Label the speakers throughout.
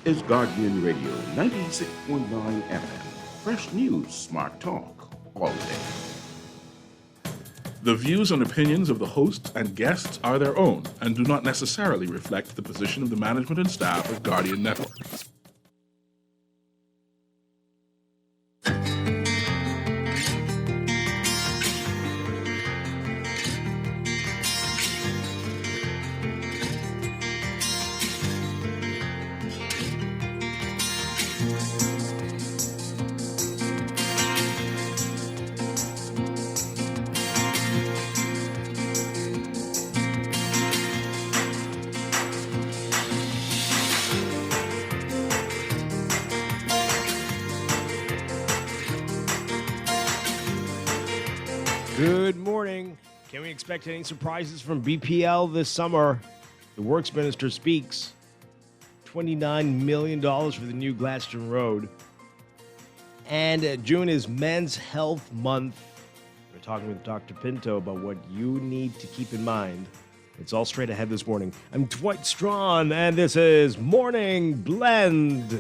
Speaker 1: is Guardian Radio 96.9 FM. Fresh news, smart talk, all day.
Speaker 2: The views and opinions of the hosts and guests are their own and do not necessarily reflect the position of the management and staff of Guardian Network.
Speaker 3: Good morning. Can we expect any surprises from BPL this summer? The Works Minister speaks. $29 million for the new Gladstone Road. And June is Men's Health Month. We're talking with Dr. Pinto about what you need to keep in mind. It's all straight ahead this morning. I'm Dwight Strachan, and this is Morning Blend.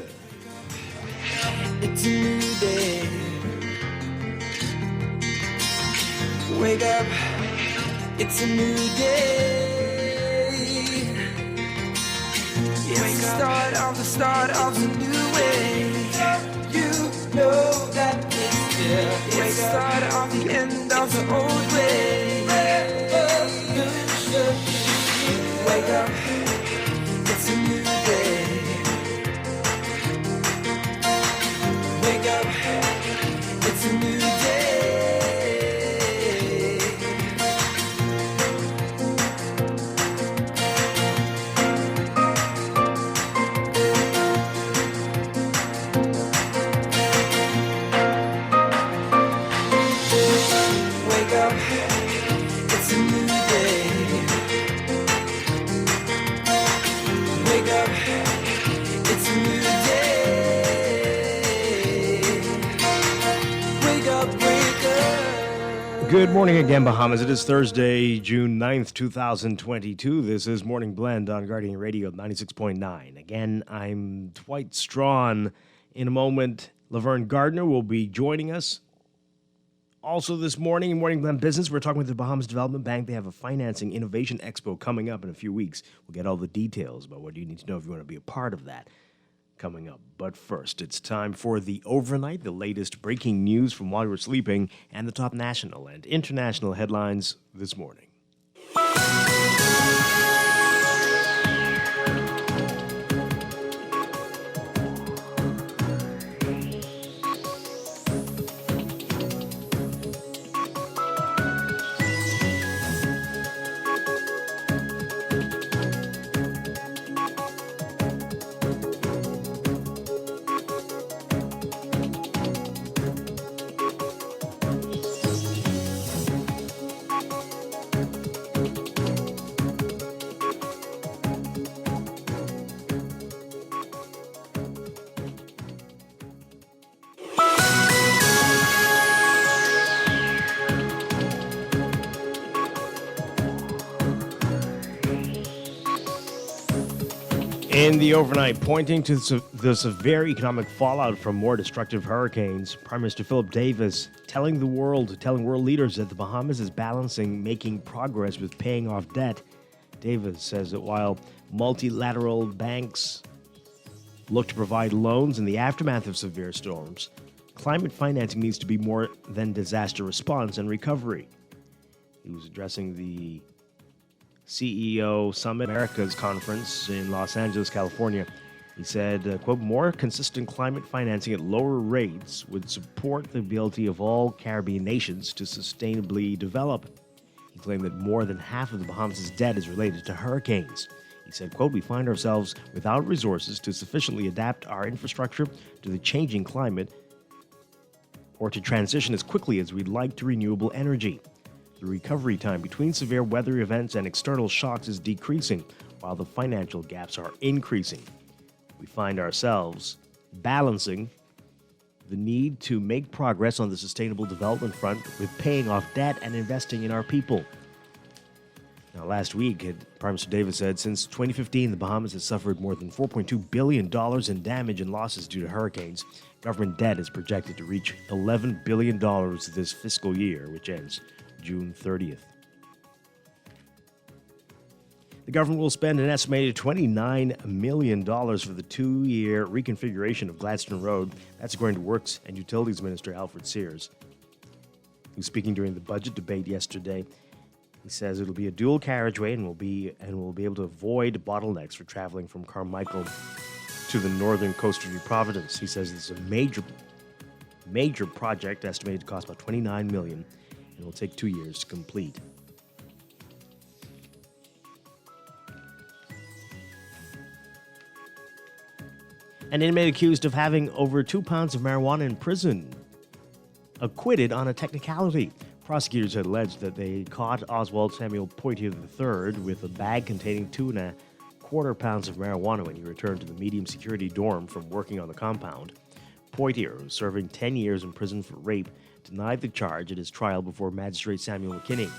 Speaker 4: It's a new day. Wake up, it's a new day. It's the start of a new way. You know that it's here. It's the start of the end of the old way. Wake up, it's a new day. Wake up, it's a new day. It's a new day. Wake up, it's a new day. Wake up, wake up.
Speaker 3: Good morning again, Bahamas. It is Thursday, June 9th, 2022. This is Morning Blend on Guardian Radio 96.9. Again, I'm Dwight Strachan. In a moment, Laverne Gardner will be joining us. Also this morning in Morning Blend Business, we're talking with the Bahamas Development Bank. They have a Financing Innovation Expo coming up in a few weeks. We'll get all the details about what you need to know if you want to be a part of that coming up. But first, it's time for the Overnight, the latest breaking news from while you were sleeping, and the top national and international headlines this morning. In the overnight, pointing to the severe economic fallout from more destructive hurricanes, Prime Minister Philip Davis telling world leaders that the Bahamas is balancing making progress with paying off debt. Davis says that while multilateral banks look to provide loans in the aftermath of severe storms, climate financing needs to be more than disaster response and recovery. He was addressing the CEO Summit Americas Conference in Los Angeles, California. He said, quote, more consistent climate financing at lower rates would support the ability of all Caribbean nations to sustainably develop. He claimed that more than half of the Bahamas' debt is related to hurricanes. He said, quote, we find ourselves without resources to sufficiently adapt our infrastructure to the changing climate or to transition as quickly as we'd like to renewable energy. The recovery time between severe weather events and external shocks is decreasing, while the financial gaps are increasing. We find ourselves balancing the need to make progress on the sustainable development front with paying off debt and investing in our people. Now, last week, Prime Minister Davis said since 2015, the Bahamas has suffered more than $4.2 billion in damage and losses due to hurricanes. Government debt is projected to reach $11 billion this fiscal year, which ends June 30th. The government will spend an estimated $29 million for the 2-year reconfiguration of Gladstone Road. That's according to Works and Utilities Minister Alfred Sears, who was speaking during the budget debate yesterday. He says it'll be a dual carriageway and we'll be able to avoid bottlenecks for traveling from Carmichael to the northern coast of New Providence. He says it's a major project estimated to cost about $29 million and will take 2 years to complete. An inmate accused of having over 2 pounds of marijuana in prison acquitted on a technicality. Prosecutors had alleged that they caught Oswald Samuel Poitier III with a bag containing 2.25 pounds of marijuana when he returned to the medium security dorm from working on the compound. Poitier, who was serving 10 years in prison for rape, denied the charge at his trial before Magistrate Samuel McKinney.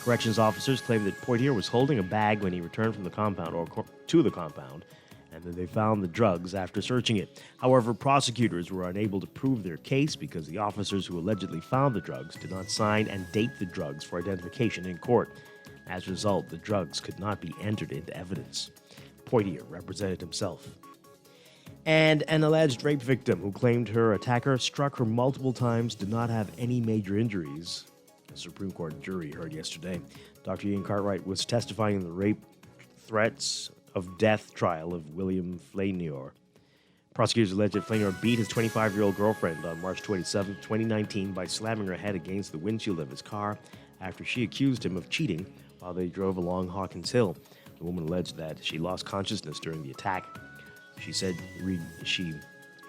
Speaker 3: Corrections officers claimed that Poitier was holding a bag when he returned from the compound to the compound, and that they found the drugs after searching it. However, prosecutors were unable to prove their case because the officers who allegedly found the drugs did not sign and date the drugs for identification in court. As a result, the drugs could not be entered into evidence. Poitier represented himself. And an alleged rape victim who claimed her attacker struck her multiple times did not have any major injuries. The Supreme Court jury heard yesterday. Dr. Ian Cartwright was testifying in the rape threats of death trial of William Flanier. Prosecutors alleged that Flanier beat his 25-year-old girlfriend on March 27, 2019 by slamming her head against the windshield of his car after she accused him of cheating while they drove along Hawkins Hill. The woman alleged that she lost consciousness during the attack. She said she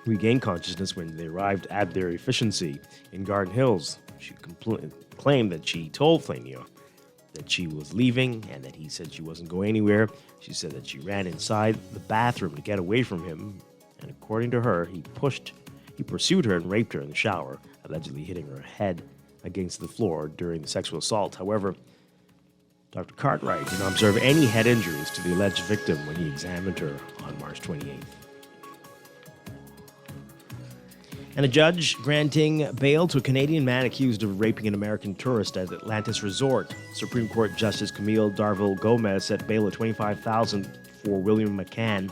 Speaker 3: regained consciousness when they arrived at their efficiency in Garden Hills. She claimed that she told Flanier that she was leaving and that he said she wasn't going anywhere. She said that she ran inside the bathroom to get away from him, and according to her, he pursued her and raped her in the shower, allegedly hitting her head against the floor during the sexual assault. However, Dr. Cartwright did not observe any head injuries to the alleged victim when he examined her on March 28th. And a judge granting bail to a Canadian man accused of raping an American tourist at Atlantis Resort. Supreme Court Justice Camille Darville-Gomez set bail at $25,000 for William McCann.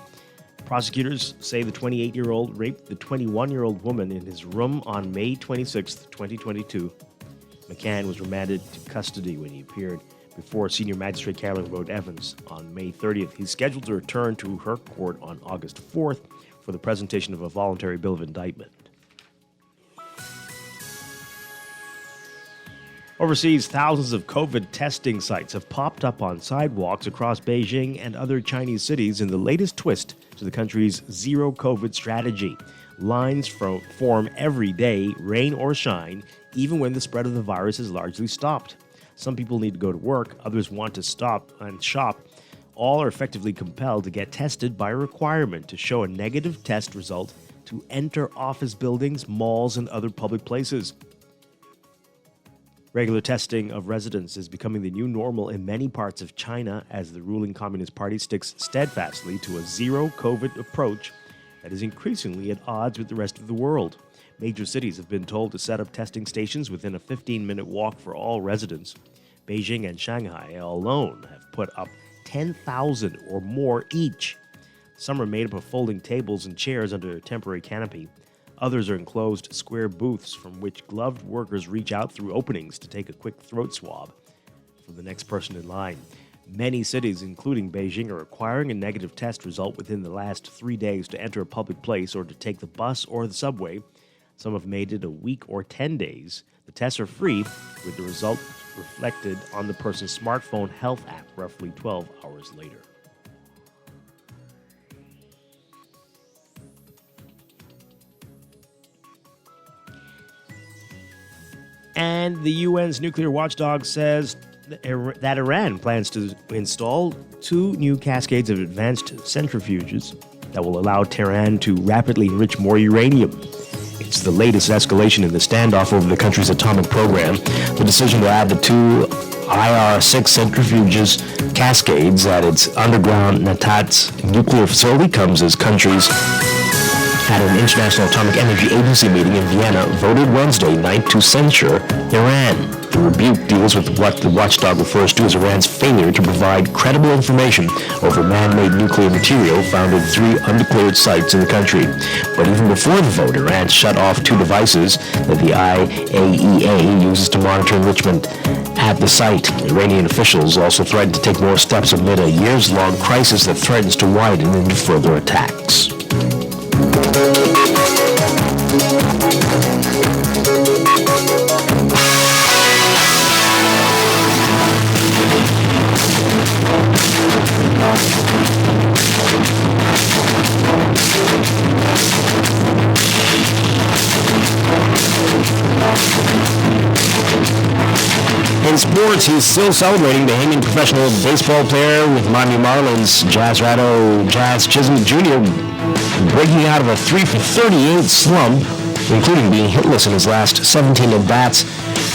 Speaker 3: Prosecutors say the 28-year-old raped the 21-year-old woman in his room on May 26, 2022. McCann was remanded to custody when he appeared before Senior Magistrate Carolyn Rhode Evans on May 30th. He's scheduled to return to her court on August 4th for the presentation of a voluntary bill of indictment. Overseas, thousands of COVID testing sites have popped up on sidewalks across Beijing and other Chinese cities in the latest twist to the country's zero-COVID strategy. Lines form every day, rain or shine, even when the spread of the virus is largely stopped. Some people need to go to work, others want to stop and shop. All are effectively compelled to get tested by requirement to show a negative test result to enter office buildings, malls, and other public places. Regular testing of residents is becoming the new normal in many parts of China as the ruling Communist Party sticks steadfastly to a zero-COVID approach that is increasingly at odds with the rest of the world. Major cities have been told to set up testing stations within a 15-minute walk for all residents. Beijing and Shanghai alone have put up 10,000 or more each. Some are made up of folding tables and chairs under a temporary canopy. Others are enclosed square booths from which gloved workers reach out through openings to take a quick throat swab from the next person in line. Many cities, including Beijing, are requiring a negative test result within the last 3 days to enter a public place or to take the bus or the subway. Some have made it a week or 10 days. The tests are free, with the result reflected on the person's smartphone health app roughly 12 hours later. And the UN's nuclear watchdog says that Iran plans to install 2 new cascades of advanced centrifuges that will allow Tehran to rapidly enrich more uranium. It's the latest escalation in the standoff over the country's atomic program. The decision to add the 2 IR-6 centrifuges cascades at its underground Natanz nuclear facility comes as countries at an International Atomic Energy Agency meeting in Vienna voted Wednesday night to censure Iran. The rebuke deals with what the watchdog refers to as Iran's failure to provide credible information over man-made nuclear material found in 3 undeclared sites in the country. But even before the vote, Iran shut off 2 devices that the IAEA uses to monitor enrichment at the site. Iranian officials also threatened to take more steps amid a years-long crisis that threatens to widen into further attacks. In sports, he's still celebrating the hanging professional baseball player with Miami Marlins, Jazz Chisholm Jr., breaking out of a 3-for-38 slump, including being hitless in his last 17 at-bats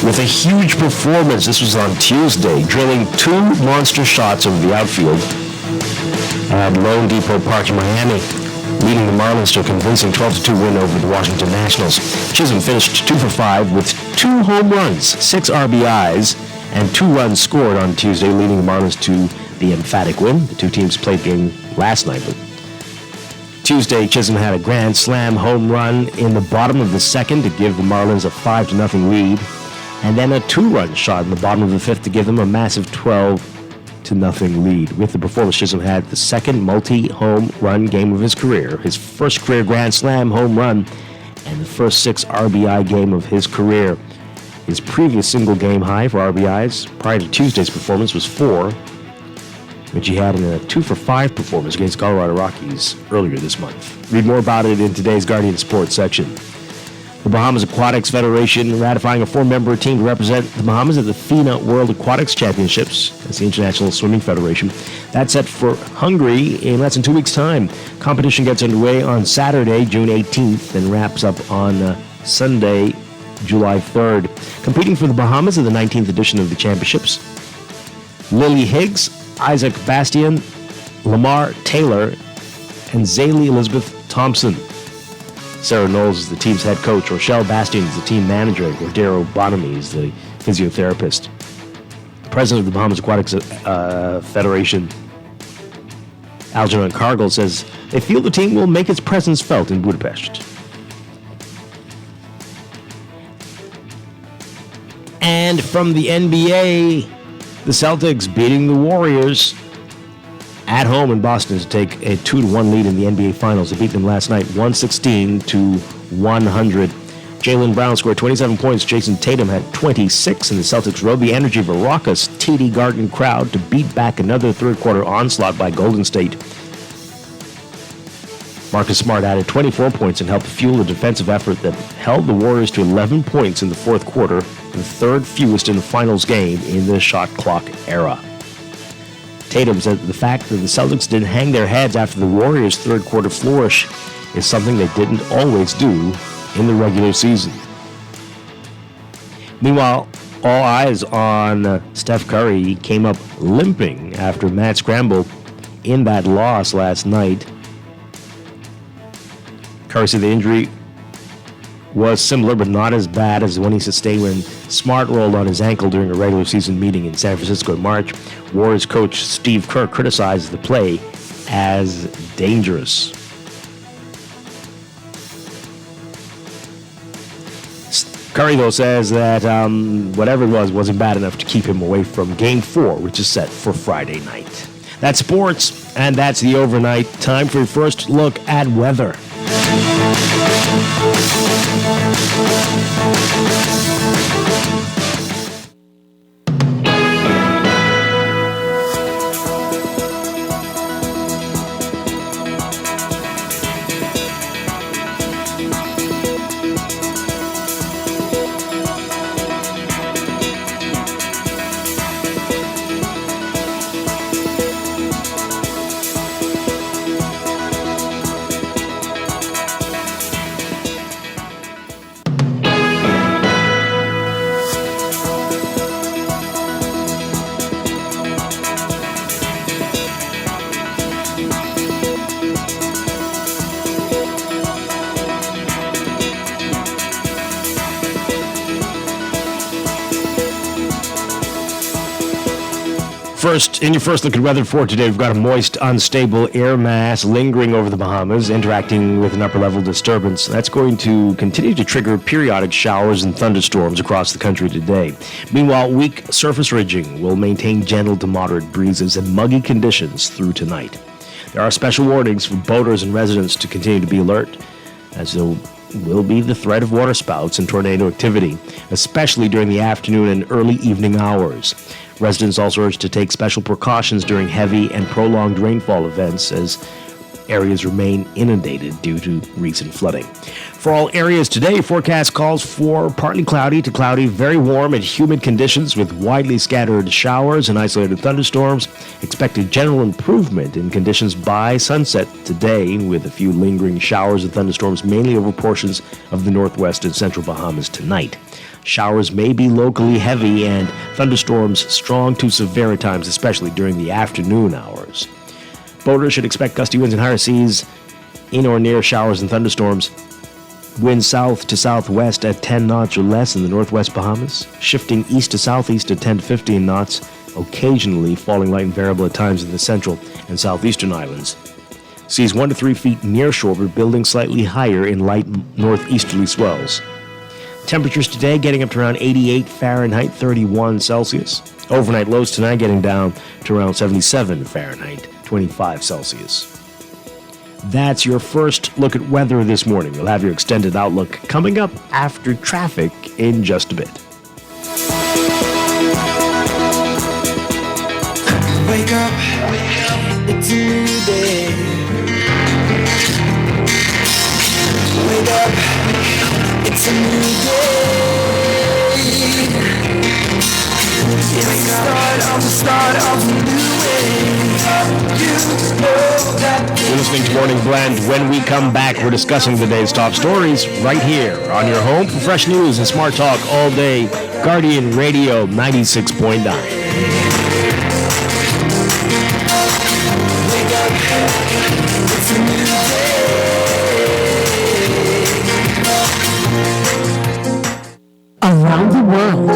Speaker 3: with a huge performance. This was on Tuesday, drilling 2 monster shots over the outfield at Lone Depot Park in Miami, leading the Marlins to a convincing 12-2 win over the Washington Nationals. Chisholm finished 2 for 5 with 2 home runs, 6 RBIs, and 2 runs scored on Tuesday, leading the Marlins to the emphatic win. The 2 teams played the game last night, but Tuesday, Chisholm had a grand slam home run in the bottom of the second to give the Marlins a 5-0 lead, and then a 2-run shot in the bottom of the fifth to give them a massive 12-0 lead. With the performance, Chisholm had the second multi-home run game of his career, his first career grand slam home run, and the first 6 RBI game of his career. His previous single game high for RBIs prior to Tuesday's performance was 4, which he had in a 2-for-5 performance against Colorado Rockies earlier this month. Read more about it in today's Guardian Sports section. The Bahamas Aquatics Federation ratifying a 4-member team to represent the Bahamas at the FINA World Aquatics Championships. That's the International Swimming Federation. That's set for Hungary in less than 2 weeks' time. Competition gets underway on Saturday, June 18th, and wraps up on Sunday, July 3rd. Competing for the Bahamas in the 19th edition of the championships, Lily Higgs, Isaac Bastian, Lamar Taylor, and Zaylee Elizabeth Thompson. Sarah Knowles is the team's head coach. Rochelle Bastian is the team manager. Cordero Bonamy is the physiotherapist. President of the Bahamas Aquatics Federation, Algernon Cargill, says they feel the team will make its presence felt in Budapest. And from the NBA, the Celtics beating the Warriors at home in Boston to take a 2-1 lead in the NBA Finals. They beat them last night 116-100. Jaylen Brown scored 27 points. Jason Tatum had 26, and the Celtics rode the energy of a raucous TD Garden crowd to beat back another third-quarter onslaught by Golden State. Marcus Smart added 24 points and helped fuel a defensive effort that held the Warriors to 11 points in the fourth quarter, the third fewest in the finals game in the shot clock era. Tatum said the fact that the Celtics didn't hang their heads after the Warriors' third-quarter flourish is something they didn't always do in the regular season. Meanwhile, all eyes on Steph Curry. He came up limping after a mad scramble in that loss last night. Curry said the injury was similar but not as bad as the one he sustained when Smart rolled on his ankle during a regular season meeting in San Francisco in March. Warriors coach Steve Kerr criticized the play as dangerous. Curry, though, says that whatever it was wasn't bad enough to keep him away from Game 4, which is set for Friday night. That's sports, and that's the overnight. Time for your first look at weather. In your first look at weather for today, we've got a moist, unstable air mass lingering over the Bahamas, interacting with an upper-level disturbance. That's going to continue to trigger periodic showers and thunderstorms across the country today. Meanwhile, weak surface ridging will maintain gentle to moderate breezes and muggy conditions through tonight. There are special warnings for boaters and residents to continue to be alert, as there will be the threat of waterspouts and tornado activity, especially during the afternoon and early evening hours. Residents also urged to take special precautions during heavy and prolonged rainfall events as areas remain inundated due to recent flooding. For all areas today, forecast calls for partly cloudy to cloudy, very warm and humid conditions with widely scattered showers and isolated thunderstorms. Expected general improvement in conditions by sunset today, with a few lingering showers and thunderstorms mainly over portions of the northwest and central Bahamas tonight. Showers may be locally heavy and thunderstorms strong to severe at times, especially during the afternoon hours. Boaters should expect gusty winds and higher seas in or near showers and thunderstorms. Winds south to southwest at 10 knots or less in the northwest Bahamas, shifting east to southeast at 10 to 15 knots, occasionally falling light and variable at times in the central and southeastern islands. Seas 1 to 3 feet near shore, but building slightly higher in light northeasterly swells. Temperatures today getting up to around 88 Fahrenheit, 31 Celsius. Overnight lows tonight getting down to around 77 Fahrenheit, 25 Celsius. That's your first look at weather this morning. We'll have your extended outlook coming up after traffic in just a bit.
Speaker 4: Wake up, it's a new day. Wake up, it's a new day. It's the start of a new way. You know that.
Speaker 3: You're listening to Morning Blend. When we come back, we're discussing the day's top stories right here on your home for fresh news and smart talk all day. Guardian Radio 96.9.
Speaker 5: Around the world,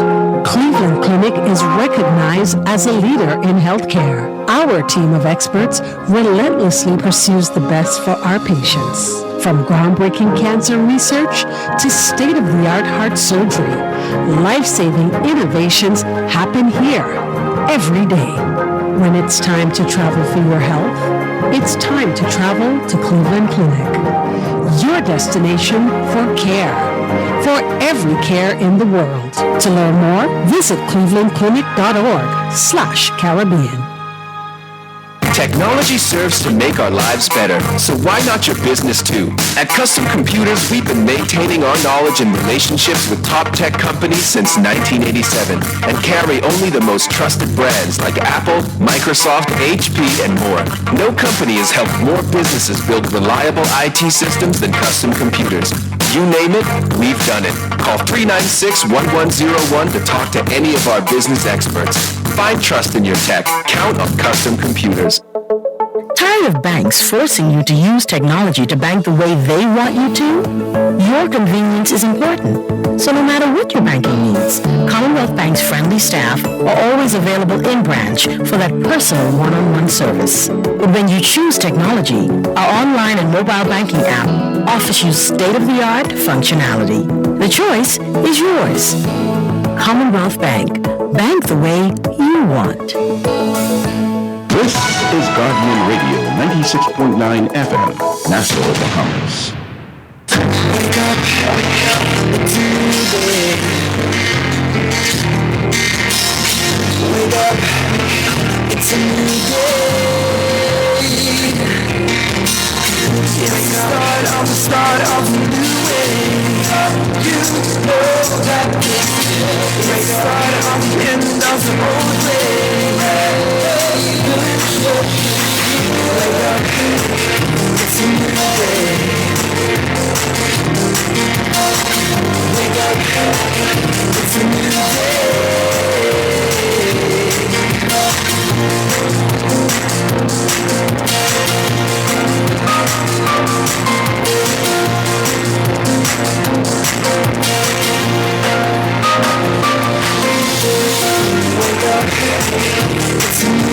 Speaker 5: Cleveland Clinic is recognized as a leader in healthcare. Our team of experts relentlessly pursues the best for our patients. From groundbreaking cancer research to state-of-the-art heart surgery, life-saving innovations happen here every day. When it's time to travel for your health, it's time to travel to Cleveland Clinic. Your destination for care. For every care in the world. To learn more, visit clevelandclinic.org/Caribbean.
Speaker 6: Technology serves to make our lives better, so why not your business too? At Custom Computers, we've been maintaining our knowledge and relationships with top tech companies since 1987 and carry only the most trusted brands like Apple, Microsoft, HP, and more. No company has helped more businesses build reliable IT systems than Custom Computers. You name it, we've done it. Call 396-1101 to talk to any of our business experts. Find trust in your tech. Count on Custom Computers.
Speaker 7: Tired of banks forcing you to use technology to bank the way they want you to? Your convenience is important. So no matter what your banking needs, Commonwealth Bank's friendly staff are always available in branch for that personal one-on-one service. But when you choose technology, our online and mobile banking app offers you state-of-the-art functionality. The choice is yours. Commonwealth Bank. Bank the way you want.
Speaker 1: This is Guardian Radio 96.9 FM, Nassau, Bahamas.
Speaker 4: Wake up, it's a new day. Wake up, it's a new day. It's the start of a new way. You know that it's the start of the end of the old way. Wake up, it's a new day. Wake up, it's a new day. Wake up, it's a new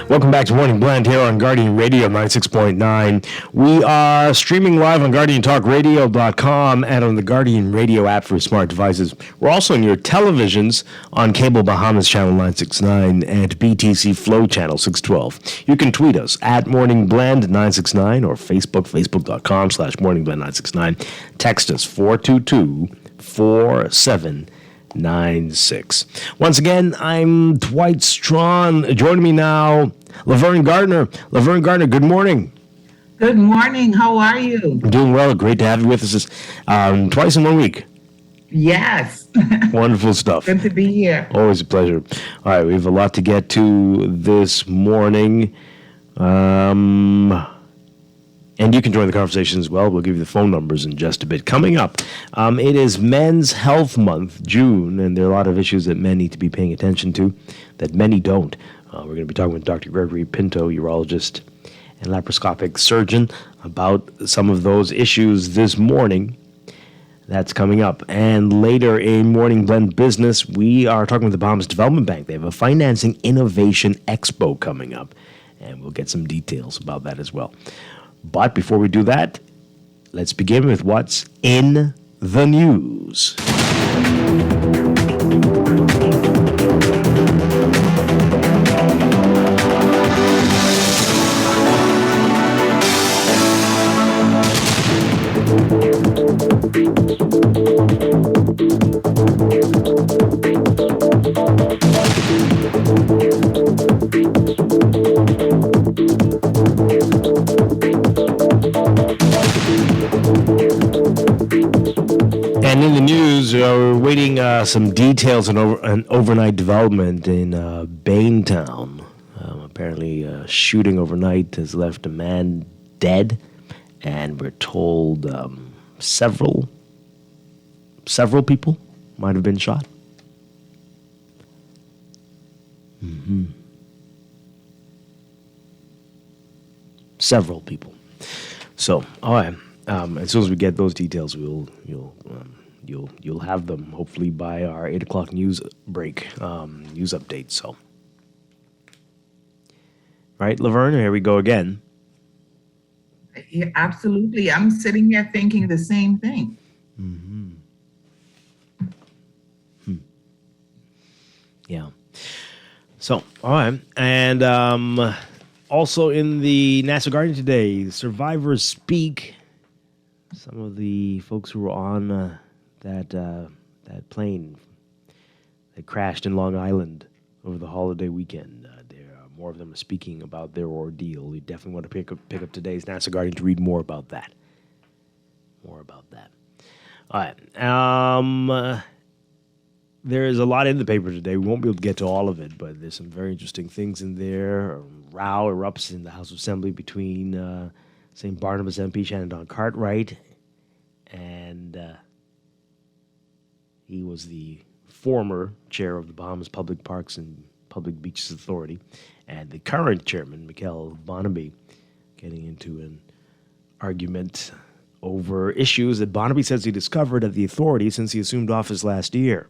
Speaker 3: Welcome back to Morning Blend here on Guardian Radio 96.9. We are streaming live on GuardianTalkRadio.com and on the Guardian Radio app for smart devices. We're also on your televisions on Cable Bahamas Channel 969 and BTC Flow Channel 612. You can tweet us at Morning Blend 969 or Facebook.com/Morning Blend 969. Text us 422-4796. Once again, I'm Dwight Strachan. Joining me now, Laverne Gardner. Laverne Gardner, good morning.
Speaker 8: Good morning. How are you?
Speaker 3: I'm doing well. Great to have you with us twice in 1 week.
Speaker 8: Yes.
Speaker 3: Wonderful stuff.
Speaker 8: Good to be here.
Speaker 3: Always a pleasure. All right, we have a lot to get to this morning. And you can join the conversation as well. We'll give you the phone numbers in just a bit. Coming up, it is Men's Health Month, June, and there are a lot of issues that men need to be paying attention to that many don't. We're going to be talking with Dr. Gregory Pinto, urologist and laparoscopic surgeon, about some of those issues this morning. That's coming up. And later in Morning Blend Business, we are talking with the Bahamas Development Bank. They have a Financing Innovation Expo coming up, and we'll get some details about that as well. But before we do that, let's begin with what's in the news. And in the news, we're waiting some details on an overnight development in Baintown. Apparently, a shooting overnight has left a man dead, and we're told several people might have been shot. Mm-hmm. Several people. So, all right. As soon as we get those details, you'll have them hopefully by our 8 o'clock news break, news update. So, right, Laverne, here we go again.
Speaker 8: Yeah, absolutely. I'm sitting here thinking the same thing.
Speaker 3: Mm-hmm. Yeah. So, all right, and also in the NASA Guardian today, survivors speak. Some of the folks who were on that plane that crashed in Long Island over the holiday weekend, more of them are speaking about their ordeal. We definitely want to pick up today's NASA Guardian to read more about that. All right. There's a lot in the paper today. We won't be able to get to all of it, but there's some very interesting things in there. A row erupts in the House of Assembly between St. Barnabas MP Shannon Cartwright, and he was the former chair of the Bahamas Public Parks and Public Beaches Authority, and the current chairman, Mikhail Bonnaby, getting into an argument over issues that Bonnaby says he discovered at the authority since he assumed office last year.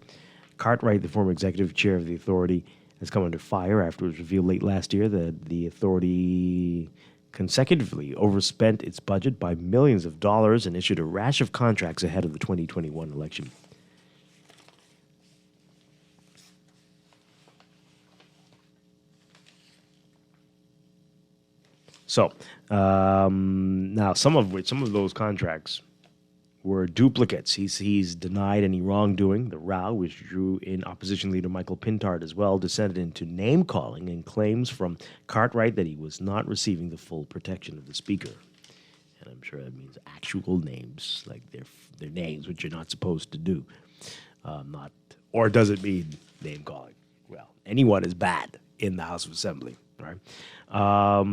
Speaker 3: Cartwright, the former executive chair of the authority, has come under fire after it was revealed late last year that the authority consecutively overspent its budget by millions of dollars and issued a rash of contracts ahead of the 2021 election. So, now some of those contracts were duplicates. He's denied any wrongdoing. The row, which drew in opposition leader Michael Pintard as well, descended into name-calling and claims from Cartwright that he was not receiving the full protection of the speaker. And I'm sure that means actual names, like their names, which you're not supposed to do. Or does it mean name-calling? Well, anyone is bad in the House of Assembly, right? Our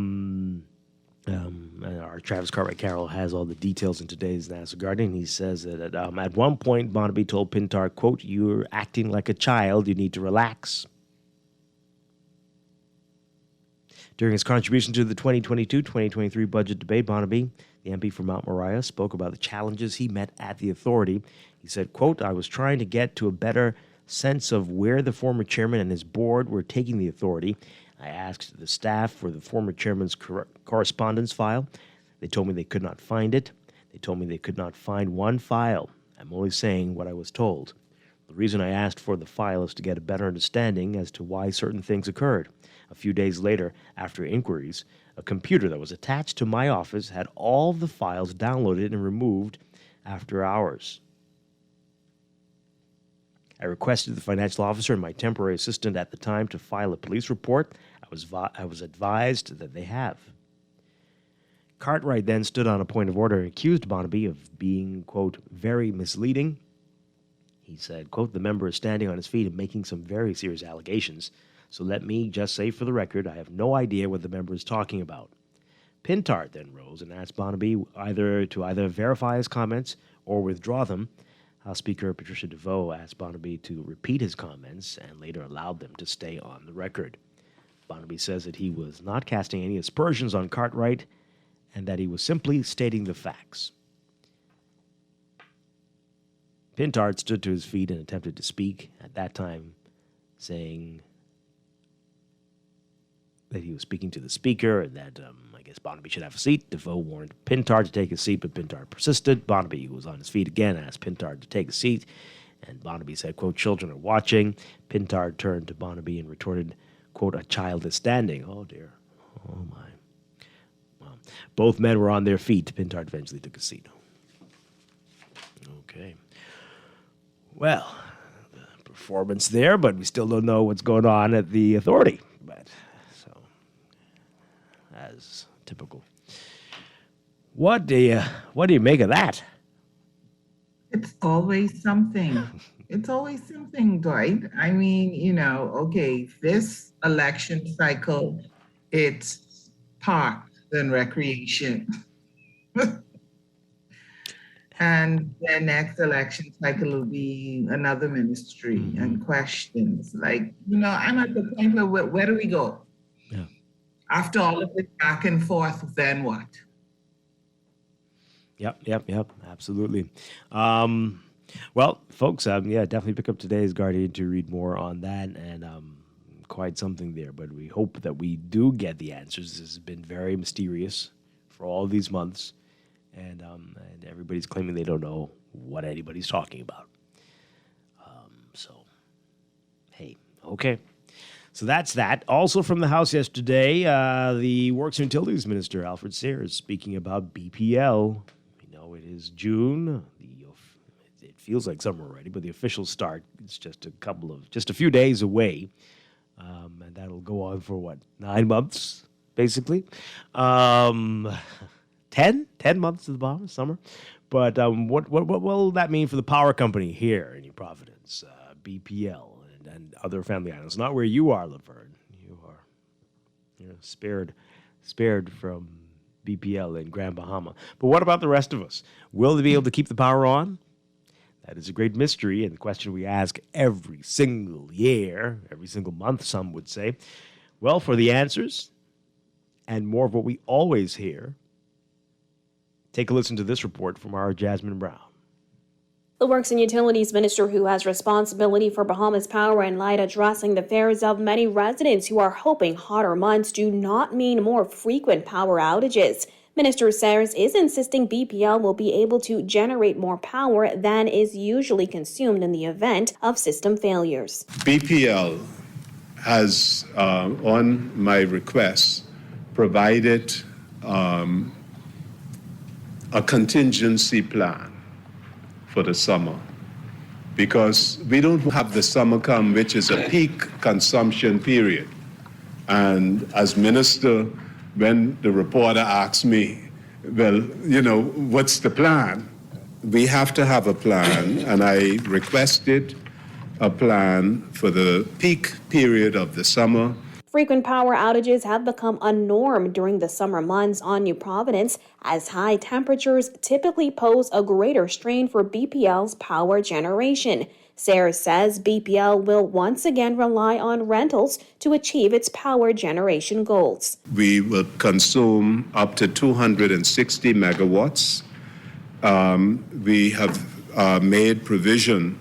Speaker 3: Travis Cartwright Carroll has all the details in today's NASA Guardian. He says that at one point, Bonnaby told Pintard, quote, "You're acting like a child. You need to relax." During his contribution to the 2022-2023 budget debate, Bonnaby, the MP from Mount Moriah, spoke about the challenges he met at the authority. He said, quote, "I was trying to get to a better sense of where the former chairman and his board were taking the authority. I asked the staff for the former chairman's correspondence file. They told me they could not find it. They told me they could not find one file. I'm only saying what I was told. The reason I asked for the file is to get a better understanding as to why certain things occurred. A few days later, after inquiries, a computer that was attached to my office had all the files downloaded and removed after hours. I requested the financial officer and my temporary assistant at the time to file a police report. I was advised that they have. Cartwright then stood on a point of order and accused Bonnaby of being, quote, very misleading. He said, quote, the member is standing on his feet and making some very serious allegations. So let me just say for the record, I have no idea what the member is talking about. Pintard then rose and asked Bonnaby to either verify his comments or withdraw them. House Speaker Patricia DeVoe asked Bonnaby to repeat his comments and later allowed them to stay on the record. Bonnaby says that he was not casting any aspersions on Cartwright and that he was simply stating the facts. Pintard stood to his feet and attempted to speak, at that time saying that he was speaking to the speaker and that I guess Bonnaby should have a seat. DeVoe warned Pintard to take his seat, but Pintard persisted. Bonnaby, who was on his feet again, asked Pintard to take a seat, and Bonnaby said, quote, children are watching. Pintard turned to Bonnaby and retorted, quote, a child is standing. Oh, dear. Oh, my. Well, both men were on their feet. Pintard eventually took a seat. Okay. Well, performance there, but we still don't know what's going on at the authority. But so, as typical. What do you make of that?
Speaker 8: It's always something. It's always something, Dwight. I mean, okay, this election cycle, it's parks and recreation. And the next election cycle will be another ministry and questions. Like, I'm at the point where do we go?
Speaker 3: Yeah.
Speaker 8: After all of this back and forth, then what?
Speaker 3: Yep, absolutely. Well, folks, definitely pick up today's Guardian to read more on that, and quite something there. But we hope that we do get the answers. This has been very mysterious for all these months. And everybody's claiming they don't know what anybody's talking about. So, hey, okay. So that's that. Also from the House yesterday, the Works and Utilities Minister, Alfred Sayers, speaking about BPL. We know it is June. It feels like summer already, but the official start is just a few days away. And that'll go on for 9 months, basically. 10 months of the summer. But what will that mean for the power company here in New Providence, BPL, and other family islands? Not where you are, Laverne. You are spared from BPL in Grand Bahama. But what about the rest of us? Will they be able to keep the power on? That is a great mystery, and the question we ask every single year, every single month, some would say. Well, for the answers and more of what we always hear, take a listen to this report from our Jasmine Brown.
Speaker 9: The Works and Utilities Minister, who has responsibility for Bahamas Power and Light, addressing the fears of many residents who are hoping hotter months do not mean more frequent power outages. Minister Sayers is insisting BPL will be able to generate more power than is usually consumed in the event of system failures.
Speaker 10: BPL has, on my request, provided a contingency plan for the summer, because we don't have the summer come, which is a peak consumption period. And as minister, when the reporter asks me, well, what's the plan? We have to have a plan, and I requested a plan for the peak period of the summer.
Speaker 9: Frequent power outages have become a norm during the summer months on New Providence, as high temperatures typically pose a greater strain for BPL's power generation. Sayers says BPL will once again rely on rentals to achieve its power generation goals.
Speaker 10: We will consume up to 260 megawatts. We have made provision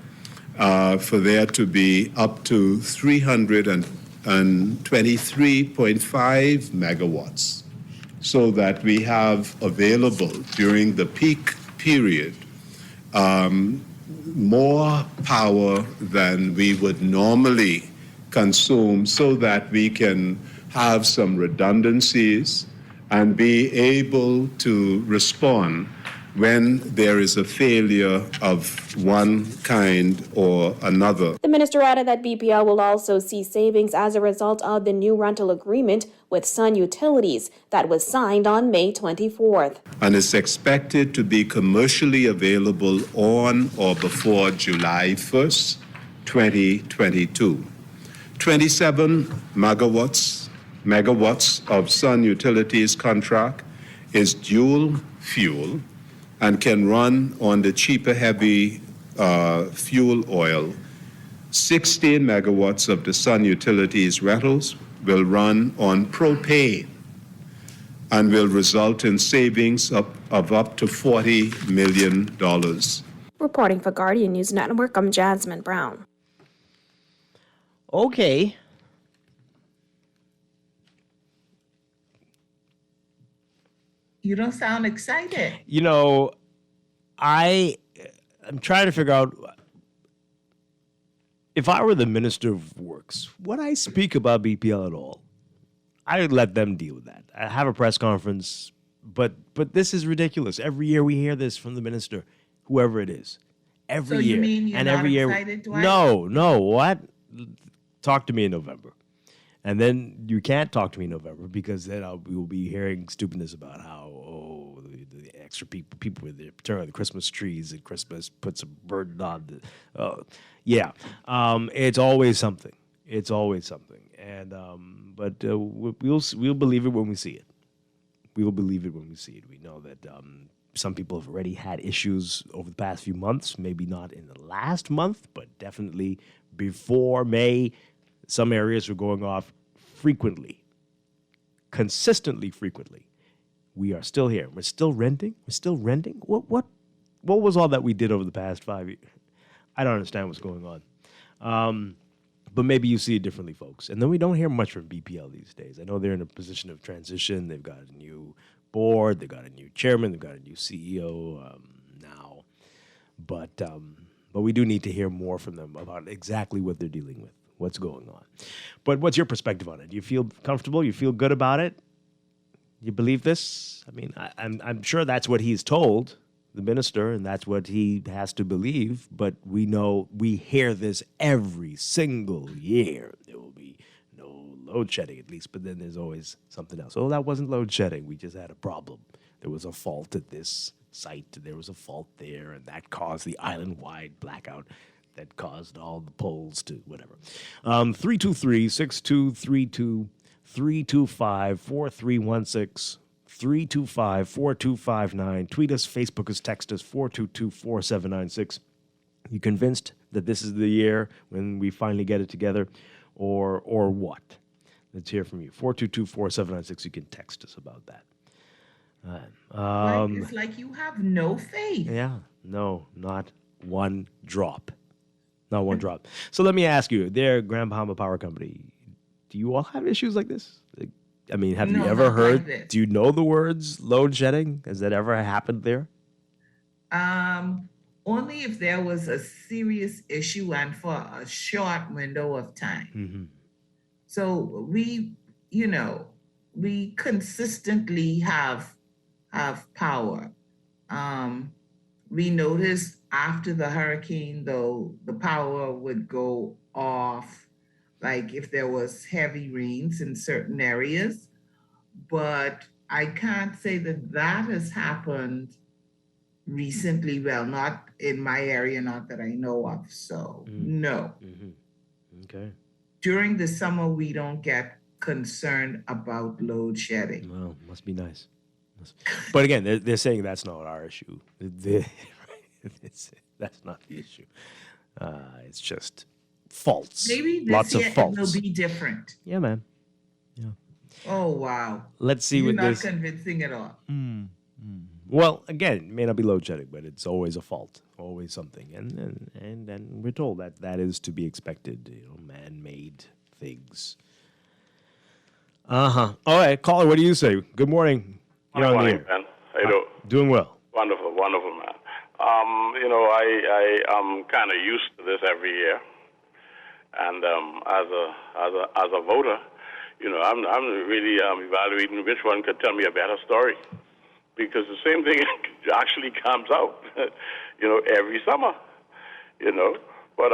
Speaker 10: for there to be up to 350 23.5 megawatts, so that we have available during the peak period more power than we would normally consume, so that we can have some redundancies and be able to respond when there is a failure of one kind or another.
Speaker 9: The minister added that BPL will also see savings as a result of the new rental agreement with Sun Utilities that was signed on May 24th.
Speaker 10: And is expected to be commercially available on or before July 1st, 2022. 27 megawatts of Sun Utilities contract is dual fuel and can run on the cheaper heavy fuel oil. 16 megawatts of the Sun Utilities rentals will run on propane and will result in savings of up to $40 million.
Speaker 9: Reporting for Guardian News Network, I'm Jasmine Brown.
Speaker 3: Okay.
Speaker 8: You don't sound excited.
Speaker 3: You know, I'm trying to figure out, if I were the Minister of Works, would I speak about BPL at all? I would let them deal with that. I have a press conference, but this is ridiculous. Every year we hear this from the minister, whoever it is. Every year.
Speaker 8: So you mean you're not excited, Dwight?
Speaker 3: No, what? Talk to me in November. And then you can't talk to me in November, because then we will be hearing stupidness about how, the extra people with the turn on the Christmas trees at Christmas puts a burden on the, it's always something. It's always something. And, but we'll believe it when we see it. We will believe it when we see it. We know that some people have already had issues over the past few months, maybe not in the last month, but definitely before May. Some areas were going off frequently, consistently frequently. We are still here. We're still renting. What was all that we did over the past 5 years? I don't understand what's going on. But maybe you see it differently, folks. And then we don't hear much from BPL these days. I know they're in a position of transition. They've got a new board. They've got a new chairman. They've got a new CEO now. But we do need to hear more from them about exactly what they're dealing with. What's going on. But what's your perspective on it? Do you feel comfortable? You feel good about it? You believe this? I mean, I'm sure that's what he's told, the minister, and that's what he has to believe. But we hear this every single year. There will be no load shedding, at least. But then there's always something else. Oh, that wasn't load shedding. We just had a problem. There was a fault at this site. There was a fault there, and that caused the island-wide blackout that caused all the polls to whatever. 323-6232, 325-4316, 325-4259. Tweet us, Facebook us, text us, 422-4796. You convinced that this is the year when we finally get it together, or what? Let's hear from you. 422-4796. You can text us about that.
Speaker 8: It's like you have no faith.
Speaker 3: Yeah, no, not one drop. Not one drop. So let me ask you, there, Grand Bahama Power Company, do you all have issues like this? I mean, have you ever heard, do you know the words load shedding? Has that ever happened there?
Speaker 8: Only if there was a serious issue and for a short window of time.
Speaker 3: Mm-hmm.
Speaker 8: So we consistently have power. We noticed after the hurricane, though, the power would go off, like if there was heavy rains in certain areas. But I can't say that has happened recently. Well, not in my area, not that I know of. So, no.
Speaker 3: Mm-hmm. Okay.
Speaker 8: During the summer, we don't get concerned about load shedding.
Speaker 3: Well, must be nice. But again, they're saying that's not our issue. That's not the issue. It's just faults.
Speaker 8: Maybe this
Speaker 3: lots
Speaker 8: year
Speaker 3: of faults.
Speaker 8: It will be different.
Speaker 3: Yeah, man. Yeah.
Speaker 8: Oh, wow.
Speaker 3: Let's see
Speaker 8: You're
Speaker 3: what
Speaker 8: not
Speaker 3: this.
Speaker 8: convincing at all.
Speaker 3: Well, again, it may not be load shedding, but it's always a fault, always something, and we're told that is to be expected. Man-made things. All right, caller, what do you say? Good morning. You're on the
Speaker 11: Morning,
Speaker 3: air.
Speaker 11: man. How you doing?
Speaker 3: Doing well.
Speaker 11: Wonderful, wonderful, man. I am kind of used to this every year, and as a voter, I'm really evaluating which one could tell me a better story, because the same thing actually comes out, every summer, But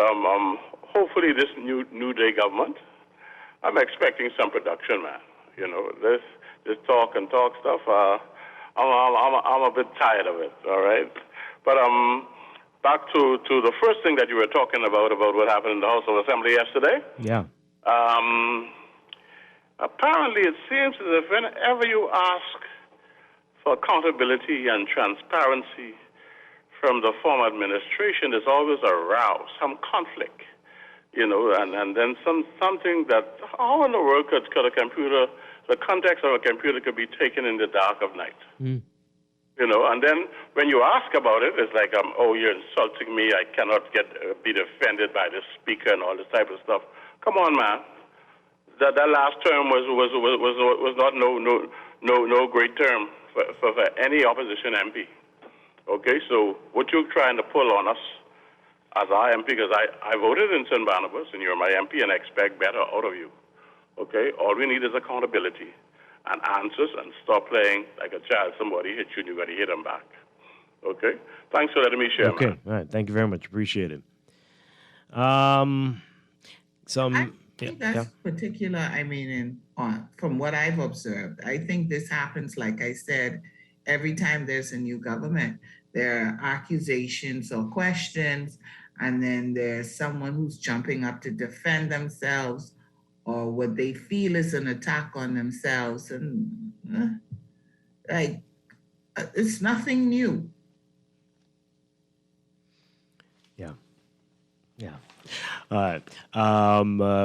Speaker 11: hopefully this new day government, I'm expecting some production, man. This talk and talk stuff. I'm a bit tired of it. All right, but back to the first thing that you were talking about what happened in the House of Assembly yesterday.
Speaker 3: Yeah.
Speaker 11: Apparently, it seems as if whenever you ask for accountability and transparency from the former administration, there's always a row, some conflict, and then something that how in the world could a computer, the context of a computer could be taken in the dark of night. And then when you ask about it, it's like, you're insulting me. I cannot be defended by the speaker and all this type of stuff. Come on, man. That last term was not no great term for any opposition MP. Okay, so what you're trying to pull on us as our MP, because I voted in St. Barnabas and you're my MP and I expect better out of you. Okay, all we need is accountability and answers, and stop playing like a child. Somebody hit you and you got to hit them back. Okay? Thanks for letting me share,
Speaker 3: Okay,
Speaker 11: man.
Speaker 3: all right. Thank you very much. Appreciate it.
Speaker 8: I think that's particular, from what I've observed. I think this happens, like I said, every time there's a new government. There are accusations or questions, and then there's someone who's jumping up to defend themselves or what they feel is an attack on themselves. And it's nothing new.
Speaker 3: Yeah. All right.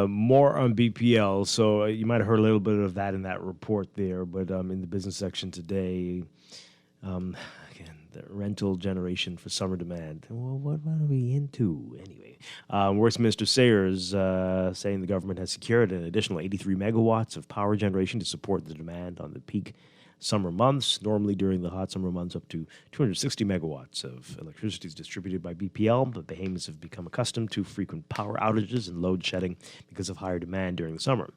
Speaker 3: More on BPL. So you might have heard a little bit of that in that report there, but in the business section today, again, the rental generation for summer demand. Well, what are we into anyway? Works Minister Sayers saying the government has secured an additional 83 megawatts of power generation to support the demand on the peak summer months. Normally during the hot summer months, up to 260 megawatts of electricity is distributed by BPL, but Bahamians have become accustomed to frequent power outages and load shedding because of higher demand during the summer.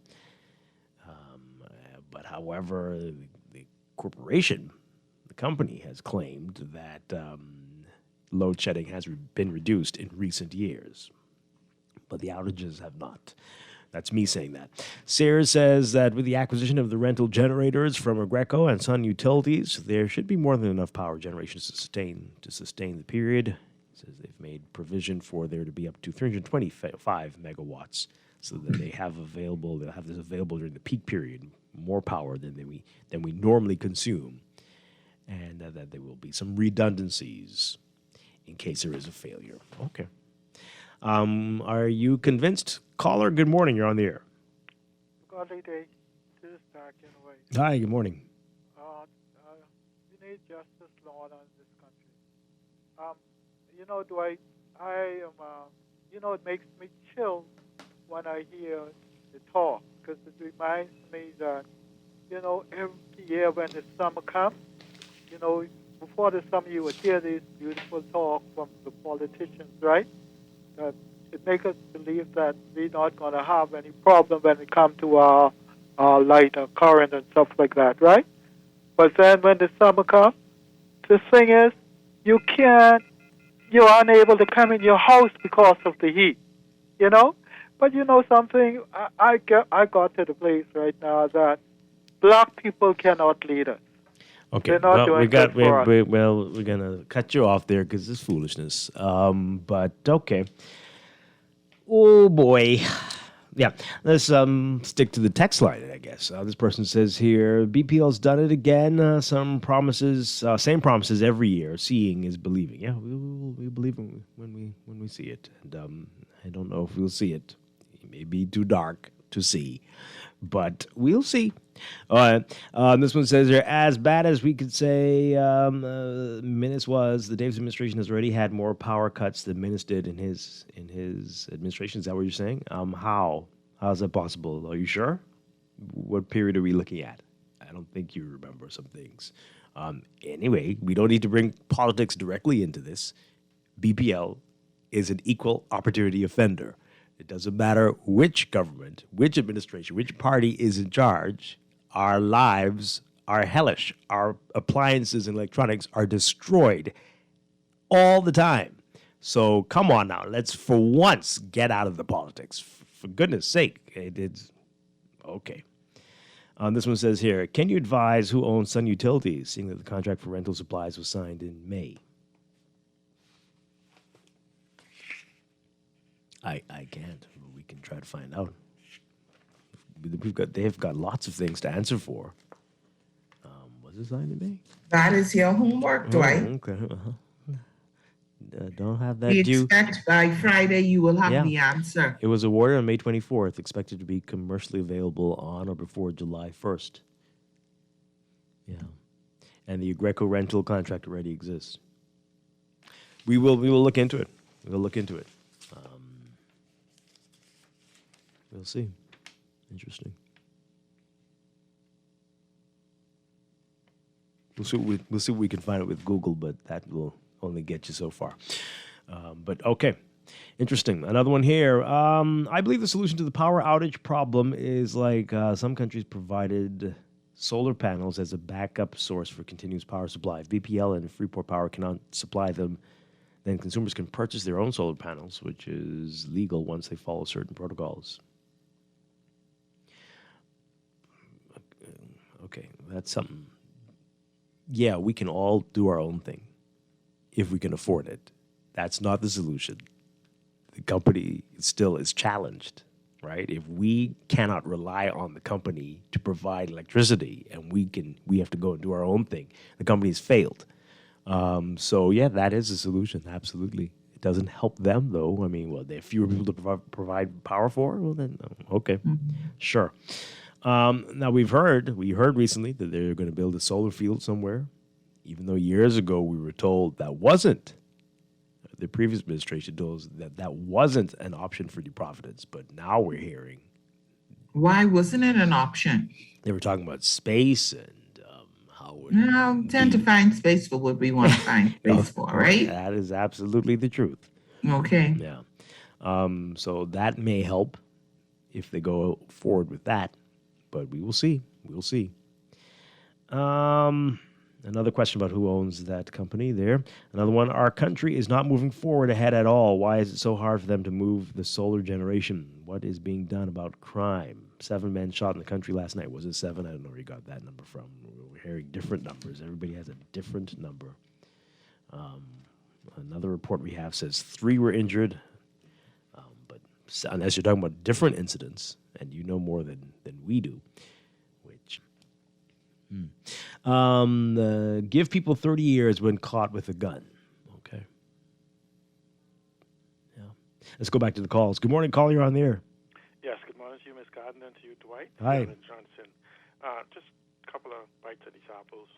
Speaker 3: But however, the corporation, the company, has claimed that load shedding has been reduced in recent years, but the outages have not. That's me saying that. Sayers says that with the acquisition of the rental generators from Agreco and Sun Utilities, there should be more than enough power generation to sustain the period. He says they've made provision for there to be up to 325 megawatts, so that they'll have this available during the peak period, more power than we normally consume, and that there will be some redundancies in case there is a failure. Okay. Are you convinced? Caller, good morning. You're on the air.
Speaker 12: Godly day. This is Strachan.
Speaker 3: Hi, good morning.
Speaker 12: We need justice, Lord, in this country. Dwight, I am, it makes me chill when I hear the talk, because it reminds me that, every year when the summer comes, before the summer you would hear this beautiful talk from the politicians, right? It makes us believe that we're not going to have any problem when it comes to our light, our current, and stuff like that, right? But then when the summer comes, the thing is, you're unable to come in your house because of the heat, But something, I got to the place right now that black people cannot lead us.
Speaker 3: Okay,
Speaker 12: They're not doing good for us.
Speaker 3: we're going to cut you off there because it's foolishness. But okay. Oh, boy. Yeah, let's stick to the text line, I guess. This person says here, BPL's done it again. Some promises, same promises every year. Seeing is believing. Yeah, we believe when we see it. And I don't know if we'll see it. It may be too dark to see, but we'll see. This one says here, as bad as we could say Minnis was, the Davis administration has already had more power cuts than Minnis did in his administration. Is that what you're saying? How's that possible? Are you sure? What period are we looking at? I don't think you remember some things. Anyway, we don't need to bring politics directly into this. BPL is an equal opportunity offender. It doesn't matter which government, which administration, which party is in charge. Our lives are hellish. Our appliances and electronics are destroyed all the time. So come on now, let's for once get out of the politics. For goodness sake, it's okay. This one says here, can you advise who owns Sun Utilities, seeing that the contract for rental supplies was signed in May? I can't. We can try to find out. They've got lots of things to answer for. Was it signed in May?
Speaker 8: That is your homework, Dwight.
Speaker 3: Okay. Don't have that
Speaker 8: We
Speaker 3: due.
Speaker 8: expect by Friday you will have the answer.
Speaker 3: It was awarded on May 24th, expected to be commercially available on or before July 1st. Yeah. And the Greco rental contract already exists. We will look into it. We'll look into it. We'll see. Interesting. We'll see what we can find out with Google, but that will only get you so far. But okay. Interesting. Another one here. I believe the solution to the power outage problem is like some countries provided solar panels as a backup source for continuous power supply. If BPL and Freeport Power cannot supply them, then consumers can purchase their own solar panels, which is legal once they follow certain protocols. Okay, that's something. Yeah, we can all do our own thing if we can afford it. That's not the solution. The company still is challenged, right? If we cannot rely on the company to provide electricity and we have to go and do our own thing, the company's failed. So yeah, that is a solution, absolutely. It doesn't help them though. I mean, well, there are fewer people to provide power for. Well, then okay, sure. Now we heard recently that they're going to build a solar field somewhere, even though years ago we were told that wasn't. The previous administration told us that wasn't an option for New Providence, but now we're hearing.
Speaker 8: Why wasn't it an option?
Speaker 3: They were talking about space and how.
Speaker 8: We tend to find space for what we want to find space for, right?
Speaker 3: That is absolutely the truth.
Speaker 8: Okay.
Speaker 3: Yeah. So that may help if they go forward with that. But we will see. We'll see. Another question about who owns that company there. Another one. Our country is not moving forward ahead at all. Why is it so hard for them to move the solar generation? What is being done about crime? 7 men shot in the country last night. Was it 7? I don't know where you got that number from. We're hearing different numbers. Everybody has a different number. Another report we have says 3 were injured. But unless you're talking about different incidents, and you know more than we do, which give people 30 years when caught with a gun. Okay. Yeah. Let's go back to the calls. Good morning, caller. You're on the air.
Speaker 13: Yes, good morning to you, Ms. Gardner, and to you, Dwight.
Speaker 3: Hi.
Speaker 13: Johnson. Just a couple of bites at these apples.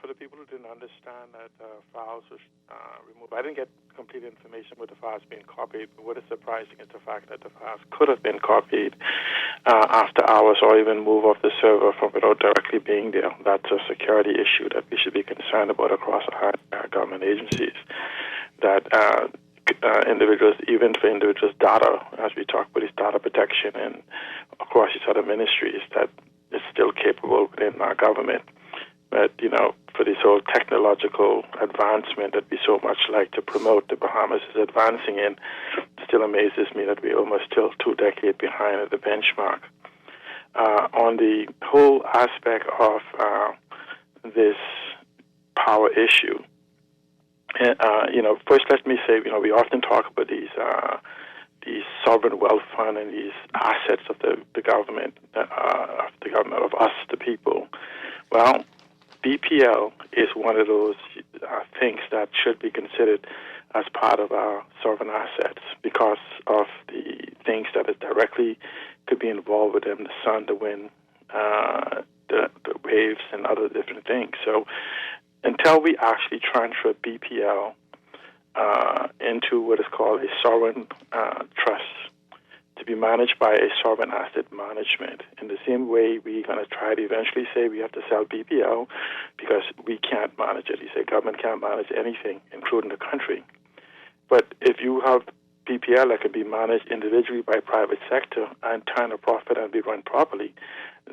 Speaker 13: For the people who didn't understand that files were removed, I didn't get complete information with the files being copied, but what is surprising is the fact that the files could have been copied after hours or even moved off the server from without directly being there. That's a security issue that we should be concerned about across our government agencies. That individuals, even for individuals' data, as we talk about this data protection and across these other ministries, that is still capable within our government. But, for this whole technological advancement that we so much like to promote, the Bahamas is advancing in, it still amazes me that we're almost still 2 decades behind at the benchmark. On the whole aspect of this power issue, first let me say, we often talk about these sovereign wealth fund and these assets of the government, of us, the people. Well, BPL is one of those things that should be considered as part of our sovereign assets because of the things that it directly could be involved with them, the sun, the wind, the waves, and other different things. So until we actually transfer BPL into what is called a sovereign trust to to be managed by a sovereign asset management. In the same way, we're going to try to eventually say we have to sell BPL because we can't manage it. You say government can't manage anything, including the country. But if you have BPL that can be managed individually by private sector and turn a profit and be run properly,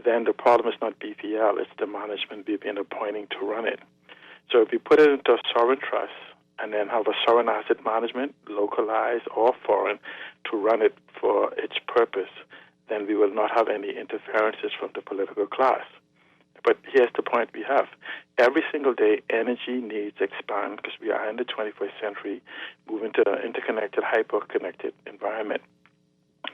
Speaker 13: then the problem is not BPL, it's the management we've been appointing to run it. So if we put it into a sovereign trust and then have a sovereign asset management, localized or foreign, to run it for its purpose, then we will not have any interferences from the political class. But here's the point we have. Every single day, energy needs expand because we are in the 21st century, moving to an interconnected, hyper-connected environment.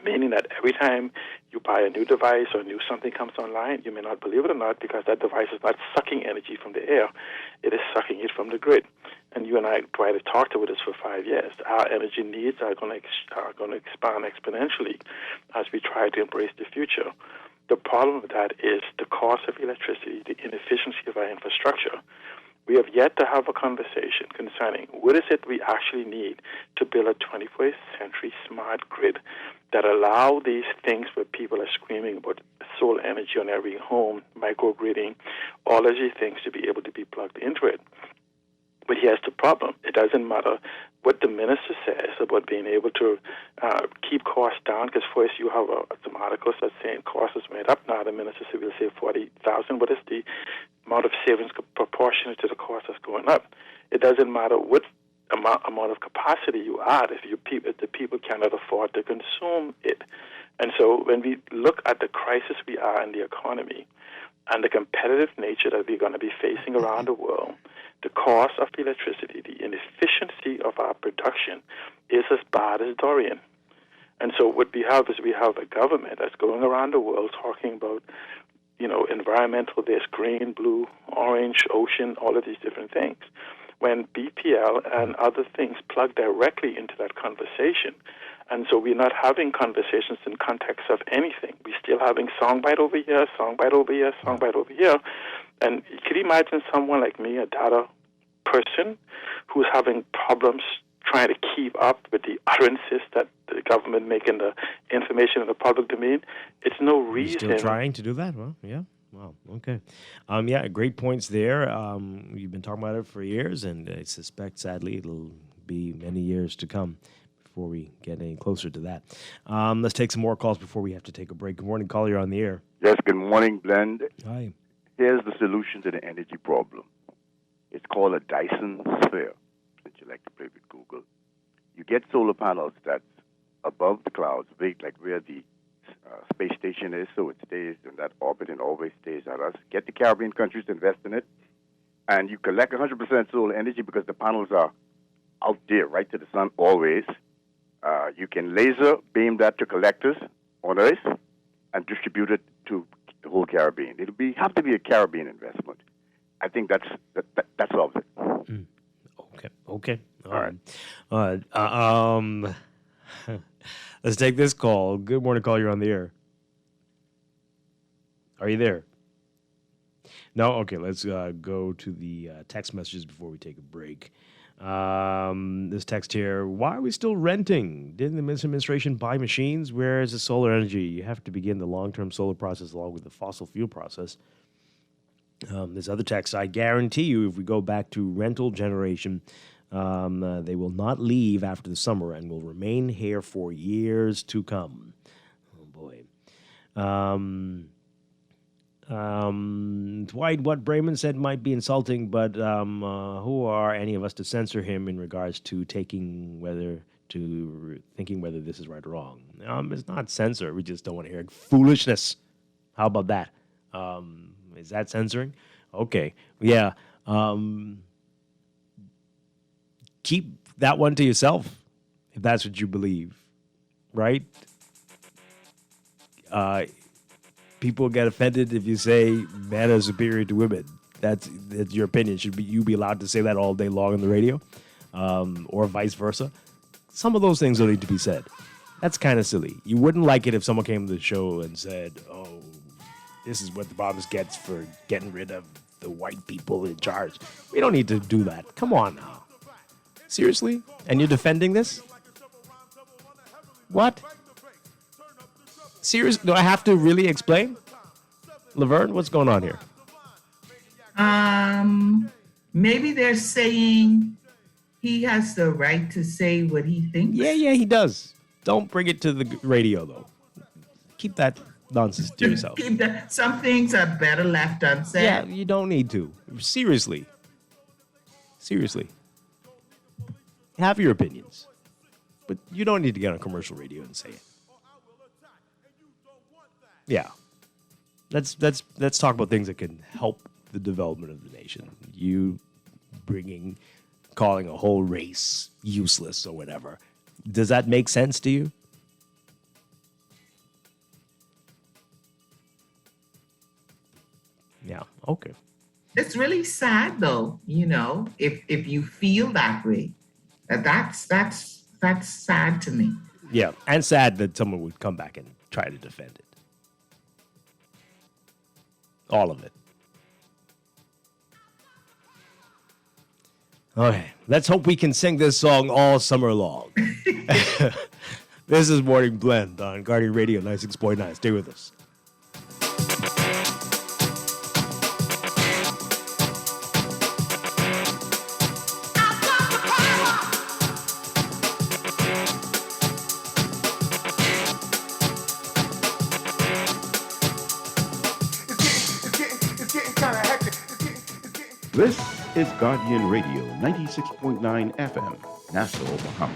Speaker 13: Meaning that every time you buy a new device or new something comes online, you may not believe it or not, because that device is not sucking energy from the air. It is sucking it from the grid. And you and I, Dwight, have talked about this for 5 years. Our energy needs are going to expand exponentially as we try to embrace the future. The problem with that is the cost of electricity, the inefficiency of our infrastructure. We have yet to have a conversation concerning what is it we actually need to build a 21st century smart grid that allow these things where people are screaming about solar energy on every home, microgridding, all of these things to be able to be plugged into it. But here's the problem. It doesn't matter what the minister says about being able to keep costs down, because first you have some articles that saying costs is made up. Now the minister said we'll save 40,000. What is the amount of savings proportionate to the cost that's going up? It doesn't matter what amount of capacity you add if the people cannot afford to consume it. And so when we look at the crisis we are in the economy and the competitive nature that we're going to be facing around the world, the cost of electricity, the inefficiency of our production is as bad as Dorian. And so what we have is we have a government that's going around the world talking about, environmental, there's green, blue, orange, ocean, all of these different things. When BPL and other things plug directly into that conversation. And so we're not having conversations in context of anything. We're still having songbite over here, songbite over here, songbite over here. And could you imagine someone like me, a data person, who's having problems trying to keep up with the utterances that the government make in the information in the public domain? It's no reason.
Speaker 3: You're still trying to do that? Well, yeah. Wow. Okay. Yeah, great points there. You've been talking about it for years, and I suspect, sadly, it'll be many years to come before we get any closer to that. Let's take some more calls before we have to take a break. Good morning, caller. You're on the air.
Speaker 14: Yes, good morning, Blend.
Speaker 3: Hi.
Speaker 14: Here's the solution to the energy problem. It's called a Dyson sphere, since you like to play with Google. You get solar panels that's above the clouds, like where the space station is, so it stays in that orbit and always stays at us. Get the Caribbean countries to invest in it, and you collect 100% solar energy because the panels are out there, right to the sun always. You can laser beam that to collectors on Earth and distribute it to the whole Caribbean. It'll have to be a Caribbean investment. I think that solves it.
Speaker 3: Okay. All right. Let's take this call. Good morning, call. You're on the air. Are you there? No? Okay, let's go to the text messages before we take a break. This text here, why are we still renting? Didn't the administration buy machines? Where is the solar energy? You have to begin the long-term solar process along with the fossil fuel process. This other text, I guarantee you if we go back to rental generation, they will not leave after the summer and will remain here for years to come. Oh, boy. Dwight, what Brayman said might be insulting, but who are any of us to censor him in regards to thinking whether this is right or wrong? It's not censor. We just don't want to hear foolishness. How about that? Is that censoring? Okay. Yeah. Keep that one to yourself if that's what you believe, right? People get offended if you say men are superior to women. That's your opinion. Should you be allowed to say that all day long on the radio, or vice versa? Some of those things don't need to be said. That's kind of silly. You wouldn't like it if someone came to the show and said, "Oh, this is what the Bahamas gets for getting rid of the white people in charge." We don't need to do that. Come on now. Seriously? And you're defending this? What? Seriously, do I have to really explain? Laverne, what's going on here?
Speaker 8: Maybe they're saying he has the right to say what he thinks.
Speaker 3: Yeah, he does. Don't bring it to the radio, though. Keep that nonsense to yourself.
Speaker 8: Some things are better left unsaid.
Speaker 3: Yeah, you don't need to. Seriously. Have your opinions. But you don't need to get on commercial radio and say it. Yeah. Let's talk about things that can help the development of the nation. You calling a whole race useless or whatever. Does that make sense to you? Yeah, okay.
Speaker 8: It's really sad though, if you feel that way. That's sad to me.
Speaker 3: Yeah, and sad that someone would come back and try to defend it. All of it. Okay, let's hope we can sing this song all summer long. This is Morning Blend on Guardian Radio 96.9. Stay with us.
Speaker 1: This is Guardian Radio 96.9 FM, Nassau, Bahamas.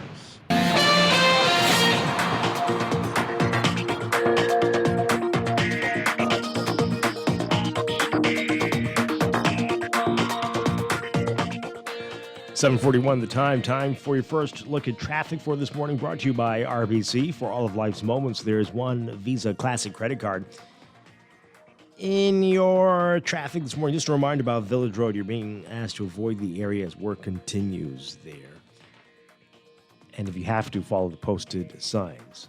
Speaker 3: .41 the time. Time for your first look at traffic for this morning, brought to you by RBC. For all of life's moments, there's one Visa Classic credit card. In your traffic this morning, just a reminder about Village Road. You're being asked to avoid the area as work continues there. And if you have to, follow the posted signs.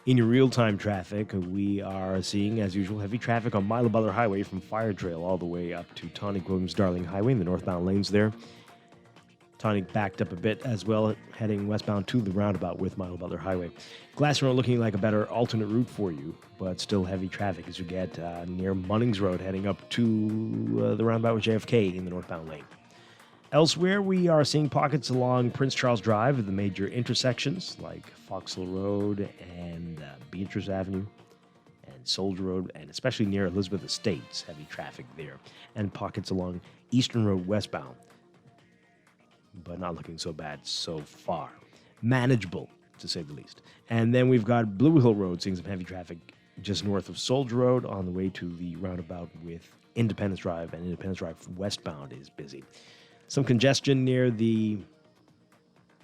Speaker 3: In your real-time traffic, we are seeing, as usual, heavy traffic on Milo Butler Highway from Fire Trail all the way up to Tonic Williams Darling Highway in the northbound lanes there. Tonic backed up a bit as well, heading westbound to the roundabout with Milo Butler Highway. Glass Road looking like a better alternate route for you, but still heavy traffic as you get near Munnings Road, heading up to the roundabout with JFK in the northbound lane. Elsewhere, we are seeing pockets along Prince Charles Drive at the major intersections like Foxhill Road and Beatrice Avenue and Soldier Road, and especially near Elizabeth Estates, heavy traffic there. And pockets along Eastern Road westbound, but not looking so bad so far. Manageable, to say the least. And then we've got Blue Hill Road seeing some heavy traffic just north of Soldier Road on the way to the roundabout with Independence Drive, and Independence Drive westbound is busy. Some congestion near the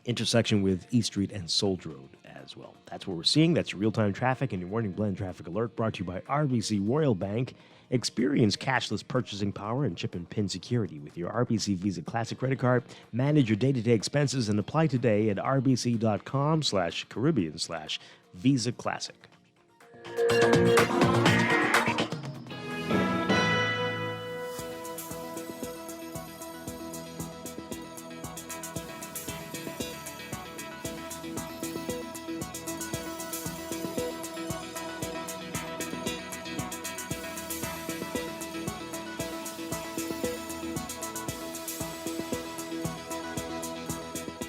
Speaker 3: intersection with East Street and Soldier Road as well. That's what we're seeing. That's your real-time traffic and your morning blend traffic alert, brought to you by RBC Royal Bank. Experience cashless purchasing power and chip and pin security with your RBC Visa Classic credit card. Manage your day-to-day expenses and apply today at rbc.com/Caribbean/Visa Classic.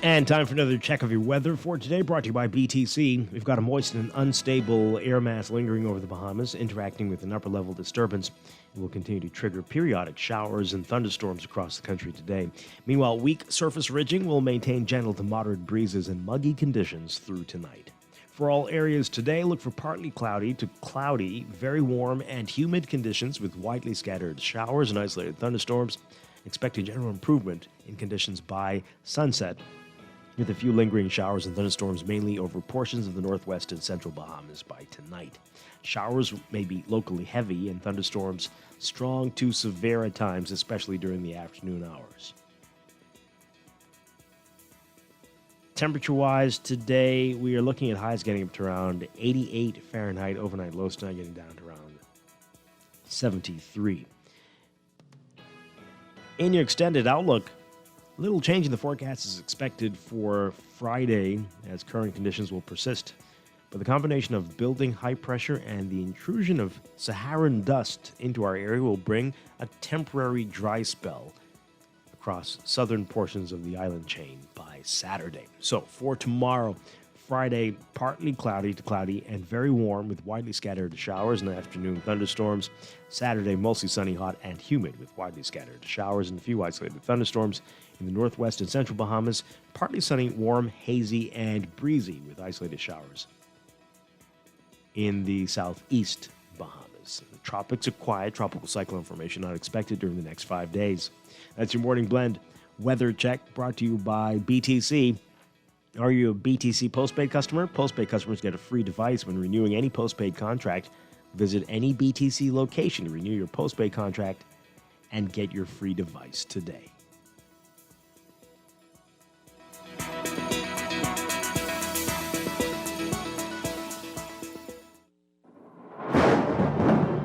Speaker 3: And time for another check of your weather for today, brought to you by BTC. We've got a moist and unstable air mass lingering over the Bahamas, interacting with an upper-level disturbance. It will continue to trigger periodic showers and thunderstorms across the country today. Meanwhile, weak surface ridging will maintain gentle to moderate breezes and muggy conditions through tonight. For all areas today, look for partly cloudy to cloudy, very warm and humid conditions with widely scattered showers and isolated thunderstorms. Expect a general improvement in conditions by sunset, with a few lingering showers and thunderstorms mainly over portions of the northwest and central Bahamas by tonight. Showers may be locally heavy and thunderstorms strong to severe at times, especially during the afternoon hours. Temperature-wise, today we are looking at highs getting up to around 88 Fahrenheit, overnight lows tonight getting down to around 73. In your extended outlook, little change in the forecast is expected for Friday, as current conditions will persist But the combination of building high pressure and the intrusion of Saharan dust into our area will bring a temporary dry spell across southern portions of the island chain by Saturday. So for tomorrow, Friday, partly cloudy to cloudy and very warm with widely scattered showers in the afternoon, thunderstorms. Saturday, mostly sunny, hot, and humid with widely scattered showers and a few isolated thunderstorms. In the northwest and central Bahamas, partly sunny, warm, hazy, and breezy with isolated showers. In the southeast Bahamas, the tropics are quiet, tropical cyclone formation not expected during the next 5 days. That's your morning blend weather check brought to you by BTC. Are you a BTC postpaid customer? Postpaid customers get a free device when renewing any postpaid contract. Visit any BTC location to renew your postpaid contract and get your free device today.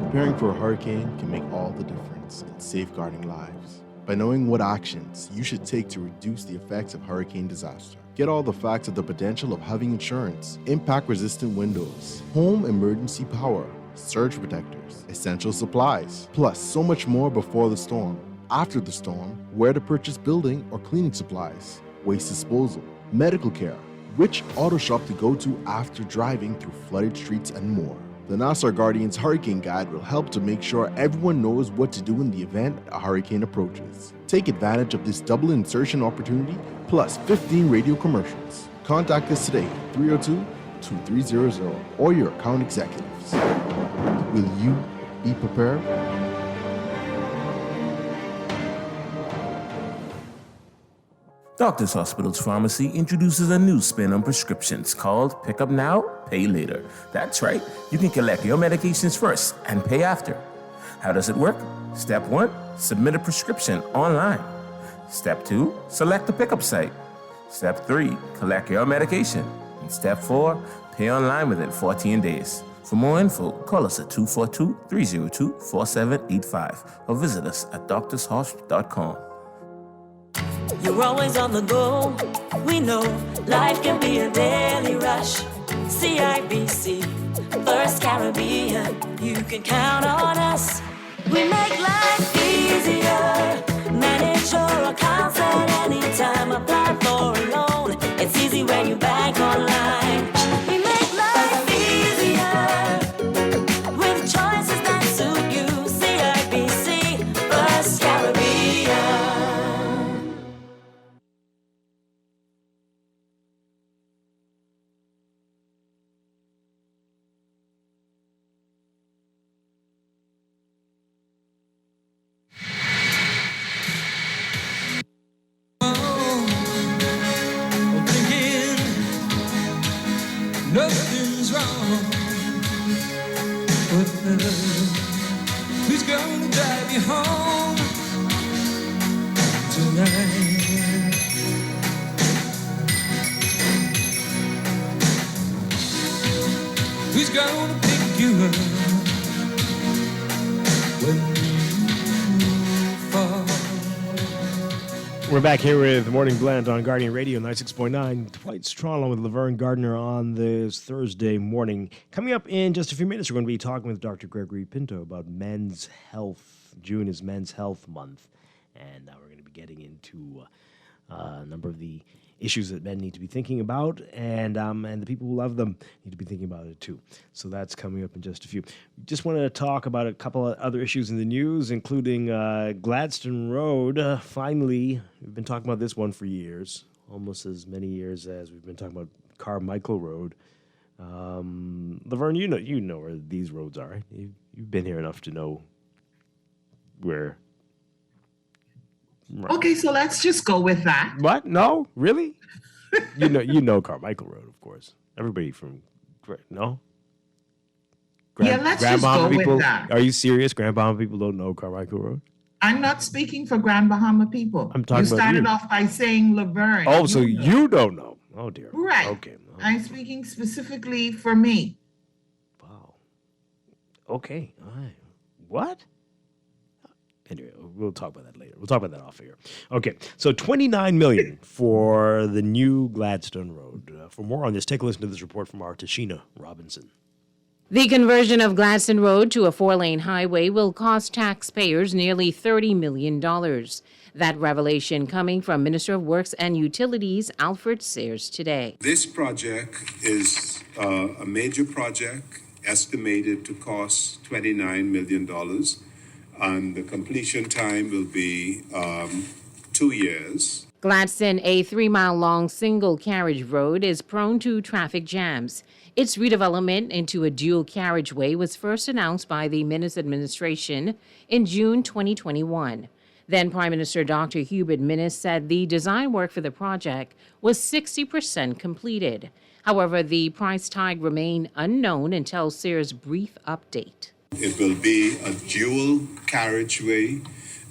Speaker 15: Preparing for a hurricane can make all the difference in safeguarding lives. By knowing what actions you should take to reduce the effects of hurricane disaster. Get all the facts of the potential of having insurance, impact-resistant windows, home emergency power, surge protectors, essential supplies, plus so much more before the storm, after the storm, where to purchase building or cleaning supplies, waste disposal, medical care, which auto shop to go to after driving through flooded streets, and more. The Nassau Guardian's Hurricane Guide will help to make sure everyone knows what to do in the event a hurricane approaches. Take advantage of this double insertion opportunity plus 15 radio commercials. Contact us today at 302-2300 or your account executives. Will you be prepared?
Speaker 16: Doctors Hospital's Pharmacy introduces a new spin on prescriptions called Pick Up Now, Pay Later. That's right, you can collect your medications first and pay after. How does it work? Step 1, submit a prescription online. Step 2, select the pickup site. Step 3, collect your medication. And Step 4, pay online within 14 days. For more info, call us at 242-302-4785 or visit us at doctorshosp.com.
Speaker 17: You're always on the go. We know life can be a daily rush. CIBC, First Caribbean, you can count on us. We make life easier. Manage your accounts at any time. Apply for a loan. It's easy when you bank online. We make life easier with choices that suit you. CIBC, First Caribbean.
Speaker 4: Nothing's wrong with love. Who's gonna drive you home tonight? Who's gonna pick you up when you fall?
Speaker 3: We're back here with Morning Blend on Guardian Radio 96.9. Dwight Strachan with Laverne Gardner on this Thursday morning. Coming up in just a few minutes, we're going to be talking with Dr. Gregory Pinto about men's health. June is Men's Health Month, and we're going to be getting into a number of the issues that men need to be thinking about, and the people who love them need to be thinking about it too. So that's coming up in just a few. Just wanted to talk about a couple of other issues in the news, including Gladstone Road. Finally, we've been talking about this one for years, almost as many years as we've been talking about Carmichael Road. Laverne, you know where these roads are. You've been here enough to know where.
Speaker 8: Right. Okay, so let's just go with that.
Speaker 3: What? No, really? you know Carmichael Road, of course. Everybody from no.
Speaker 8: Let's just go with that.
Speaker 3: Are you serious? Grand Bahama people don't know Carmichael Road?
Speaker 8: I'm not speaking for Grand Bahama people.
Speaker 3: I'm talking about you.
Speaker 8: Started off by saying Laverne.
Speaker 3: Oh, so you don't know? Oh dear.
Speaker 8: Right.
Speaker 3: Okay.
Speaker 8: I'm speaking specifically for me.
Speaker 3: Wow. Okay. All right. What? Anyway, we'll talk about that later. We'll talk about that off air. Okay, so $29 million for the new Gladstone Road. For more on this, take a listen to this report from our Tashina Robinson.
Speaker 18: The conversion of Gladstone Road to a 4-lane highway will cost taxpayers nearly $30 million. That revelation coming from Minister of Works and Utilities Alfred Sayers today.
Speaker 10: This project is a major project estimated to cost $29 million, and the completion time will be 2 years.
Speaker 18: Gladstone, a 3-mile-long single-carriage road, is prone to traffic jams. Its redevelopment into a dual carriageway was first announced by the Minnis administration in June 2021. Then Prime Minister Dr. Hubert Minnis said the design work for the project was 60% completed. However, the price tag remained unknown until Sayers' brief update.
Speaker 10: It will be a dual carriageway,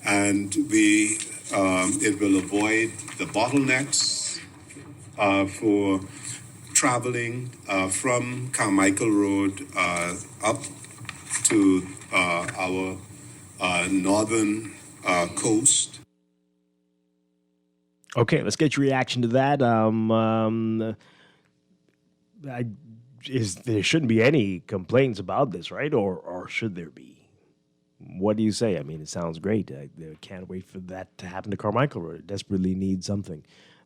Speaker 10: and it will avoid the bottlenecks for traveling from Carmichael Road up to our northern coast.
Speaker 3: Okay, let's get your reaction to that. There shouldn't be any complaints about this, right? Or should there be? What do you say? I mean, it sounds great. I can't wait for that to happen to Carmichael Road. It desperately needs something.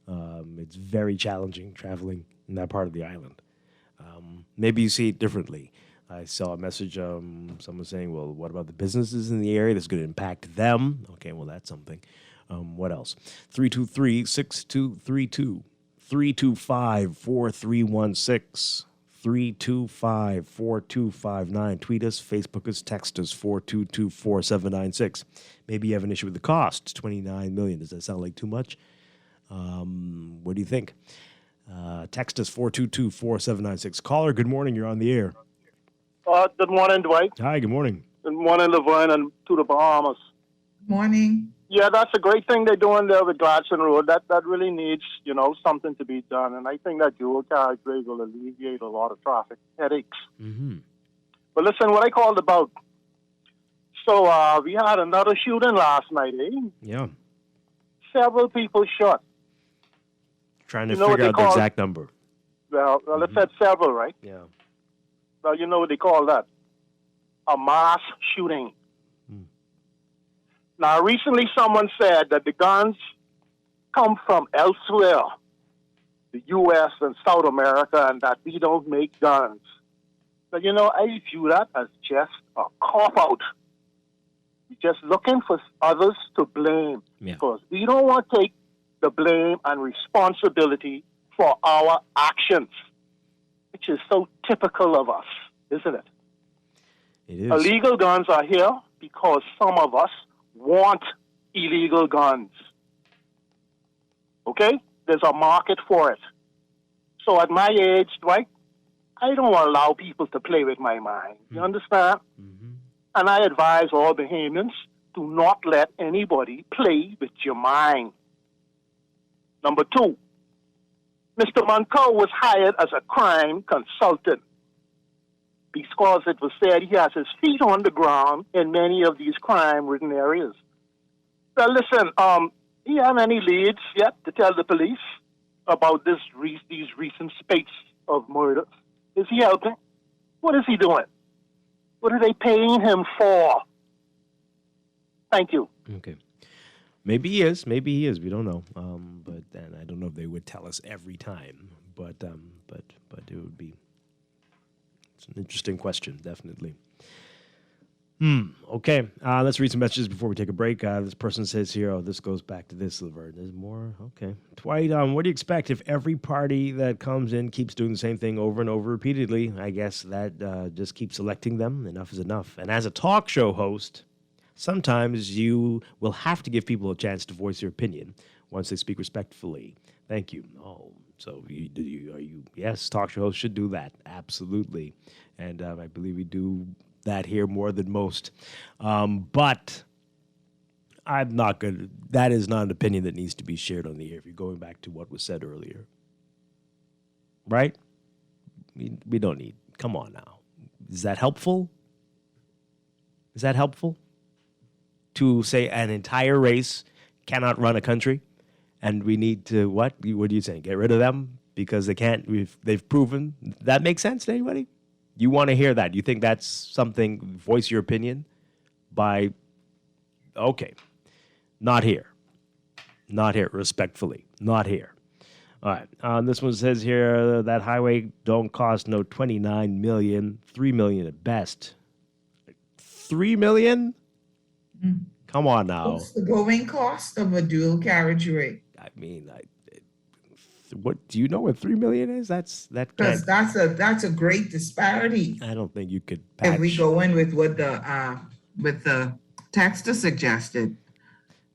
Speaker 3: It's very challenging traveling in that part of the island. Maybe you see it differently. I saw a message, someone saying, well, what about the businesses in the area? That's going to impact them. Okay, well, that's something. What else? 323-6232. 325-4316. 325-4259. Tweet us, Facebook us, text us, 422-4796. Maybe you have an issue with the cost. It's $29 million. Does that sound like too much? What do you think? Text us, 422-4796. Caller, good morning. You're on the air.
Speaker 19: Good morning, Dwight.
Speaker 3: Hi, good morning.
Speaker 19: Good morning, Laverne, and to the Bahamas.
Speaker 8: Morning.
Speaker 19: Yeah, that's a great thing they're doing there with Gladstone Road. That really needs, something to be done. And I think that dual carriageway will alleviate a lot of traffic headaches.
Speaker 3: Mm-hmm.
Speaker 19: But listen, what I called about. So we had another shooting last night, eh?
Speaker 3: Yeah.
Speaker 19: Several people shot.
Speaker 3: Trying to figure out the exact number.
Speaker 19: Well, it said several, right?
Speaker 3: Yeah.
Speaker 19: Well, you know what they call that? A mass shooting. Now, recently someone said that the guns come from elsewhere, the U.S. and South America, and that we don't make guns. But, I view that as just a cop-out. We're just looking for others to blame because we don't want to take the blame and responsibility for our actions, which is so typical of us, isn't it?
Speaker 3: It is.
Speaker 19: Illegal guns are here because some of us want illegal guns. Okay? There's a market for it. So at my age, Dwight, I don't allow people to play with my mind. You understand?
Speaker 3: Mm-hmm.
Speaker 19: And I advise all Bahamians, do not let anybody play with your mind. Number two, Mr. Monco was hired as a crime consultant because it was said he has his feet on the ground in many of these crime-ridden areas. Well, listen, do you have any leads yet to tell the police about these recent spates of murders? Is he helping? What is he doing? What are they paying him for? Thank you.
Speaker 3: Okay. Maybe he is. Maybe he is. We don't know. But I don't know if they would tell us every time. But it would be. It's an interesting question, definitely. Okay. Let's read some messages before we take a break. This person says here, this goes back to this, Laverne. There's more? Okay. Dwight, what do you expect if every party that comes in keeps doing the same thing over and over repeatedly? I guess that just keeps electing them. Enough is enough. And as a talk show host, sometimes you will have to give people a chance to voice their opinion once they speak respectfully. Thank you. Oh, so are you? Yes, talk show hosts should do that. Absolutely. And I believe we do that here more than most. But I'm not going to, that is not an opinion that needs to be shared on the air if you're going back to what was said earlier. Right? We don't need, come on now. Is that helpful? Is that helpful? To say an entire race cannot run a country and we need to, what are you saying? Get rid of them? because they've proven that makes sense to anybody? You want to hear that? You think that's something? Voice your opinion by. Okay, not here. Not here. Respectfully, not here. All right. This one says here that highway don't cost no $29 million, $3 million at best. $3 million? Come on now.
Speaker 8: What's the going cost of a dual carriageway?
Speaker 3: I mean, what do you know what $3 million is?
Speaker 8: Because that's a great disparity.
Speaker 3: I don't think you could patch.
Speaker 8: If we go in with what the texter suggested.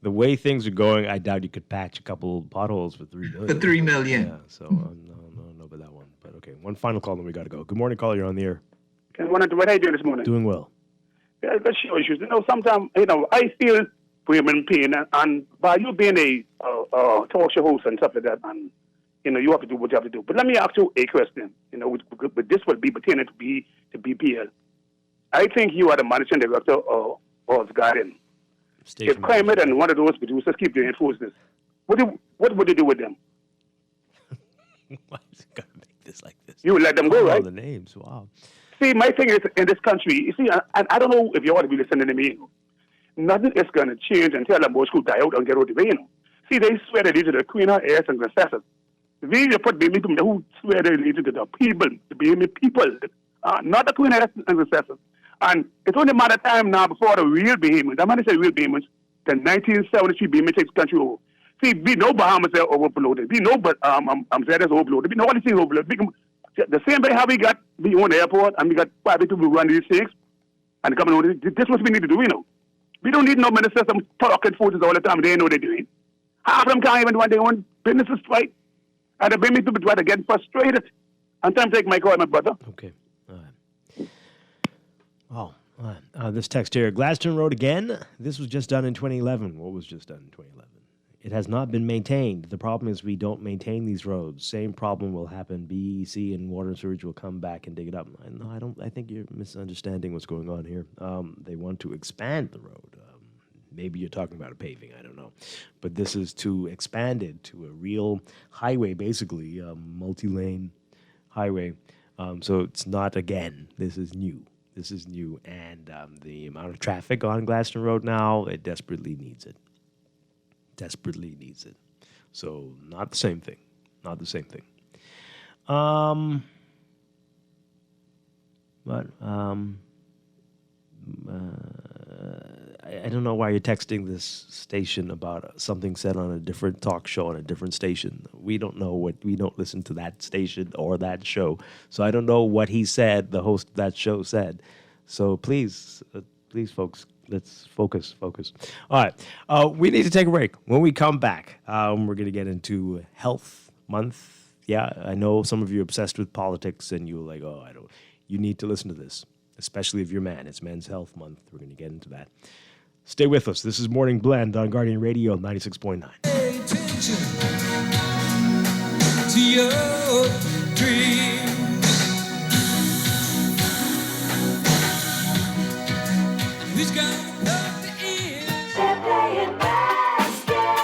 Speaker 3: The way things are going, I doubt you could patch a couple potholes for $3 million.
Speaker 8: For $3 million.
Speaker 3: Yeah, so no about that one. But okay, one final call, then we got to go. Good morning, caller. You're on the air.
Speaker 20: What are you doing this morning?
Speaker 3: Doing well.
Speaker 20: Yeah, let's show issues. Sometimes, I feel women pain, and by you being a talk show host and stuff like that, and, you have to do what you have to do. But let me ask you a question, but this will be pertaining to BPL. I think you are the managing director of Garden. If Climate and one of those producers keep doing this, what would you do with them?
Speaker 3: Why is it going to make this like this?
Speaker 20: You would let them go, right?
Speaker 3: The names, wow.
Speaker 20: See, my thing is, in this country, you see, I don't know if you ought to be listening to me. Nothing is going to change until the most could die out and get out of the way. See, they swear they lead to the queen of heirs and princesses. We put baby people who swear they lead to the people, the baby people, not the queen of heirs and princesses. And it's only a matter of time now before the real behemoths, I'm going to say real behemoths, the 1973 behemoth takes the country over. See, we know Bahamas are overloaded. We know Zed is overloaded. We know all these things overloaded. The same way how we own the airport and we got 5 people who run these things and coming over. This is what we need to do, We don't need no ministers talking forces all the time. They know what they're doing. Half of them can't even do their own businesses right. And the baby people try to get frustrated. And time to take my call, my brother.
Speaker 3: Okay. All right. This text here, Gladstone Road again. This was just done in 2011. What was just done in 2011? It has not been maintained. The problem is we don't maintain these roads. Same problem will happen. BEC and Water and Sewage will come back and dig it up. No, I think you're misunderstanding what's going on here. They want to expand the road. Maybe you're talking about a paving. I don't know. But this is to expand it to a real highway, basically, multi-lane highway. So it's not again. This is new. And the amount of traffic on Gladstone Road now, it desperately needs it. So not the same thing. I don't know why you're texting this station about something said on a different talk show on a different station. We don't listen to that station or that show. So I don't know what he said, the host of that show said. So please, folks, let's focus. All right. We need to take a break. When we come back, we're going to get into Health Month. Yeah, I know some of you are obsessed with politics and you're like, you need to listen to this, especially if you're a man. It's Men's Health Month. We're going to get into that. Stay with us. This is Morning Blend on Guardian Radio 96.9.
Speaker 4: Pay attention to your dreams. Who's gonna know the end? They're playing basketball.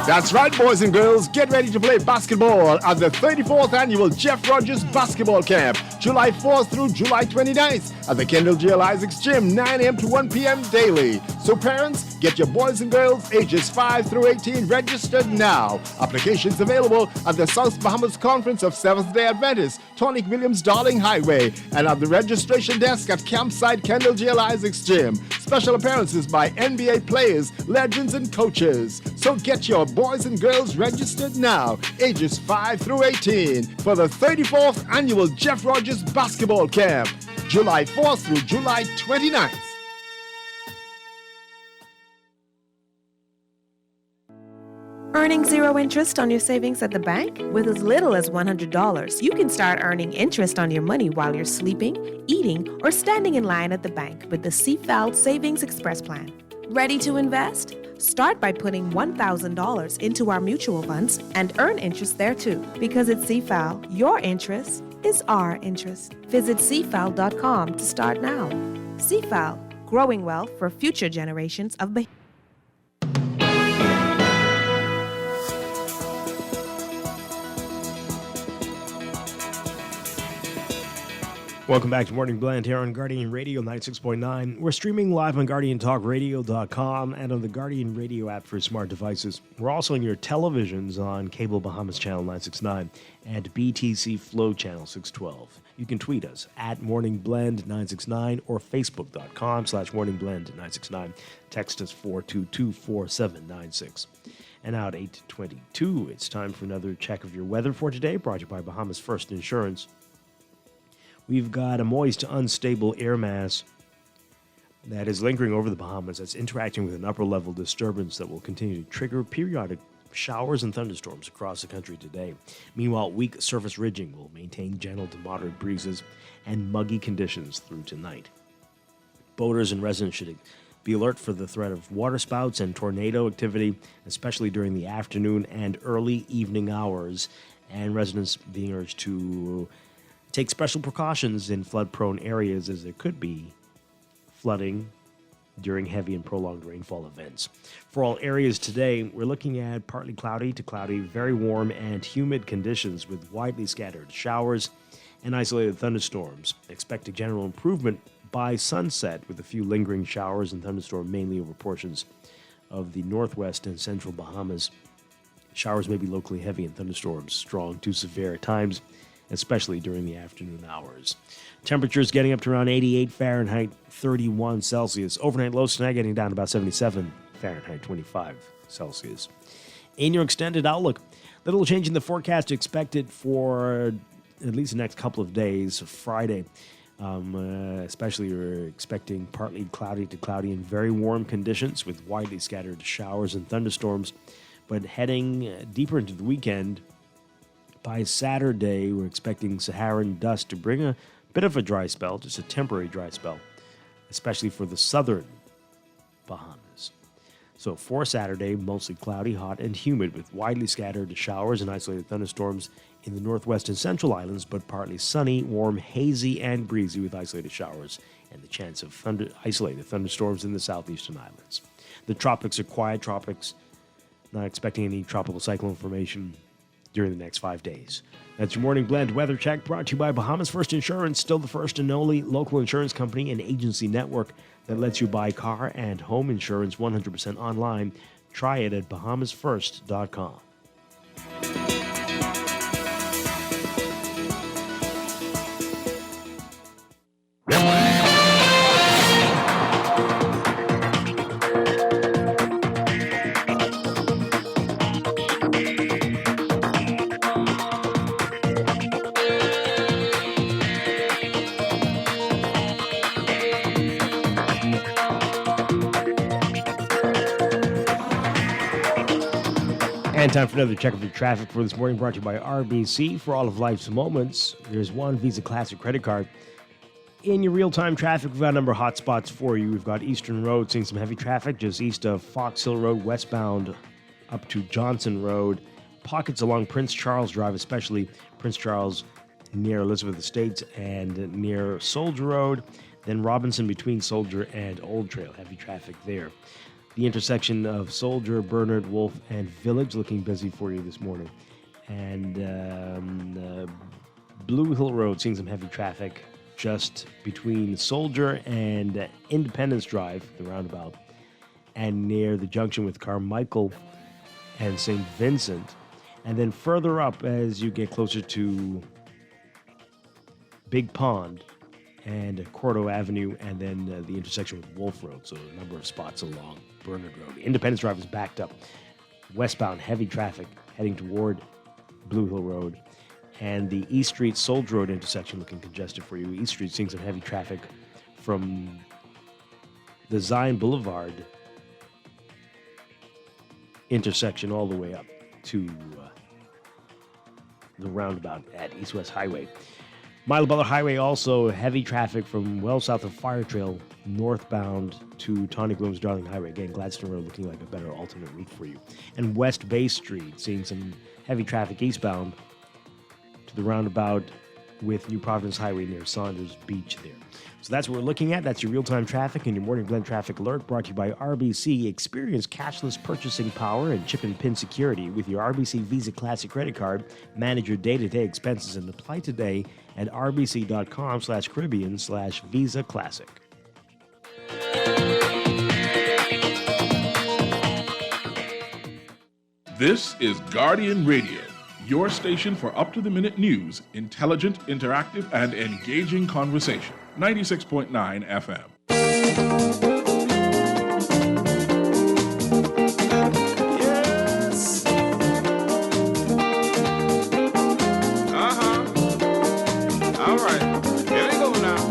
Speaker 15: That's right, boys and girls. Get ready to play basketball at the 34th Annual Jeff Rogers Basketball Camp, July 4th through July 29th at the Kendall J. Isaacs Gym, 9 a.m. to 1 p.m. daily. So parents, get your boys and girls ages 5 through 18 registered now. Applications available at the South Bahamas Conference of Seventh-day Adventists, Tonic Williams Darling Highway, and at the registration desk at Campsite Kendall J. Isaacs Gym. Special appearances by NBA players, legends, and coaches. So get your boys and girls registered now, ages 5 through 18, for the 34th Annual Jeff Rogers Basketball Camp, July 4th through July 29th.
Speaker 21: Earning zero interest on your savings at the bank? With as little as $100, you can start earning interest on your money while you're sleeping, eating, or standing in line at the bank with the CFAL Savings Express Plan. Ready to invest? Start by putting $1,000 into our mutual funds and earn interest there too. Because at CFAL, your interest is our interest. Visit CFAL.com to start now. CFAL, growing wealth for future generations of Bahamas.
Speaker 3: Welcome back to Morning Blend here on Guardian Radio 96.9. We're streaming live on GuardianTalkRadio.com and on the Guardian Radio app for smart devices. We're also on your televisions on Cable Bahamas Channel 969 and BTC Flow Channel 612. You can tweet us at MorningBlend969 or Facebook.com/MorningBlend969. Text us 422-4796. And now at 8:22, it's time for another check of your weather for today, brought to you by Bahamas First Insurance. We've got a moist, unstable air mass that is lingering over the Bahamas that's interacting with an upper-level disturbance that will continue to trigger periodic showers and thunderstorms across the country today. Meanwhile, weak surface ridging will maintain gentle to moderate breezes and muggy conditions through tonight. Boaters and residents should be alert for the threat of waterspouts and tornado activity, especially during the afternoon and early evening hours, and residents being urged to take special precautions in flood-prone areas as there could be flooding during heavy and prolonged rainfall events. For all areas today, we're looking at partly cloudy to cloudy, very warm and humid conditions with widely scattered showers and isolated thunderstorms. Expect a general improvement by sunset with a few lingering showers and thunderstorms mainly over portions of the northwest and central Bahamas. Showers may be locally heavy and thunderstorms strong to severe at times, especially during the afternoon hours. Temperatures getting up to around 88 Fahrenheit, 31 Celsius. Overnight lows tonight getting down to about 77 Fahrenheit, 25 Celsius. In your extended outlook, little change in the forecast expected for at least the next couple of days. Friday, especially we're expecting partly cloudy to cloudy and very warm conditions with widely scattered showers and thunderstorms. But heading deeper into the weekend, by Saturday, we're expecting Saharan dust to bring a bit of a dry spell, just a temporary dry spell, especially for the southern Bahamas. So for Saturday, mostly cloudy, hot, and humid with widely scattered showers and isolated thunderstorms in the northwest and central islands, but partly sunny, warm, hazy, and breezy with isolated showers and the chance of isolated thunderstorms in the southeastern islands. The tropics are quiet tropics, not expecting any tropical cyclone formation during the next 5 days. That's your Morning Blend weather check brought to you by Bahamas First Insurance, still the first and only local insurance company and agency network that lets you buy car and home insurance 100% online. Try it at bahamasfirst.com. And time for another check of your traffic for this morning, brought to you by RBC. For all of life's moments, there's one Visa Classic credit card. In your real-time traffic, we've got a number of hot spots for you. We've got Eastern Road seeing some heavy traffic just east of Fox Hill Road, westbound up to Johnson Road. Pockets along Prince Charles Drive, especially Prince Charles near Elizabeth Estates and near Soldier Road. Then Robinson between Soldier and Old Trail, heavy traffic there. The intersection of Soldier, Bernard, Wolf, and Village looking busy for you this morning. And Blue Hill Road seeing some heavy traffic just between Soldier and Independence Drive, the roundabout, and near the junction with Carmichael and St. Vincent. And then further up as you get closer to Big Pond and Cordo Avenue, and then the intersection with Wolf Road. So a number of spots along Bernard Road. Independence Drive is backed up. Westbound, heavy traffic heading toward Blue Hill Road. And the East Street Soldier Road intersection looking congested for you. East Street seeing some heavy traffic from the Zion Boulevard intersection all the way up to the roundabout at East West Highway. Milo Butler Highway also heavy traffic from well south of Fire Trail northbound to Tawny Glooms Darling Highway. Again, Gladstone Road looking like a better alternate route for you. And West Bay Street seeing some heavy traffic eastbound to the roundabout with New Providence Highway near Saunders Beach there. So that's what we're looking at. That's your real-time traffic and your Morning Blend traffic alert brought to you by RBC. Experience cashless purchasing power and chip and pin security with your RBC Visa Classic credit card. Manage your day-to-day expenses and apply today at rbc.com/Caribbean/Visa Classic.
Speaker 1: This is Guardian Radio, your station for up-to-the-minute news, intelligent, interactive, and engaging conversation. 96.9 FM.
Speaker 2: Yes. All right. Here we go now.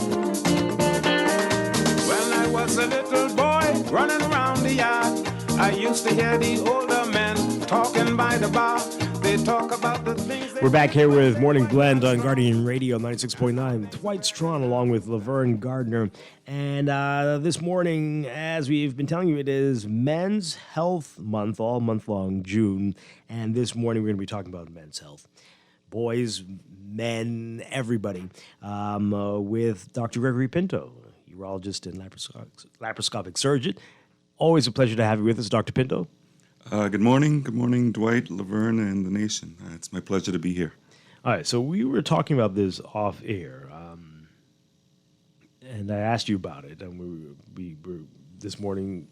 Speaker 2: When I was a little boy running around the yard, I used to hear the older men talking by the bar. They talk about the things.
Speaker 3: We're back here with Morning Blend on Guardian Radio 96.9. Dwight Strachan along with Laverne Gardner. And this morning, as we've been telling you, it is Men's Health Month, all month long, June. And this morning, we're going to be talking about men's health. Boys, men, everybody. With Dr. Gregory Pinto, urologist and laparoscopic surgeon. Always a pleasure to have you with us, Dr. Pinto.
Speaker 22: Good morning, Dwight, Laverne, and the nation. It's my pleasure to be here.
Speaker 3: All right, so we were talking about this off air, and I asked you about it, and we were this morning,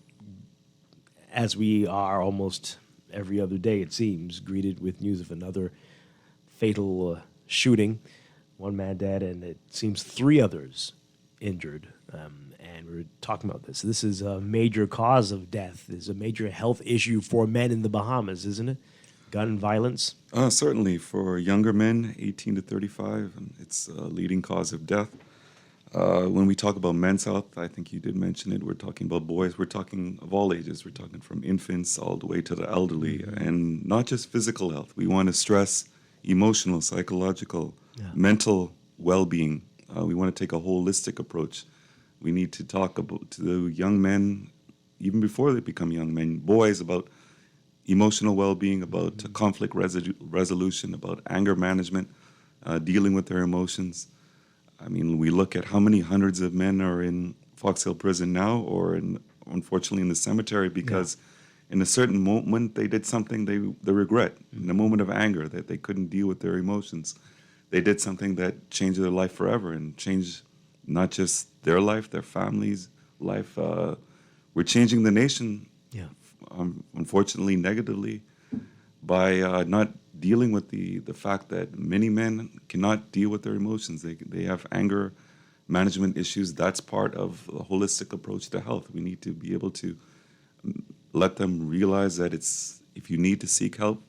Speaker 3: as we are almost every other day, it seems, greeted with news of another fatal shooting. One man dead, and it seems 3 others injured. And we're talking about this. This is a major cause of death. It's a major health issue for men in the Bahamas, isn't it? Gun violence?
Speaker 22: Certainly. For younger men, 18 to 35, it's a leading cause of death. When we talk about men's health, I think you did mention it, we're talking about boys. We're talking of all ages. We're talking from infants all the way to the elderly. And not just physical health. We want to stress emotional, psychological, mental well-being. We want to take a holistic approach. We need to talk about to the young men, even before they become young men, boys, about emotional well-being, about conflict resolution, about anger management, dealing with their emotions. I mean, we look at how many hundreds of men are in Fox Hill Prison now, or unfortunately in the cemetery, because in a certain moment they did something they regret. In a moment of anger that they couldn't deal with their emotions, they did something that changed their life forever and changed not just their life, their family's life. We're changing the nation, unfortunately, negatively, by not dealing with the fact that many men cannot deal with their emotions. They have anger management issues. That's part of a holistic approach to health. We need to be able to let them realize that if you need to seek help,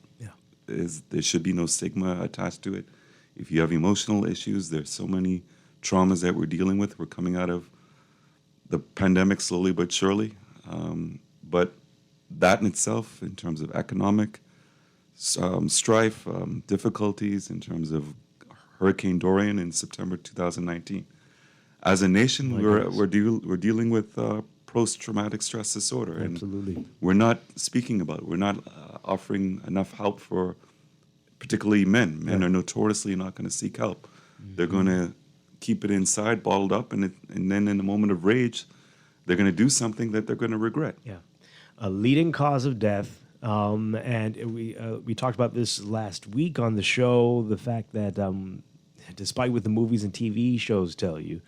Speaker 22: there should be no stigma attached to it. If you have emotional issues, there's so many traumas that we're dealing with. We're coming out of the pandemic slowly but surely. But that in itself, in terms of economic strife, difficulties, in terms of Hurricane Dorian in September 2019. As a nation, we're dealing with post-traumatic stress disorder.
Speaker 3: Absolutely.
Speaker 22: And we're not speaking about it. We're not offering enough help for particularly men. Men are notoriously not going to seek help. They're going to keep it inside, bottled up, and then in a moment of rage, they're going to do something that they're going to regret.
Speaker 3: Yeah, a leading cause of death. And we talked about this last week on the show, the fact that despite what the movies and TV shows tell you,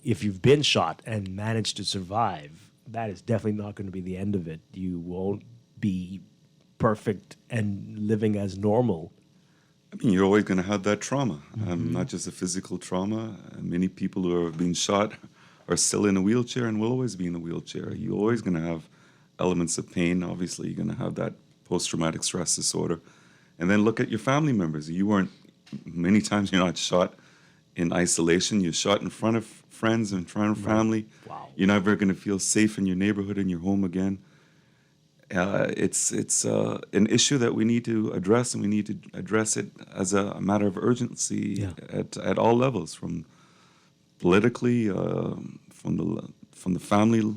Speaker 3: if you've been shot and managed to survive, that is definitely not going to be the end of it. You won't be perfect and living as normal.
Speaker 22: I mean, you're always going to have that trauma, not just a physical trauma. Many people who have been shot are still in a wheelchair and will always be in a wheelchair. You're always going to have elements of pain. Obviously, you're going to have that post-traumatic stress disorder. And then look at your family members. Many times you're not shot in isolation. You're shot in front of friends, in front of family. Wow. You're never going to feel safe in your neighborhood, in your home again. It's an issue that we need to address, and we need to address it as a matter of urgency at all levels, from politically, from the family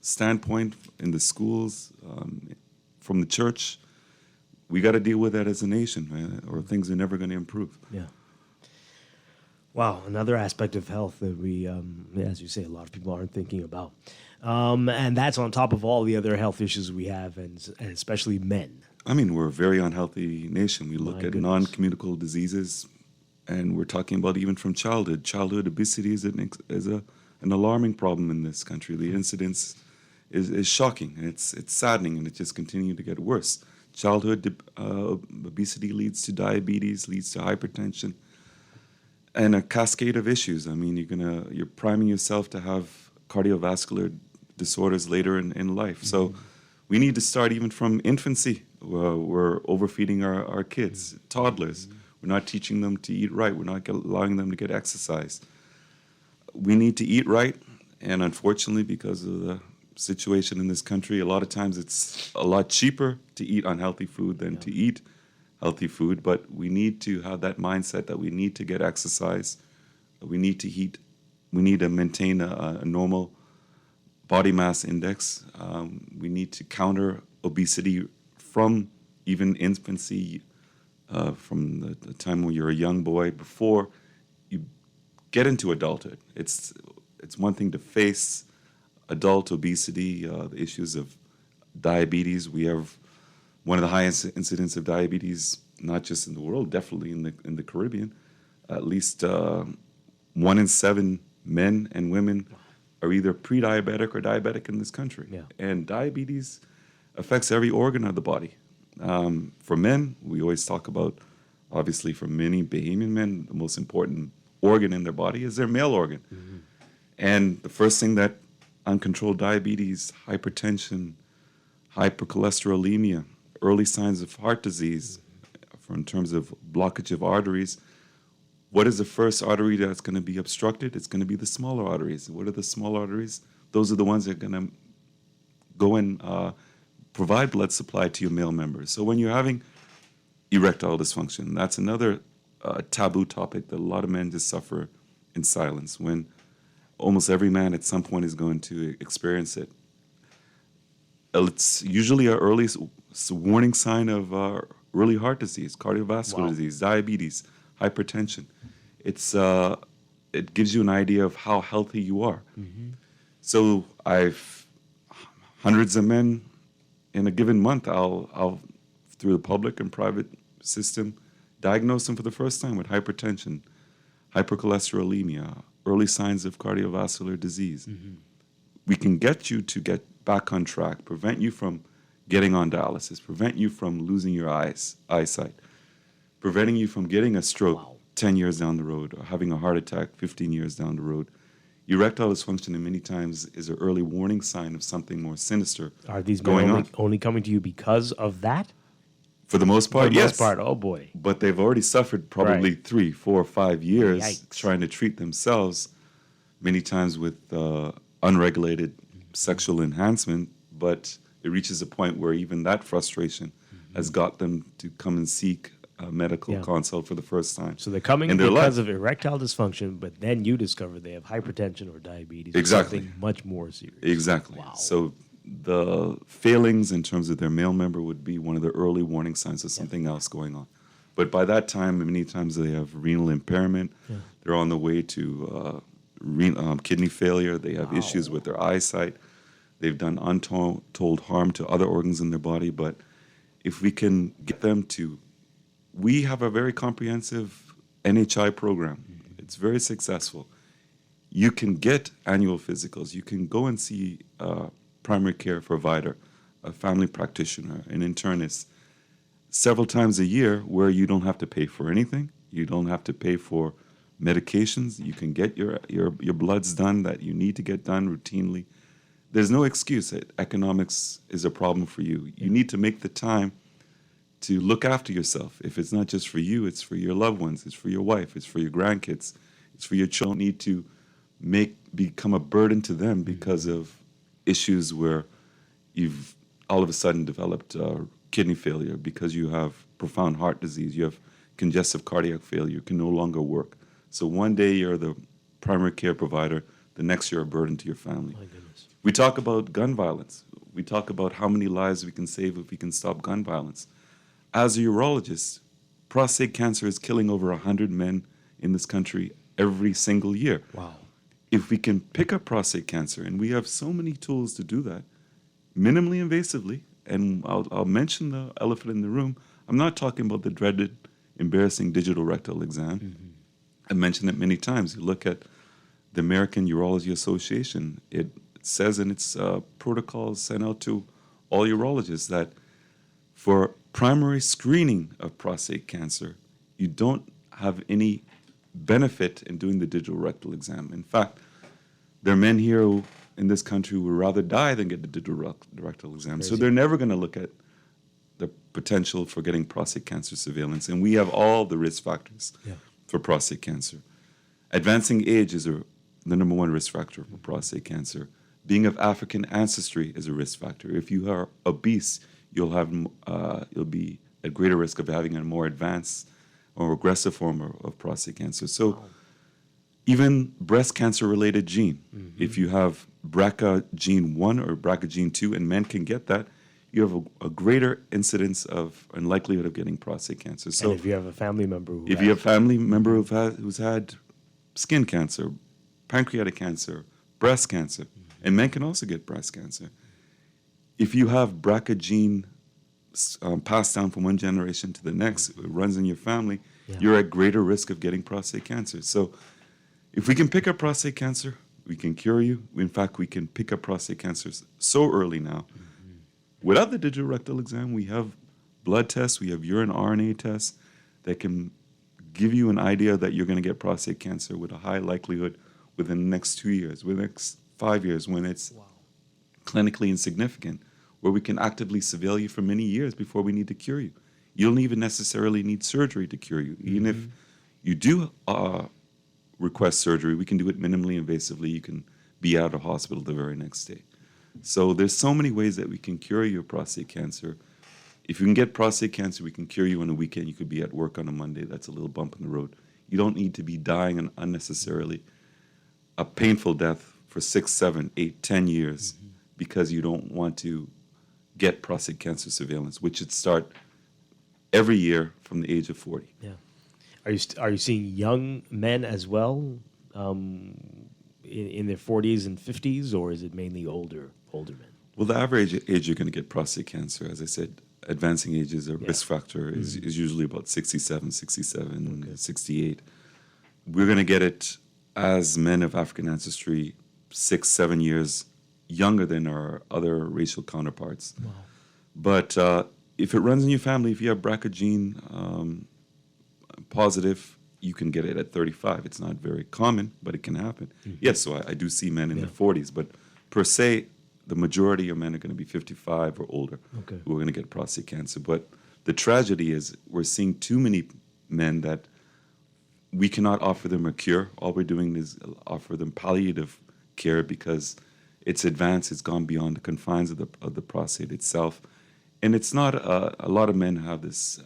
Speaker 22: standpoint, in the schools, from the church. We got to deal with that as a nation, or things are never going to improve.
Speaker 3: Yeah. Wow, another aspect of health that we, as you say, a lot of people aren't thinking about. And that's on top of all the other health issues we have, and especially men.
Speaker 22: I mean, we're a very unhealthy nation. We look at non-communicable diseases, and we're talking about even from childhood. Childhood obesity is an alarming problem in this country. The incidence is shocking, and it's saddening, and it just continues to get worse. Childhood obesity leads to diabetes, leads to hypertension, and a cascade of issues. I mean, you're priming yourself to have cardiovascular disorders later in life. So we need to start even from infancy. We're overfeeding our kids, toddlers. We're not teaching them to eat right. We're not allowing them to get exercise. We need to eat right, and unfortunately, because of the situation in this country, a lot of times it's a lot cheaper to eat unhealthy food than to eat healthy food. But we need to have that mindset that we need to get exercise. We need to eat. We need to maintain a normal body mass index. We need to counter obesity from even infancy, from the time when you're a young boy, before you get into adulthood. It's one thing to face adult obesity, the issues of diabetes. We have one of the highest incidents of diabetes, not just in the world, definitely in the Caribbean. At least 1 in 7 men and women are either pre-diabetic or diabetic in this country.
Speaker 3: Yeah.
Speaker 22: And diabetes affects every organ of the body. For men, we always talk about, obviously for many Bahamian men, the most important organ in their body is their male organ. And the first thing that uncontrolled diabetes, hypertension, hypercholesterolemia, early signs of heart disease, in terms of blockage of arteries, what is the first artery that's going to be obstructed? It's going to be the smaller arteries. What are the small arteries? Those are the ones that are going to go and provide blood supply to your male members. So when you're having erectile dysfunction, that's another taboo topic that a lot of men just suffer in silence, when almost every man at some point is going to experience it. It's usually an early warning sign of early heart disease, cardiovascular disease, diabetes, hypertension. It gives you an idea of how healthy you are. So I've hundreds of men in a given month. I'll through the public and private system diagnose them for the first time with hypertension, hypercholesterolemia, early signs of cardiovascular disease. We can get you to get back on track, prevent you from getting on dialysis, prevent you from losing your eyesight, preventing you from getting a stroke 10 years down the road or having a heart attack 15 years down the road. Erectile dysfunction, in many times, is an early warning sign of something more sinister
Speaker 3: Are these
Speaker 22: going
Speaker 3: men
Speaker 22: on.
Speaker 3: only coming to you because of that?
Speaker 22: For the most part,
Speaker 3: For the
Speaker 22: yes.
Speaker 3: most part, oh boy.
Speaker 22: But they've already suffered probably 3, 4, 5 years
Speaker 3: Yikes.
Speaker 22: trying to treat themselves, many times with unregulated sexual enhancement. But it reaches a point where even that frustration has got them to come and seek a medical consult for the first time.
Speaker 3: So they're coming
Speaker 22: in their
Speaker 3: because
Speaker 22: life.
Speaker 3: of erectile dysfunction, but then you discover they have hypertension or diabetes.
Speaker 22: Exactly.
Speaker 3: Or something much more serious.
Speaker 22: Exactly. So the failings in terms of their male member would be one of the early warning signs of something else going on. But by that time, many times they have renal impairment. They're on the way to kidney failure. They have issues with their eyesight. They've done untold harm to other organs in their body. But if we can get them to, we have a very comprehensive NHI program. It's very successful. You can get annual physicals. You can go and see a primary care provider, a family practitioner, an internist, several times a year, where you don't have to pay for anything. You don't have to pay for medications. You can get your bloods done that you need to get done routinely. There's no excuse that economics is a problem for you. You need to make the time to look after yourself. If it's not just for you, it's for your loved ones, it's for your wife, it's for your grandkids, it's for your children. You need to become a burden to them because of issues where you've all of a sudden developed kidney failure, because you have profound heart disease, you have congestive cardiac failure, you can no longer work. So one day you're the primary care provider, the next you're a burden to your family.
Speaker 3: My goodness.
Speaker 22: We talk about gun violence. We talk about how many lives we can save if we can stop gun violence. As a urologist, prostate cancer is killing over 100 men in this country every single year.
Speaker 3: Wow.
Speaker 22: If we can pick up prostate cancer, and we have so many tools to do that, minimally invasively, and I'll mention the elephant in the room. I'm not talking about the dreaded, embarrassing digital rectal exam. I mentioned it many times. You look at the American Urology Association, it says in its protocols sent out to all urologists that for primary screening of prostate cancer, you don't have any benefit in doing the digital rectal exam. In fact, there are men here who, in this country who would rather die than get the digital rectal exam. So
Speaker 3: Crazy.
Speaker 22: they're never going to look at the potential for getting prostate cancer surveillance. And we have all the risk factors for prostate cancer. Advancing age is the number one risk factor for prostate cancer. Being of African ancestry is a risk factor. If you are obese, you'll be at greater risk of having a more advanced or aggressive form of prostate cancer. So even breast cancer-related gene, if you have BRCA gene 1 or BRCA gene 2, and men can get that, you have a greater incidence of and likelihood of getting prostate cancer. So
Speaker 3: And if you have a family member who
Speaker 22: if you have a family member who's had skin cancer, pancreatic cancer, breast cancer, and men can also get breast cancer. If you have BRCA gene passed down from one generation to the next, it runs in your family, you're at greater risk of getting prostate cancer. So if we can pick up prostate cancer, we can cure you. In fact, we can pick up prostate cancers so early now. Without the digital rectal exam, we have blood tests, we have urine RNA tests that can give you an idea that you're going to get prostate cancer with a high likelihood within the next 2 years, within the next 5 years, when it's clinically insignificant, where we can actively surveil you for many years before we need to cure you. You don't even necessarily need surgery to cure you. Even if you do request surgery, we can do it minimally invasively. You can be out of hospital the very next day. So there's so many ways that we can cure your prostate cancer. If you can get prostate cancer, we can cure you on a weekend. You could be at work on a Monday. That's a little bump in the road. You don't need to be dying unnecessarily a painful death for 6, 7, 8, 10 years because you don't want to get prostate cancer surveillance, which should start every year from the age of 40.
Speaker 3: Yeah. Are you seeing young men as well in their 40s and 50s, or is it mainly older men?
Speaker 22: Well, the average age you're going to get prostate cancer, as I said, advancing age is a risk factor, is usually about 67, 68. We're going to get it as men of African ancestry 6, 7 years younger than our other racial counterparts.
Speaker 3: Wow.
Speaker 22: But if it runs in your family, if you have BRCA gene positive, you can get it at 35. It's not very common, but it can happen. Yes, so I do see men in their 40s, but per se, the majority of men are going to be 55 or older who are going to get prostate cancer. But the tragedy is we're seeing too many men that we cannot offer them a cure. All we're doing is offer them palliative care because it's advanced, it's gone beyond the confines of the prostate itself. And it's not, a lot of men have this,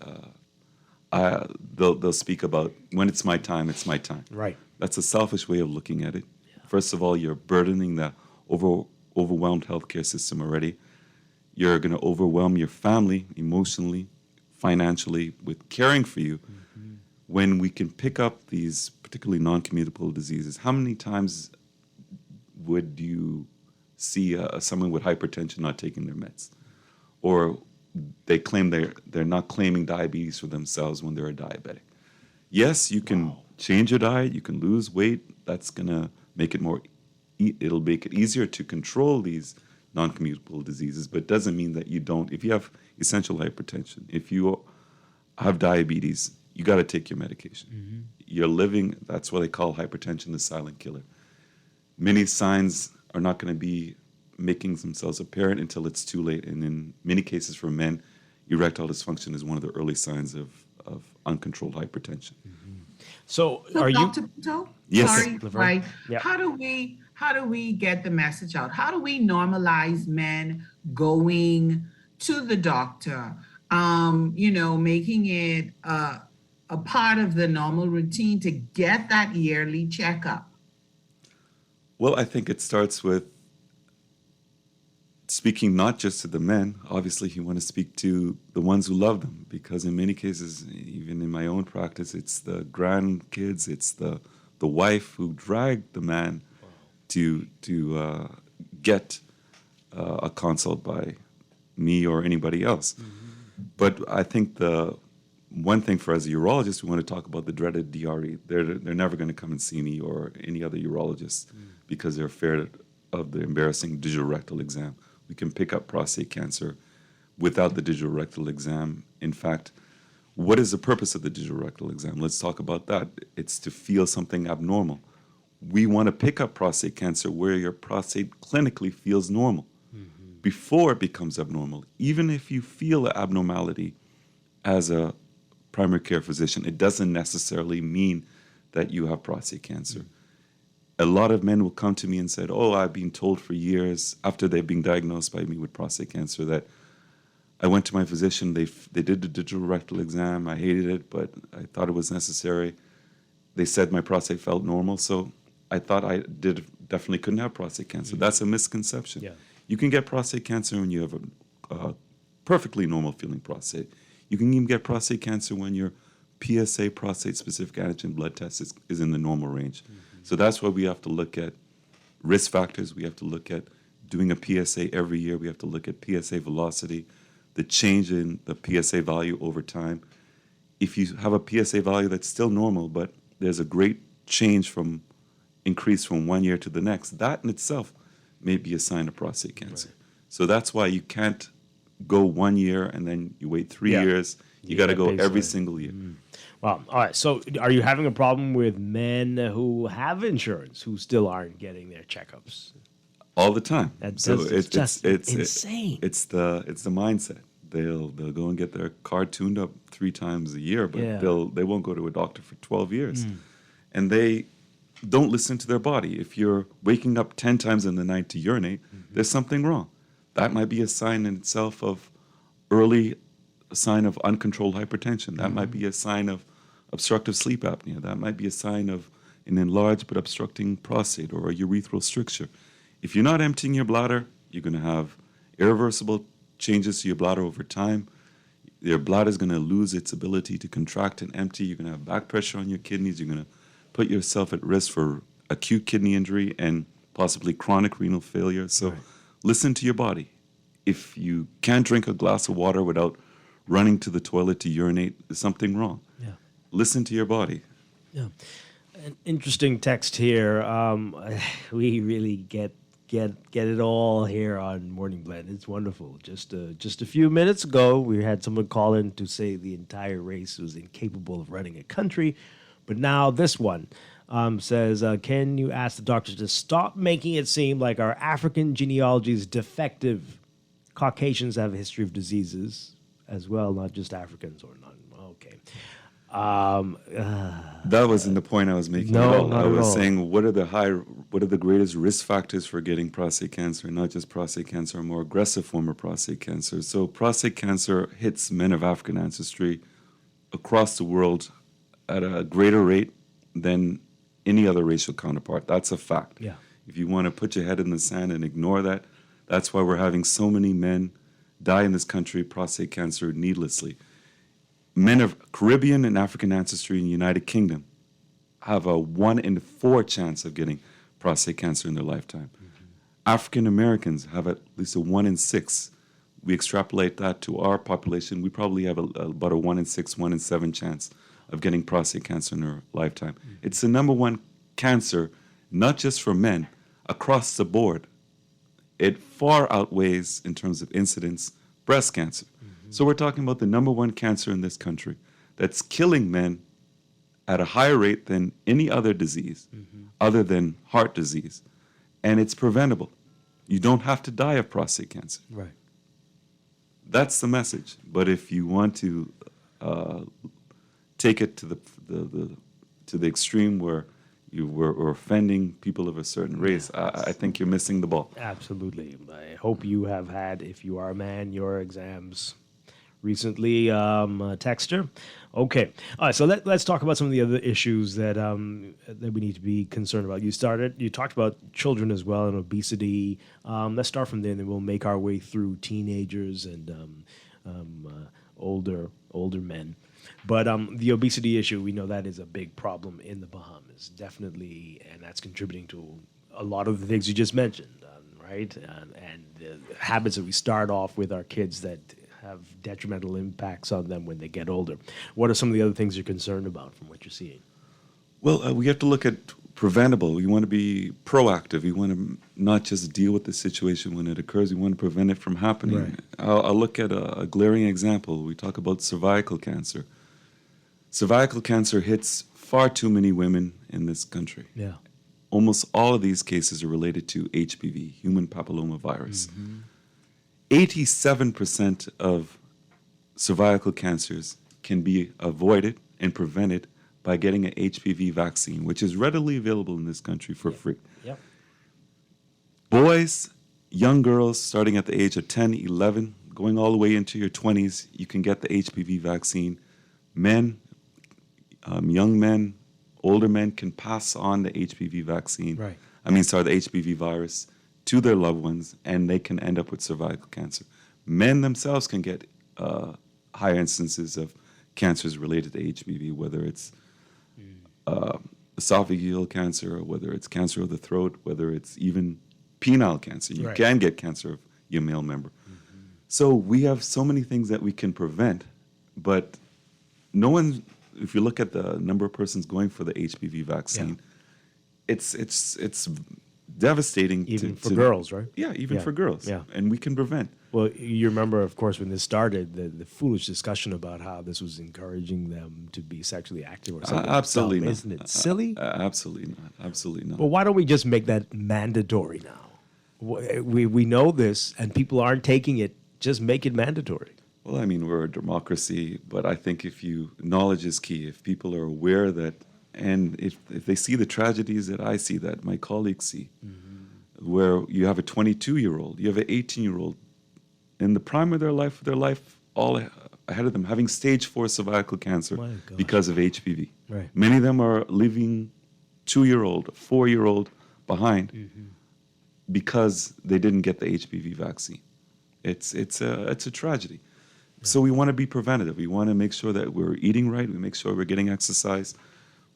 Speaker 22: they'll speak about, when it's my time, it's my time.
Speaker 3: Right.
Speaker 22: That's a selfish way of looking at it. First of all, you're burdening the overwhelmed healthcare system already. You're going to overwhelm your family emotionally, financially, with caring for you. When we can pick up these particularly non-communicable diseases, how many times would you see someone with hypertension not taking their meds? Or they claim they're not claiming diabetes for themselves when they're a diabetic. Yes, you can change your diet, you can lose weight. That's going to make it it'll make it easier to control these non-communicable diseases, but it doesn't mean that you don't. If you have essential hypertension, if you have diabetes, you got to take your medication. You're living, that's what they call hypertension, the silent killer. Many signs are not going to be making themselves apparent until it's too late. And in many cases for men, erectile dysfunction is one of the early signs of uncontrolled hypertension.
Speaker 3: So
Speaker 8: So
Speaker 3: are you...
Speaker 8: Dr. Pinto?
Speaker 22: Yes.
Speaker 8: Sorry,
Speaker 22: Laverne?
Speaker 8: right.
Speaker 22: Yeah.
Speaker 8: How do we get the message out? How do we normalize men going to the doctor? Making it a part of the normal routine to get that yearly checkup.
Speaker 22: Well, I think it starts with speaking not just to the men. Obviously, you want to speak to the ones who love them, because in many cases, even in my own practice, it's the grandkids, it's the the wife who dragged the man to get a consult by me or anybody else. But I think the one thing for as a urologist, we want to talk about the dreaded DRE. They're never going to come and see me or any other urologist because they're afraid of the embarrassing digital rectal exam. We can pick up prostate cancer without the digital rectal exam. In fact, what is the purpose of the digital rectal exam? Let's talk about that. It's to feel something abnormal. We want to pick up prostate cancer where your prostate clinically feels normal before it becomes abnormal. Even if you feel an abnormality as a primary care physician, it doesn't necessarily mean that you have prostate cancer. A lot of men will come to me and said, oh, I've been told for years after they've been diagnosed by me with prostate cancer that I went to my physician, they did the digital rectal exam, I hated it, but I thought it was necessary. They said my prostate felt normal, so I thought I definitely couldn't have prostate cancer. That's a misconception.
Speaker 3: Yeah.
Speaker 22: You can get prostate cancer when you have a perfectly normal feeling prostate. You can even get prostate cancer when your PSA, prostate-specific antigen blood test is in the normal range. So that's why we have to look at risk factors. We have to look at doing a PSA every year. We have to look at PSA velocity, the change in the PSA value over time. If you have a PSA value that's still normal, but there's a great change from increase from 1 year to the next, that in itself may be a sign of prostate cancer. Right. So that's why you can't go 1 year and then you wait 3 years. You got to go every single year.
Speaker 3: Well, all right. So are you having a problem with men who have insurance who still aren't getting their checkups?
Speaker 22: All the time.
Speaker 3: It's insane.
Speaker 22: It's the mindset. They'll go and get their car tuned up 3 times a year, but they won't go to a doctor for 12 years. And they don't listen to their body. If you're waking up 10 times in the night to urinate, there's something wrong. That might be a sign in itself of a sign of uncontrolled hypertension. That might be a sign of obstructive sleep apnea. That might be a sign of an enlarged but obstructing prostate or a urethral stricture. If you're not emptying your bladder, you're going to have irreversible changes to your bladder over time. Your bladder is going to lose its ability to contract and empty. You're going to have back pressure on your kidneys. You're going to put yourself at risk for acute kidney injury and possibly chronic renal failure. So listen to your body. If you can't drink a glass of water without running to the toilet to urinate, there's something wrong.
Speaker 3: Yeah.
Speaker 22: Listen to your body.
Speaker 3: Yeah. An interesting text here. We really get it all here on Morning Blend. It's wonderful. Just a few minutes ago, we had someone call in to say the entire race was incapable of running a country. But now this one says, can you ask the doctors to stop making it seem like our African genealogy is defective? Caucasians have a history of diseases as well, not just Africans or none. Okay.
Speaker 22: That wasn't the point I was making.
Speaker 3: No,
Speaker 22: at all.
Speaker 3: not
Speaker 22: I
Speaker 3: at
Speaker 22: was
Speaker 3: all.
Speaker 22: saying what are the greatest risk factors for getting prostate cancer, not just prostate cancer, a more aggressive form of prostate cancer. So prostate cancer hits men of African ancestry across the world at a greater rate than any other racial counterpart. That's a fact.
Speaker 3: Yeah.
Speaker 22: If you want to put your head in the sand and ignore that, that's why we're having so many men die in this country, prostate cancer, needlessly. Men of Caribbean and African ancestry in the United Kingdom have a 1 in 4 chance of getting prostate cancer in their lifetime. African Americans have at least a 1 in 6. We extrapolate that to our population, we probably have about a 1 in 6, 1 in 7 chance of getting prostate cancer in their lifetime. It's the number one cancer, not just for men, across the board. It far outweighs, in terms of incidence, breast cancer. So we're talking about the number one cancer in this country that's killing men at a higher rate than any other disease, other than heart disease. And it's preventable. You don't have to die of prostate cancer.
Speaker 3: Right.
Speaker 22: That's the message. But if you want to take it to the extreme where you were offending people of a certain race, I think you're missing the ball.
Speaker 3: Absolutely. I hope you have had, if you are a man, your exams recently. Texter. Okay. All right. So let's talk about some of the other issues that we need to be concerned about. You talked about children as well and obesity. Let's start from there, and then we'll make our way through teenagers and older men. But the obesity issue, we know that is a big problem in the Bahamas, definitely, and that's contributing to a lot of the things you just mentioned, right? And the habits that we start off with our kids that have detrimental impacts on them when they get older. What are some of the other things you're concerned about from what you're seeing?
Speaker 22: Well, we have to look at preventable. We want to be proactive. We want to not just deal with the situation when it occurs. We want to prevent it from happening.
Speaker 3: Right.
Speaker 22: I'll look at a glaring example. We talk about cervical cancer. Cervical cancer hits far too many women in this country.
Speaker 3: Yeah.
Speaker 22: Almost all of these cases are related to HPV, human papillomavirus. 87% of cervical cancers can be avoided and prevented by getting an HPV vaccine, which is readily available in this country for free.
Speaker 3: Yep.
Speaker 22: Boys, young girls starting at the age of 10, 11, going all the way into your 20s, you can get the HPV vaccine. Men, young men, older men can pass on the HPV vaccine.
Speaker 3: Right.
Speaker 22: the HPV virus to their loved ones, and they can end up with cervical cancer. Men themselves can get higher instances of cancers related to HPV, whether it's esophageal cancer, or whether it's cancer of the throat, whether it's even penile cancer. You
Speaker 3: Right.
Speaker 22: can get cancer of your male member. So we have so many things that we can prevent, but no one, if you look at the number of persons going for the HPV vaccine, it's devastating.
Speaker 3: Even for girls, right?
Speaker 22: Yeah, even
Speaker 3: Yeah.
Speaker 22: for girls.
Speaker 3: Yeah.
Speaker 22: And we can prevent.
Speaker 3: Well, you remember, of course, when this started, the foolish discussion about how this was encouraging them to be sexually active or something.
Speaker 22: Absolutely
Speaker 3: dumb,
Speaker 22: not.
Speaker 3: Isn't it silly?
Speaker 22: Absolutely not. Absolutely not.
Speaker 3: Well, why don't we just make that mandatory now? We know this, and people aren't taking it. Just make it mandatory.
Speaker 22: Well, I mean, we're a democracy, but I think knowledge is key. If people are aware that, and if they see the tragedies that I see, that my colleagues see, where you have a 22-year-old, you have an 18-year-old, in the prime of their life all ahead of them, having stage 4 cervical cancer because of HPV.
Speaker 3: Right.
Speaker 22: Many of them are leaving 2-year-old, 4-year-old behind because they didn't get the HPV vaccine. It's a tragedy. So we want to be preventative. We want to make sure that we're eating right. We make sure we're getting exercise.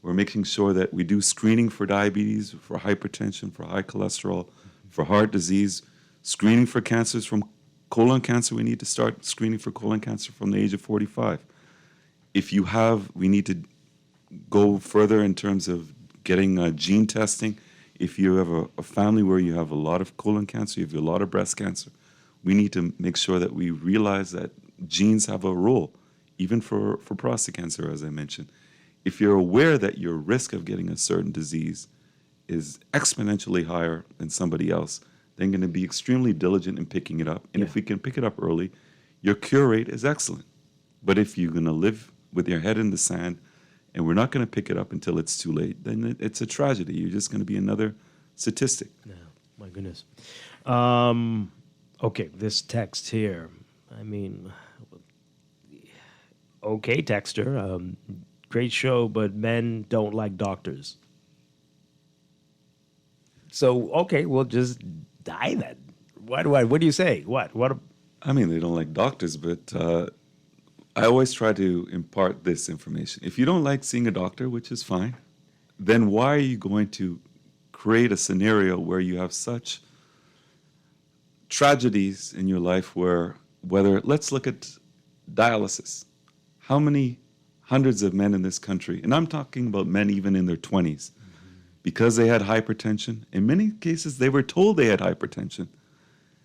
Speaker 22: We're making sure that we do screening for diabetes, for hypertension, for high cholesterol, for heart disease, screening for cancers from colon cancer. We need to start screening for colon cancer from the age of 45. We need to go further in terms of getting gene testing. If you have a family where you have a lot of colon cancer, you have a lot of breast cancer, we need to make sure that we realize that genes have a role, even for prostate cancer, as I mentioned. If you're aware that your risk of getting a certain disease is exponentially higher than somebody else, then you're going to be extremely diligent in picking it up. And if we can pick it up early, your cure rate is excellent. But if you're going to live with your head in the sand and we're not going to pick it up until it's too late, then it's a tragedy. You're just going to be another statistic.
Speaker 3: No, my goodness. Okay, this text here. I mean, okay, texter. Great show, but men don't like doctors. So, okay, we'll just die then. What do you say? What?
Speaker 22: I mean, they don't like doctors, but I always try to impart this information. If you don't like seeing a doctor, which is fine, then why are you going to create a scenario where you have such tragedies in your life let's look at dialysis. How many hundreds of men in this country, and I'm talking about men even in their 20s, because they had hypertension, in many cases they were told they had hypertension,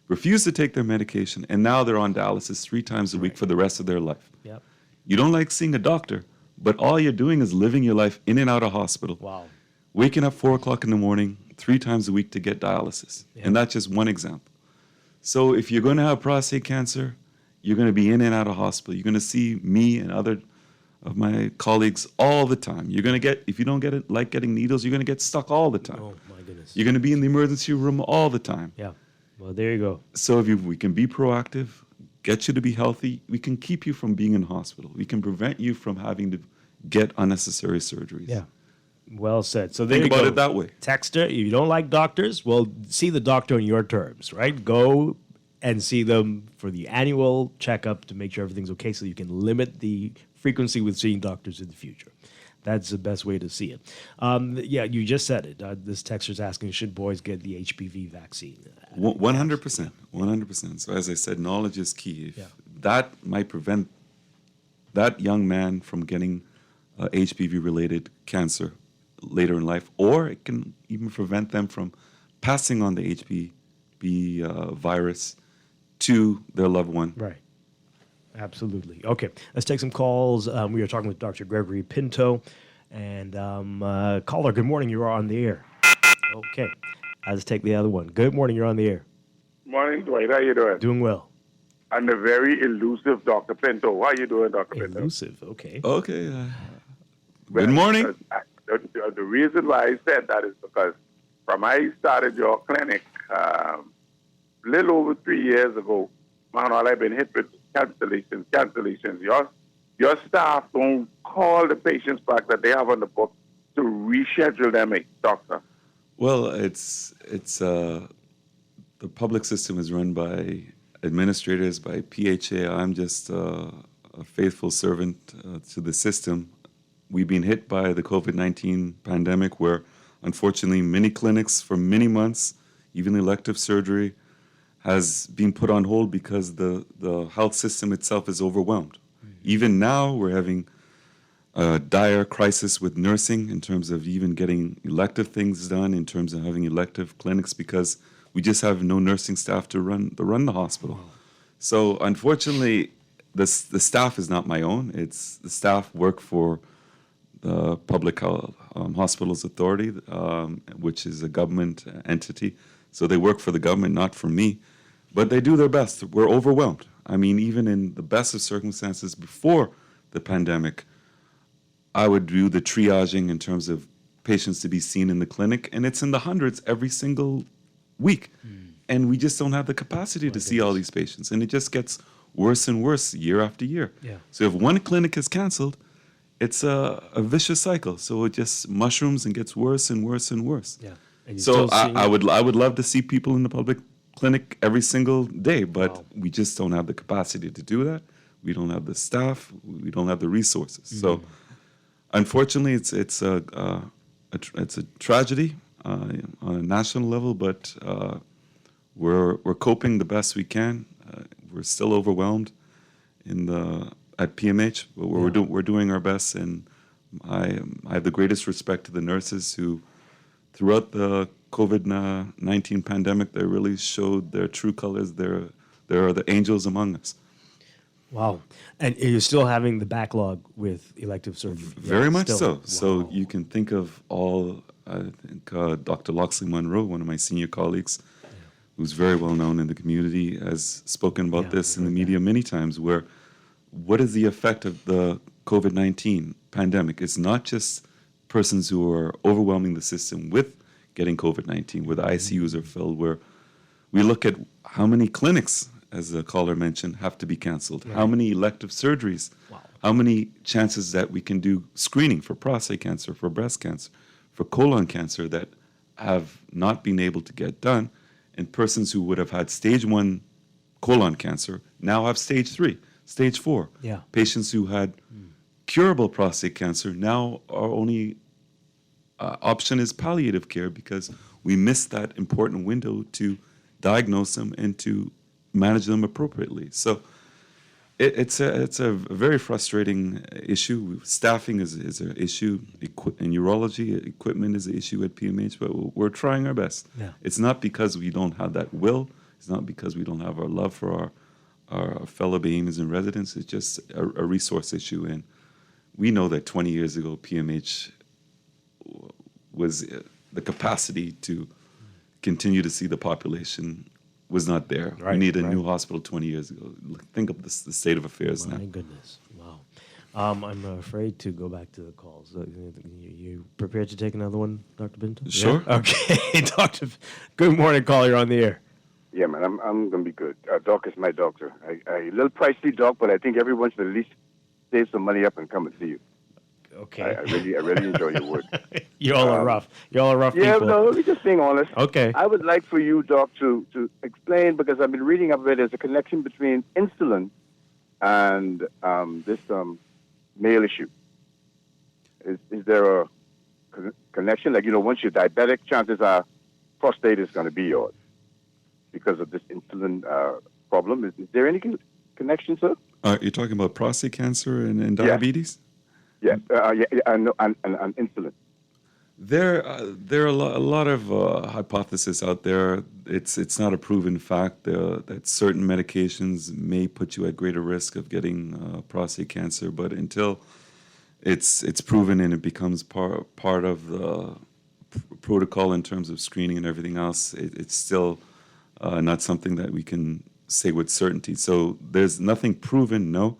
Speaker 22: refused to take their medication, and now they're on dialysis 3 times a week for the rest of their life.
Speaker 3: Yep.
Speaker 22: You don't like seeing a doctor, but all you're doing is living your life in and out of hospital.
Speaker 3: Wow.
Speaker 22: Waking up 4 o'clock in the morning, 3 times a week to get dialysis.
Speaker 3: Yeah.
Speaker 22: And that's just one example. So if you're going to have prostate cancer, you're going to be in and out of hospital. You're going to see me and other of my colleagues all the time. You're going to get, if you don't like getting needles, you're going to get stuck all the time.
Speaker 3: Oh, my goodness.
Speaker 22: You're going to be in the emergency room all the time.
Speaker 3: Yeah. Well, there you go.
Speaker 22: So we can be proactive, get you to be healthy, we can keep you from being in hospital. We can prevent you from having to get unnecessary surgeries.
Speaker 3: Yeah. Well said. So there
Speaker 22: Think
Speaker 3: you
Speaker 22: about
Speaker 3: go.
Speaker 22: it that way.
Speaker 3: Texter, if you don't like doctors, well, see the doctor on your terms, right? Go and see them for the annual checkup to make sure everything's okay so you can limit the frequency with seeing doctors in the future. That's the best way to see it. Yeah, you just said it. This texter's asking, should boys get the HPV vaccine?
Speaker 22: 100%. 100%. So as I said, knowledge is key. If that might prevent that young man from getting HPV-related cancer later in life, or it can even prevent them from passing on the HPV virus to their loved one.
Speaker 3: Right. Absolutely. Okay, let's take some calls. We are talking with Dr. Gregory Pinto. And caller, good morning. You are on the air. Okay, let's take the other one. Good morning. You're on the air.
Speaker 5: Morning, Dwight. How you doing?
Speaker 3: Doing well.
Speaker 5: And the very elusive Dr. Pinto. How you doing, Dr. Pinto?
Speaker 3: Elusive, okay.
Speaker 22: Okay. Good morning.
Speaker 5: The reason why I said that is because from I started your clinic a little over 3 years ago, man, all I've been hit with cancellations. Your staff don't call the patients back that they have on the book to reschedule them, doctor.
Speaker 22: Well, it's the public system is run by administrators, by PHA. I'm just a faithful servant to the system. We've been hit by the COVID-19 pandemic where, unfortunately, many clinics for many months, even elective surgery, has been put on hold because the health system itself is overwhelmed. Even now, we're having a dire crisis with nursing in terms of even getting elective things done, in terms of having elective clinics, because we just have no nursing staff to run the hospital. So unfortunately, the staff is not my own. It's the staff work for the Public Hospitals Authority, which is a government entity. So they work for the government, not for me. But they do their best. We're overwhelmed. I mean, even in the best of circumstances before the pandemic, I would do the triaging in terms of patients to be seen in the clinic, and it's in the hundreds every single week. And we just don't have the capacity to see all these patients. And it just gets worse and worse year after year.
Speaker 3: Yeah.
Speaker 22: So if one clinic is canceled, it's a vicious cycle. So it just mushrooms and gets worse and worse and worse.
Speaker 3: Yeah. And
Speaker 22: So I would love to see people in the public clinic every single day, but we just don't have the capacity to do that. We don't have the staff. We don't have the resources. So unfortunately, it's a tragedy on a national level, but we're coping the best we can. We're still overwhelmed at PMH, but we're doing our best, and I have the greatest respect to the nurses who, throughout the COVID-19 pandemic, they really showed their true colors. They are the angels among us.
Speaker 3: Wow. And you're still having the backlog with elective surgery.
Speaker 22: Very much
Speaker 3: still.
Speaker 22: so.
Speaker 3: Wow.
Speaker 22: So you can think of I think Dr. Loxley Monroe, one of my senior colleagues, who's very well known in the community, has spoken about this in the media many times, where what is the effect of the COVID-19 pandemic? It's not just persons who are overwhelming the system with getting COVID-19, where the ICUs are filled, where we look at how many clinics, as the caller mentioned, have to be canceled, how many elective surgeries, how many chances that we can do screening for prostate cancer, for breast cancer, for colon cancer that have not been able to get done, and persons who would have had stage 1 colon cancer now have stage 3, stage 4.
Speaker 3: Yeah.
Speaker 22: Patients who had curable prostate cancer now are only option is palliative care because we missed that important window to diagnose them and to manage them appropriately. So it's a very frustrating issue. Staffing is an issue. In urology, equipment is an issue at PMH, but we're trying our best.
Speaker 3: Yeah.
Speaker 22: It's not because we don't have that will. It's not because we don't have our love for our fellow Bahamians and residents. It's just a resource issue. And we know that 20 years ago, PMH was the capacity to continue to see the population was not there.
Speaker 3: Right,
Speaker 22: we needed a
Speaker 3: right.
Speaker 22: new hospital 20 years ago. Think of the state of affairs now.
Speaker 3: My goodness. Wow. I'm afraid to go back to the calls. You prepared to take another one, Dr. Binton?
Speaker 22: Sure.
Speaker 3: Yeah? Okay. Doctor, good morning, caller. You're on the air.
Speaker 6: Yeah, man, I'm going to be good. Doc is my doctor. A little pricey, Doc, but I think everyone should at least save some money up and come and see you.
Speaker 3: Okay.
Speaker 6: I really enjoy your work.
Speaker 3: You all are rough. You all are rough
Speaker 6: Yeah,
Speaker 3: people.
Speaker 6: no, let me just being honest.
Speaker 3: Okay.
Speaker 6: I would like for you, Doc, to explain, because I've been reading up it, there's a connection between insulin and this male issue. Is there a connection? Like, once you're diabetic, chances are prostate is going to be yours because of this insulin problem. Is there any connection, sir?
Speaker 22: You're talking about prostate cancer and diabetes?
Speaker 6: Yes, and insulin.
Speaker 22: There are a lot of hypotheses out there. It's not a proven fact that certain medications may put you at greater risk of getting prostate cancer, but until it's proven and it becomes part of the protocol in terms of screening and everything else, it's still not something that we can say with certainty. So there's nothing proven, no.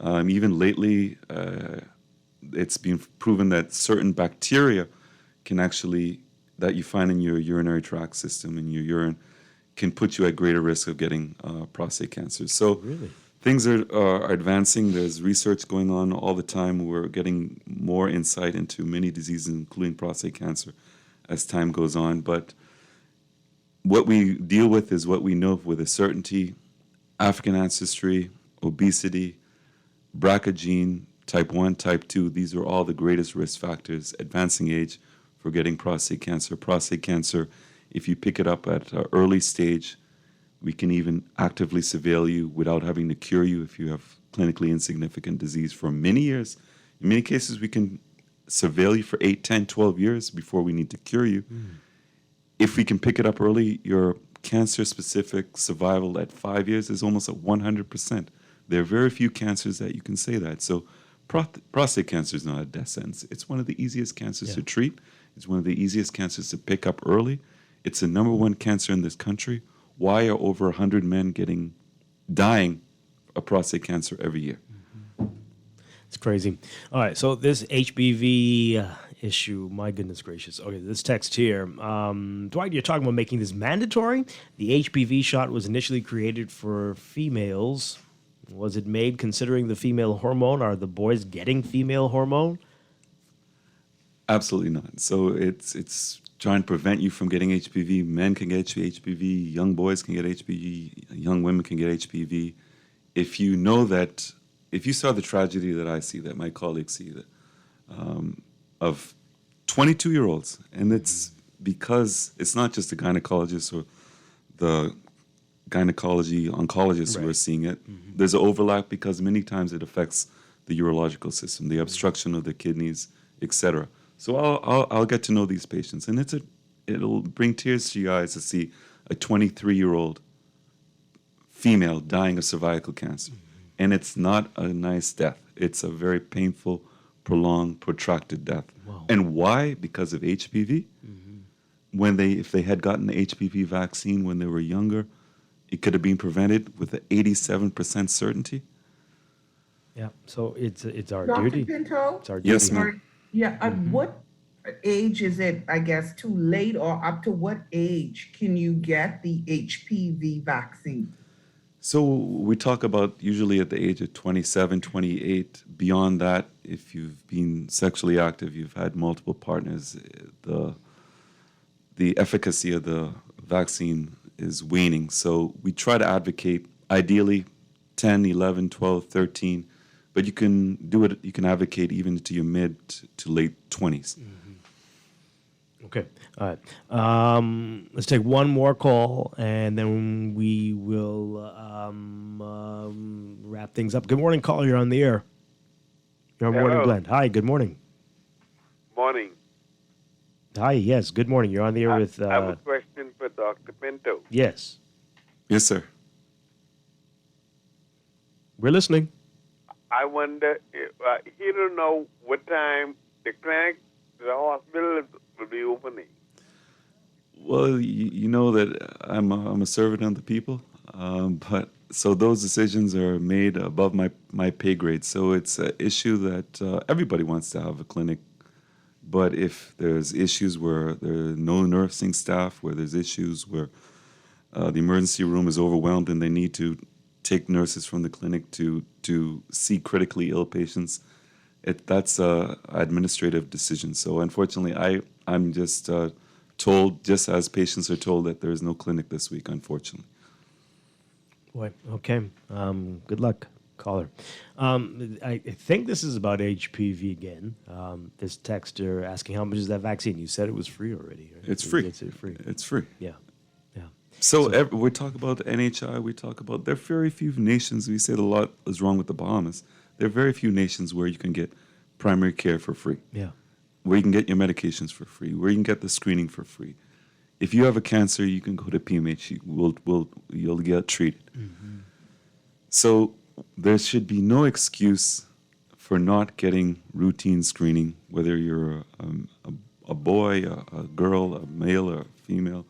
Speaker 22: Even lately, it's been proven that certain bacteria can actually, that you find in your urinary tract system, in your urine, can put you at greater risk of getting prostate cancer. So things are advancing. There's research going on all the time. We're getting more insight into many diseases, including prostate cancer, as time goes on. But what we deal with is what we know with a certainty: African ancestry, obesity, BRCA gene, type 1, type 2. These are all the greatest risk factors, advancing age, for getting prostate cancer. Prostate cancer, if you pick it up at an early stage, we can even actively surveil you without having to cure you if you have clinically insignificant disease for many years. In many cases, we can surveil you for 8, 10, 12 years before we need to cure you. If we can pick it up early, your cancer-specific survival at 5 years is almost at 100%. There are very few cancers that you can say that. So prostate cancer is not a death sentence. It's one of the easiest cancers to treat. It's one of the easiest cancers to pick up early. It's the number one cancer in this country. Why are over 100 men dying of prostate cancer every year?
Speaker 3: It's crazy. All right, so this HPV issue, my goodness gracious. Okay, this text here. Dwight, you're talking about making this mandatory. The HPV shot was initially created for females. Was it made considering the female hormone? Are the boys getting female hormone?
Speaker 22: Absolutely not. So it's trying to prevent you from getting HPV. Men can get HPV. Young boys can get HPV. Young women can get HPV. If you know that, if you saw the tragedy that I see, that my colleagues see, that of 22-year-olds, and it's because it's not just the gynecologist or the gynecology oncologists who are seeing it. There's an overlap because many times it affects the urological system, the obstruction of the kidneys, etc. So I'll get to know these patients, and it'll bring tears to your eyes to see a 23-year-old female dying of cervical cancer, and it's not a nice death. It's a very painful, prolonged, protracted death. And why? Because of HPV. If they had gotten the HPV vaccine when they were younger, it could have been prevented with an 87% certainty.
Speaker 3: Yeah, so it's our
Speaker 8: Dr.
Speaker 3: duty.
Speaker 8: Pinto?
Speaker 3: It's our duty.
Speaker 22: Yes, ma'am.
Speaker 8: Yeah, at what age is it, I guess, too late, or up to what age can you get the HPV vaccine?
Speaker 22: So we talk about usually at the age of 27, 28. Beyond that, if you've been sexually active, you've had multiple partners, the efficacy of the vaccine is waning. So we try to advocate, ideally, 10, 11, 12, 13, but you can do it, you can advocate even to your mid to late 20s.
Speaker 3: Okay. All right. Let's take one more call, and then we will wrap things up. Good morning, caller. You're on the air. You're on Morning Blend. Hi, good morning.
Speaker 7: Morning.
Speaker 3: Hi, yes, good morning. You're on the air with...
Speaker 7: I have a question for Dr. Pinto.
Speaker 3: Yes.
Speaker 22: Yes, sir.
Speaker 3: We're listening.
Speaker 7: I wonder, he don't know what time the clinic, the hospital will be opening.
Speaker 22: Well, you know that I'm a servant of the people, but so those decisions are made above my pay grade. So it's an issue that everybody wants to have a clinic, but if there's issues where there are no nursing staff, where there's issues where the emergency room is overwhelmed and they need to take nurses from the clinic to see critically ill patients, that's an administrative decision. So unfortunately, I'm just told, just as patients are told, that there is no clinic this week, unfortunately.
Speaker 3: Boy, okay. Good luck. caller. I think this is about HPV again. This texter asking how much is that vaccine? You said it was free already. Right?
Speaker 22: It's free.
Speaker 3: It's free.
Speaker 22: It's free.
Speaker 3: Yeah.
Speaker 22: So we talk about NHI. We talk about there are very few nations. We said a lot is wrong with the Bahamas. There are very few nations where you can get primary care for free.
Speaker 3: Yeah.
Speaker 22: Where you can get your medications for free. Where you can get the screening for free. If you have a cancer, you can go to PMH. You'll get treated.
Speaker 3: Mm-hmm.
Speaker 22: So there should be no excuse for not getting routine screening, whether you're a boy, a girl, a male, or a female,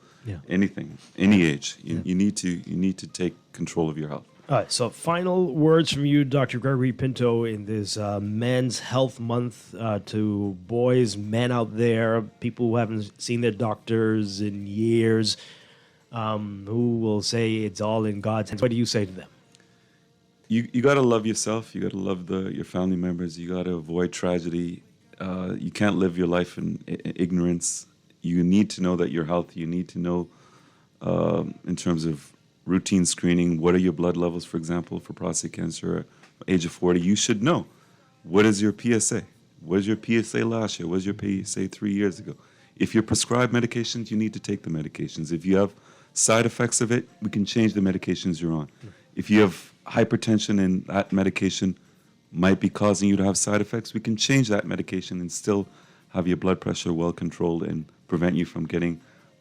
Speaker 22: anything, any age. You need to take control of your health.
Speaker 3: All right, so final words from you, Dr. Gregory Pinto, in this Men's Health Month to boys, men out there, people who haven't seen their doctors in years, who will say it's all in God's hands. What do you say to them?
Speaker 22: You got to love yourself. You got to love your family members. You got to avoid tragedy. You can't live your life in ignorance. You need to know that you're healthy. You need to know in terms of routine screening, what are your blood levels, for example, for prostate cancer, age of 40, you should know. What is your PSA? What is your PSA last year? What was your PSA 3 years ago? If you're prescribed medications, you need to take the medications. If you have side effects of it, we can change the medications you're on. If you have hypertension and that medication might be causing you to have side effects, we can change that medication and still have your blood pressure well controlled and prevent you from getting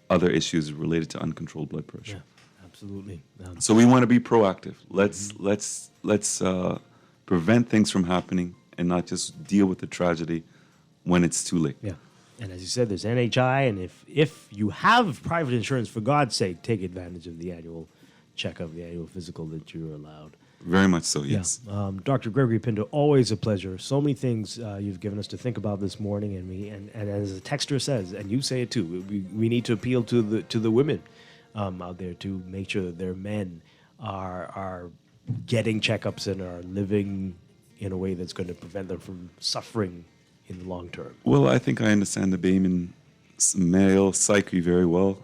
Speaker 22: other issues related to uncontrolled blood pressure.
Speaker 3: Yeah. Absolutely.
Speaker 22: So we want to be proactive. Let's prevent things from happening and not just deal with the tragedy when it's too late.
Speaker 3: Yeah. And as you said, there's NHI, and if you have private insurance, for God's sake, take advantage of the annual checkup, the annual physical that you're allowed.
Speaker 22: Very much so, yes.
Speaker 3: Yeah. Dr. Gregory Pinto, always a pleasure. So many things you've given us to think about this morning, and as the texter says, and you say it too, we need to appeal to the women out there to make sure that their men are getting checkups and are living in a way that's going to prevent them from suffering in the long term.
Speaker 22: Well, I think I understand the Bahamian male psyche very well.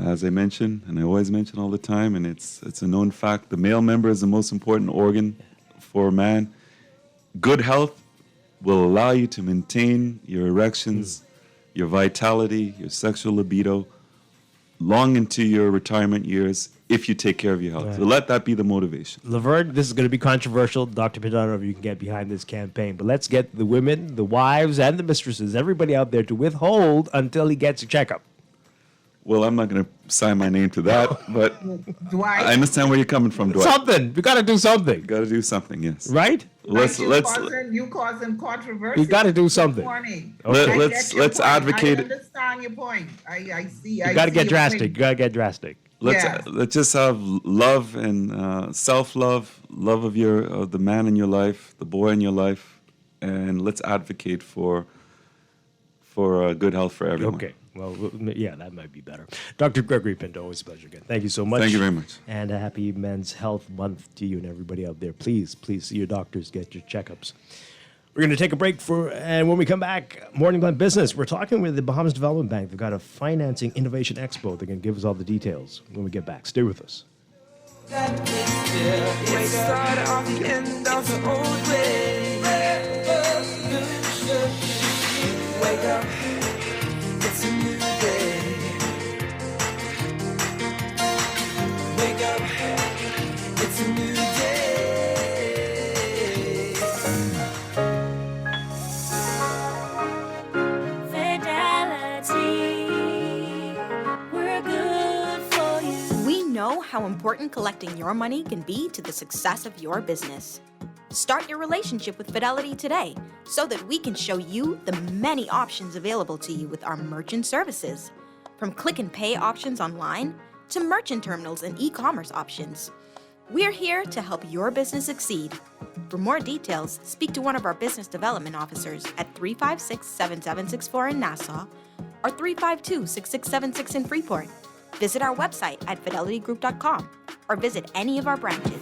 Speaker 22: As I mentioned, and I always mention all the time, and it's a known fact, the male member is the most important organ for a man. Good health will allow you to maintain your erections, your vitality, your sexual libido, long into your retirement years if you take care of your health.
Speaker 3: Right.
Speaker 22: So let that be the motivation.
Speaker 3: Laverne, this is going to be controversial. Dr. Pinto, I don't know if you can get behind this campaign, but let's get the women, the wives, and the mistresses, everybody out there to withhold until he gets a checkup.
Speaker 22: Well, I'm not going to sign my name to that, but
Speaker 8: Dwight,
Speaker 22: I understand where you're coming from, Dwight.
Speaker 3: Something. We got to do something.
Speaker 22: Got to do something, yes.
Speaker 3: Right?
Speaker 8: you causing controversy.
Speaker 3: You got to do something.
Speaker 8: Morning.
Speaker 22: Okay. Let's
Speaker 8: point.
Speaker 22: advocate.
Speaker 8: I understand your point. I see.
Speaker 3: You got to get drastic. You got to get drastic.
Speaker 22: Let's just have love and self-love, love of the man in your life, the boy in your life, and let's advocate for good health for everyone.
Speaker 3: Okay. Well, yeah, that might be better. Dr. Gregory Pinto, always a pleasure again. Thank you so much.
Speaker 22: Thank you very much.
Speaker 3: And a happy Men's Health Month to you and everybody out there. Please see your doctors, get your checkups. We're going to take a break and when we come back, Morning Glen Business, we're talking with the Bahamas Development Bank. They've got a financing innovation expo. They're going to give us all the details when we get back. Stay with us.
Speaker 4: It started off the end of the old way. Wake up, it's a new day. Wake up, it's a new day.
Speaker 17: Fidelity, we're good for you.
Speaker 9: We know how important collecting your money can be to the success of your business. Start your relationship with Fidelity today so that we can show you the many options available to you with our merchant services. From click and pay options online to merchant terminals and e-commerce options. We're here to help your business succeed. For more details, speak to one of our business development officers at 356-7764 in Nassau or 352-6676 in Freeport. Visit our website at fidelitygroup.com or visit any of our branches.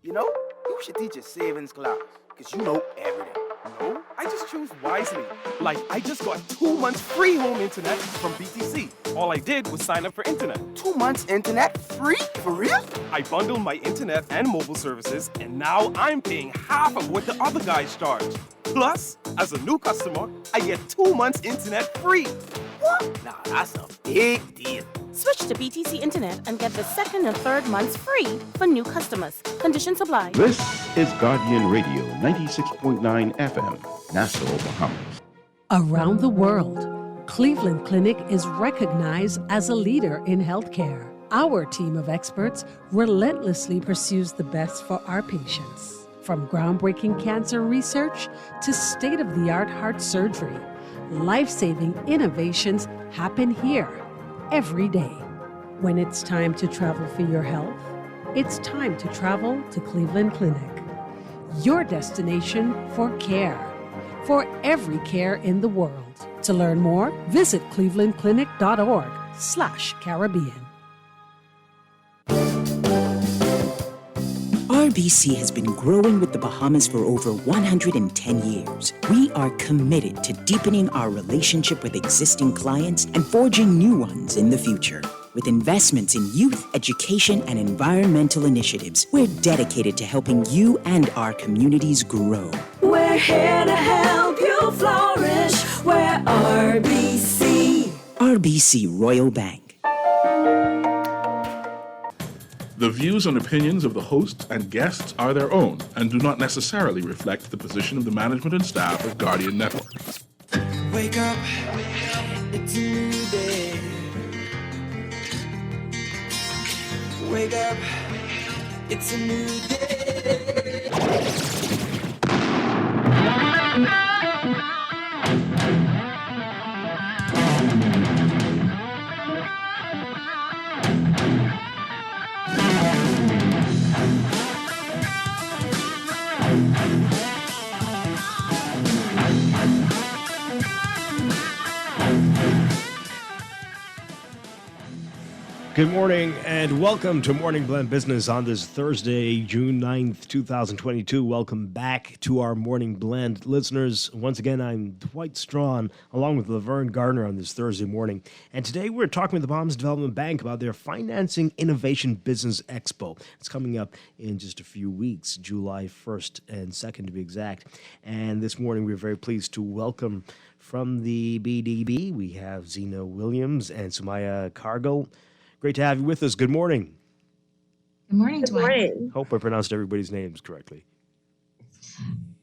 Speaker 11: You know, you should teach a savings class, because you know everything. No, I just choose wisely. Like, I just got 2 months free home internet from BTC. All I did was sign up for internet.
Speaker 12: 2 months internet free? For real?
Speaker 11: I bundled my internet and mobile services, and now I'm paying half of what the other guys charge. Plus, as a new customer, I get 2 months internet free.
Speaker 12: What? Nah, that's a big deal.
Speaker 23: Switch to BTC Internet and get the second and third months free for new customers. Conditions apply.
Speaker 24: This is Guardian Radio 96.9 FM, Nassau, Bahamas.
Speaker 25: Around the world, Cleveland Clinic is recognized as a leader in healthcare. Our team of experts relentlessly pursues the best for our patients. From groundbreaking cancer research to state-of-the-art heart surgery, life-saving innovations happen here every day. When it's time to travel for your health, it's time to travel to Cleveland Clinic. Your destination for care, for every care in the world. To learn more, visit clevelandclinic.org/Caribbean.
Speaker 26: RBC has been growing with the Bahamas for over 110 years. We are committed to deepening our relationship with existing clients and forging new ones in the future. With investments in youth, education, and environmental initiatives, we're dedicated to helping you and our communities grow.
Speaker 17: We're here to help you flourish. We're RBC.
Speaker 26: RBC Royal Bank.
Speaker 1: The views and opinions of the hosts and guests are their own and do not necessarily reflect the position of the management and staff of Guardian Network.
Speaker 4: Wake up, it's a new day. Wake up, it's a new day.
Speaker 3: Good morning and welcome to Morning Blend Business on this Thursday, June 9th, 2022. Welcome back to our Morning Blend listeners. Once again, I'm Dwight Strachan along with Laverne Gardner on this Thursday morning. And today we're talking with the Bahamas Development Bank about their Financing Innovation Business Expo. It's coming up in just a few weeks, July 1st and 2nd to be exact. And this morning we're very pleased to welcome from the BDB, we have Zena Williams and Sumaya Cargill. Great to have you with us. Good morning.
Speaker 27: Good morning, Dwight.
Speaker 3: Hope I pronounced everybody's names correctly.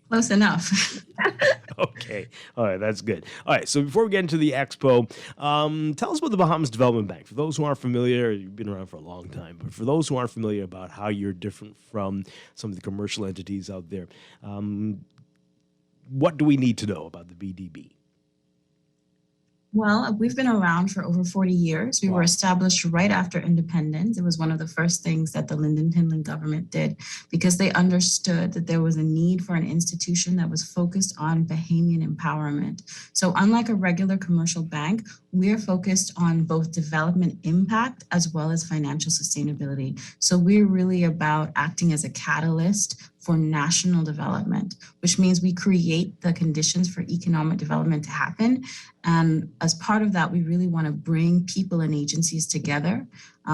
Speaker 27: Close enough.
Speaker 3: Okay. All right. That's good. All right. So before we get into the expo, tell us about the Bahamas Development Bank. For those who aren't familiar, you've been around for a long time, but for those who aren't familiar about how you're different from some of the commercial entities out there, what do we need to know about the BDB?
Speaker 27: Well, we've been around for over 40 years. We were established right after independence. It was one of the first things that the Lyndon Tindlin government did because they understood that there was a need for an institution that was focused on Bahamian empowerment. So unlike a regular commercial bank, we're focused on both development impact as well as financial sustainability. So we're really about acting as a catalyst for national development, which means we create the conditions for economic development to happen. And as part of that, we really want to bring people and agencies together.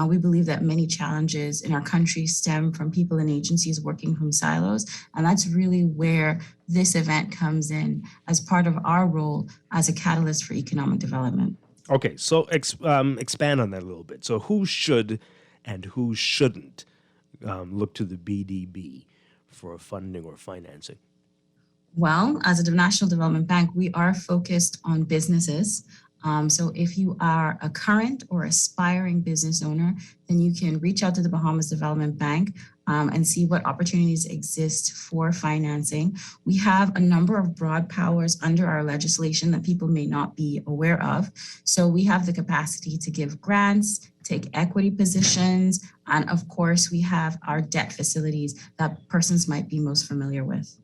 Speaker 27: We believe that many challenges in our country stem from people and agencies working from silos. And that's really where this event comes in as part of our role as a catalyst for economic development.
Speaker 3: Okay, so expand on that a little bit. So who should and who shouldn't look to the BDB for funding or financing?
Speaker 27: Well, as a national development bank, we are focused on businesses. So if you are a current or aspiring business owner, then you can reach out to the Bahamas Development Bank and see what opportunities exist for financing. We have a number of broad powers under our legislation that people may not be aware of. So we have the capacity to give grants, take equity positions, and of course, we have our debt facilities that persons might be most familiar with.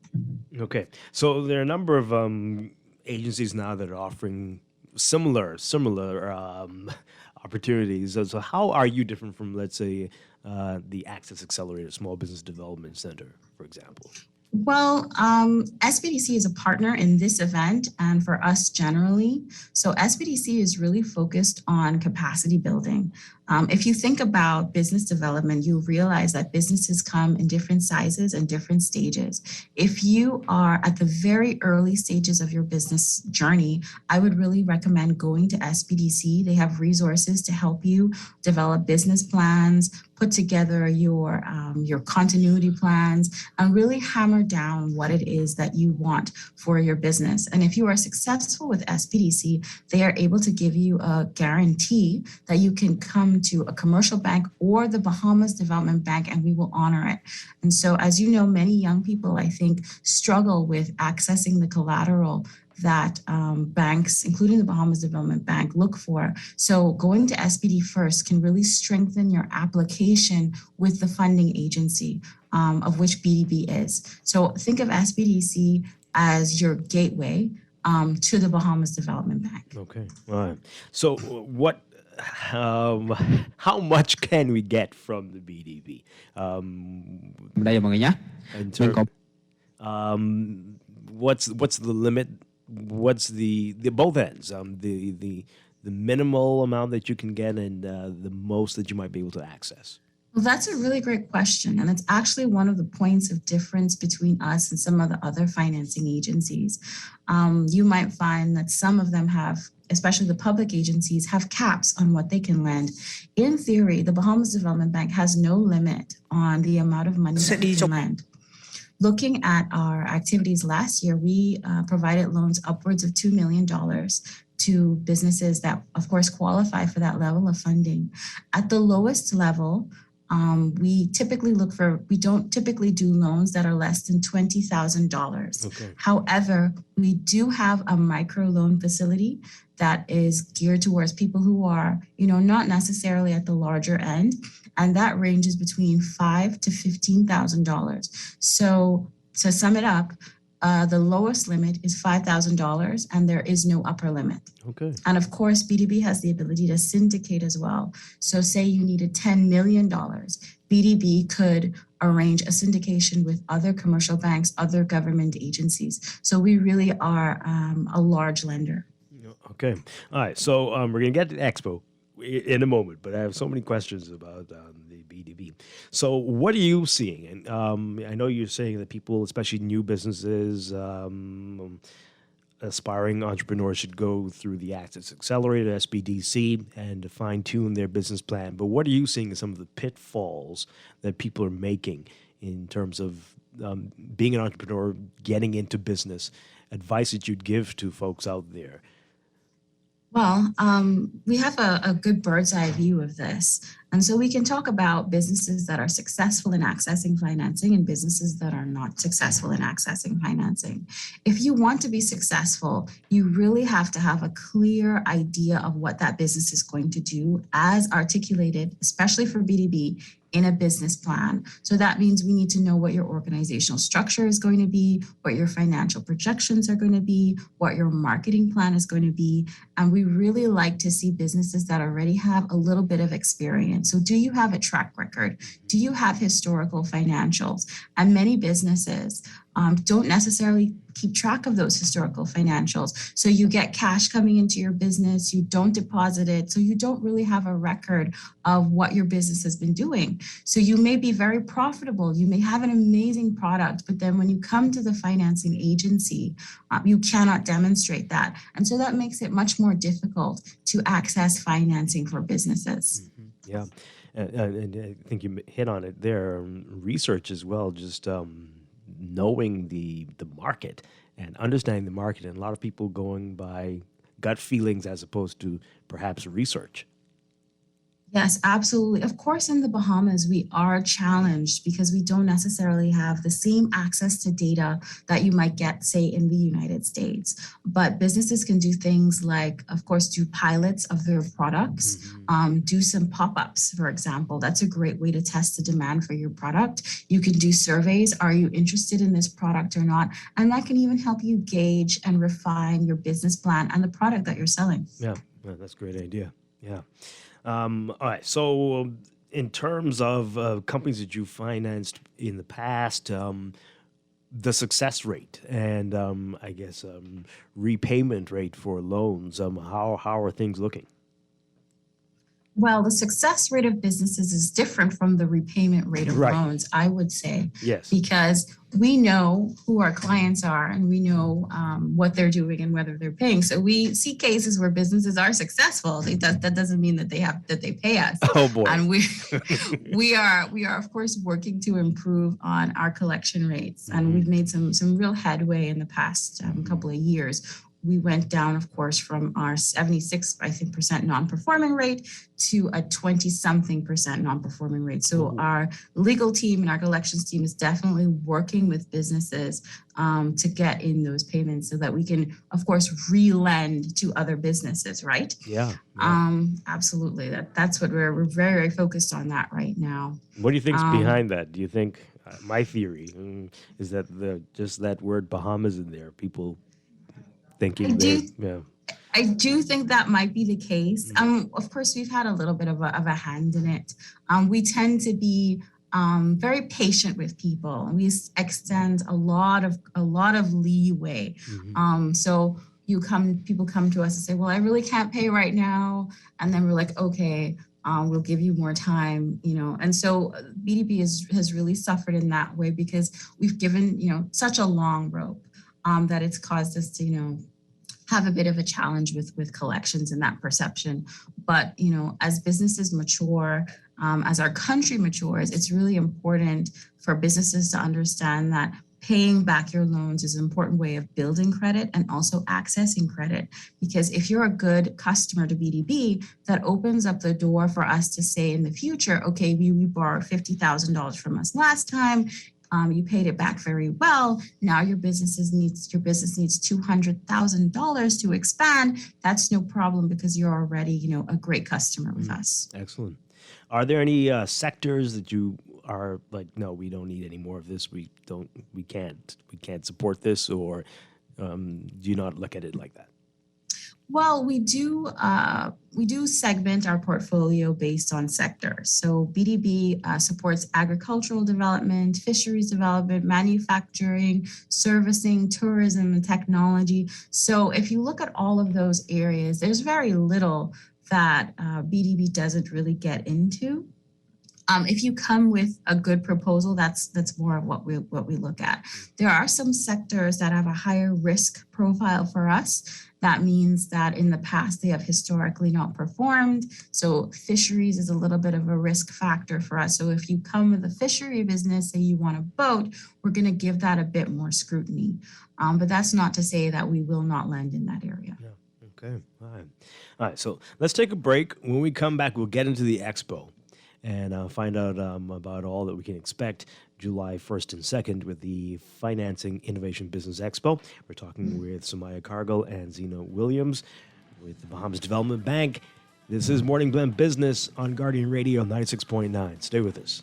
Speaker 3: Okay, so there are a number of agencies now that are offering similar opportunities. So how are you different from, let's say, the Access Accelerator Small Business Development Center, for example?
Speaker 27: Well, SBDC is a partner in this event and for us generally. So SBDC is really focused on capacity building. If you think about business development, you realize that businesses come in different sizes and different stages. If you are at the very early stages of your business journey, I would really recommend going to SBDC. They have resources to help you develop business plans, put together your continuity plans, and really hammer down what it is that you want for your business. And if you are successful with SBDC, they are able to give you a guarantee that you can come to a commercial bank or the Bahamas Development Bank, and we will honor it. And so, as you know, many young people, I think, struggle with accessing the collateral that banks, including the Bahamas Development Bank, look for. So going to SBD first can really strengthen your application with the funding agency, of which BDB is. So think of SBDC as your gateway to the Bahamas Development Bank.
Speaker 3: Okay. All right. So how much can we get from the BDB? In terms, what's the limit? What's the both ends? The minimal amount that you can get and the most that you might be able to access.
Speaker 27: Well, that's a really great question. And it's actually one of the points of difference between us and some of the other financing agencies. You might find that some of them have, especially the public agencies, have caps on what they can lend. In theory, the Bahamas Development Bank has no limit on the amount of money that we can lend. Looking at our activities last year, we provided loans upwards of $2 million to businesses that, of course, qualify for that level of funding. At the lowest level, we don't typically do loans that are less than $20,000.
Speaker 3: Okay.
Speaker 27: However, we do have a micro loan facility that is geared towards people who are, not necessarily at the larger end. And that ranges between $5,000 to $15,000. So to sum it up, the lowest limit is $5,000 and there is no upper limit.
Speaker 3: Okay.
Speaker 27: And of course, BDB has the ability to syndicate as well. So say you needed $10 million, BDB could arrange a syndication with other commercial banks, other government agencies. So we really are a large lender.
Speaker 3: Okay. All right. So we're going to get to the expo in a moment, but I have so many questions about the BDB. So what are you seeing? And I know you're saying that people, especially new businesses, aspiring entrepreneurs, should go through the Access Accelerator, SBDC, and to fine-tune their business plan. But what are you seeing as some of the pitfalls that people are making in terms of being an entrepreneur, getting into business, advice that you'd give to folks out there?
Speaker 27: Well, we have a good bird's eye view of this. And so we can talk about businesses that are successful in accessing financing and businesses that are not successful in accessing financing. If you want to be successful, you really have to have a clear idea of what that business is going to do as articulated, especially for BDB, in a business plan. So that means we need to know what your organizational structure is going to be, what your financial projections are going to be, what your marketing plan is going to be. And we really like to see businesses that already have a little bit of experience. So do you have a track record? Do you have historical financials? And many businesses don't necessarily keep track of those historical financials. So you get cash coming into your business, you don't deposit it, so you don't really have a record of what your business has been doing. So you may be very profitable, you may have an amazing product, but then when you come to the financing agency, you cannot demonstrate that. And so that makes it much more difficult to access financing for businesses.
Speaker 3: Mm-hmm. Yeah, and I think you hit on it there. Research as well, just knowing the market and understanding the market, and a lot of people going by gut feelings as opposed to perhaps research.
Speaker 27: Yes, absolutely. Of course, in the Bahamas, we are challenged because we don't necessarily have the same access to data that you might get, say, in the United States. But businesses can do things like, of course, do pilots of their products, do some pop-ups, for example. That's a great way to test the demand for your product. You can do surveys. Are you interested in this product or not? And that can even help you gauge and refine your business plan and the product that you're selling.
Speaker 3: Yeah, that's a great idea. Yeah. All right. So, in terms of companies that you financed in the past, the success rate and I guess repayment rate for loans. How are things looking?
Speaker 27: Well, the success rate of businesses is different from the repayment rate of
Speaker 3: Right.
Speaker 27: loans, I would say.
Speaker 3: Yes.
Speaker 27: Because we know who our clients are and we know what they're doing and whether they're paying. So we see cases where businesses are successful. That doesn't mean that they pay us.
Speaker 3: Oh boy.
Speaker 27: And we are of course working to improve on our collection rates, and we've made some real headway in the past couple of years. We went down, of course, from our 76, I think, percent non-performing rate to a 20-something% non-performing rate. So our legal team and our collections team is definitely working with businesses to get in those payments so that we can, of course, re-lend to other businesses, right?
Speaker 3: Yeah.
Speaker 27: Absolutely. That's what we're very, very focused on that right now.
Speaker 3: What do you think's behind that? Do you think, my theory is that just that word Bahamas in there, people thinking
Speaker 27: I do think that might be the case. Of course, we've had a little bit of a hand in it. We tend to be very patient with people. We extend a lot of leeway. So people come to us and say, "Well, I really can't pay right now," and then we're like, "Okay, we'll give you more time," And so BDB has really suffered in that way because we've given such a long rope that it's caused us to have a bit of a challenge with collections and that perception. But as businesses mature, as our country matures, it's really important for businesses to understand that paying back your loans is an important way of building credit and also accessing credit. Because if you're a good customer to BDB, that opens up the door for us to say in the future, okay, we borrowed $50,000 from us last time. You paid it back very well. Now your business needs $200,000 to expand. That's no problem because you're already, a great customer with us.
Speaker 3: Excellent. Are there any sectors that you are like, no, we don't need any more of this. We can't support this, or do you not look at it like that?
Speaker 27: Well, we do segment our portfolio based on sectors. So BDB supports agricultural development, fisheries development, manufacturing, servicing, tourism, and technology. So if you look at all of those areas, there's very little that BDB doesn't really get into. If you come with a good proposal, that's more of what we look at. There are some sectors that have a higher risk profile for us. That means that in the past, they have historically not performed. So fisheries is a little bit of a risk factor for us. So if you come with a fishery business, say you want a boat, we're going to give that a bit more scrutiny. But that's not to say that we will not lend in that area.
Speaker 3: Yeah. Okay. All right. So let's take a break. When we come back, we'll get into the expo and find out about all that we can expect July 1st and 2nd with the Financing Innovation Business Expo. We're talking with Samaya Cargill and Zena Williams with the Bahamas Development Bank. This is Morning Blend Business on Guardian Radio 96.9. Stay with us.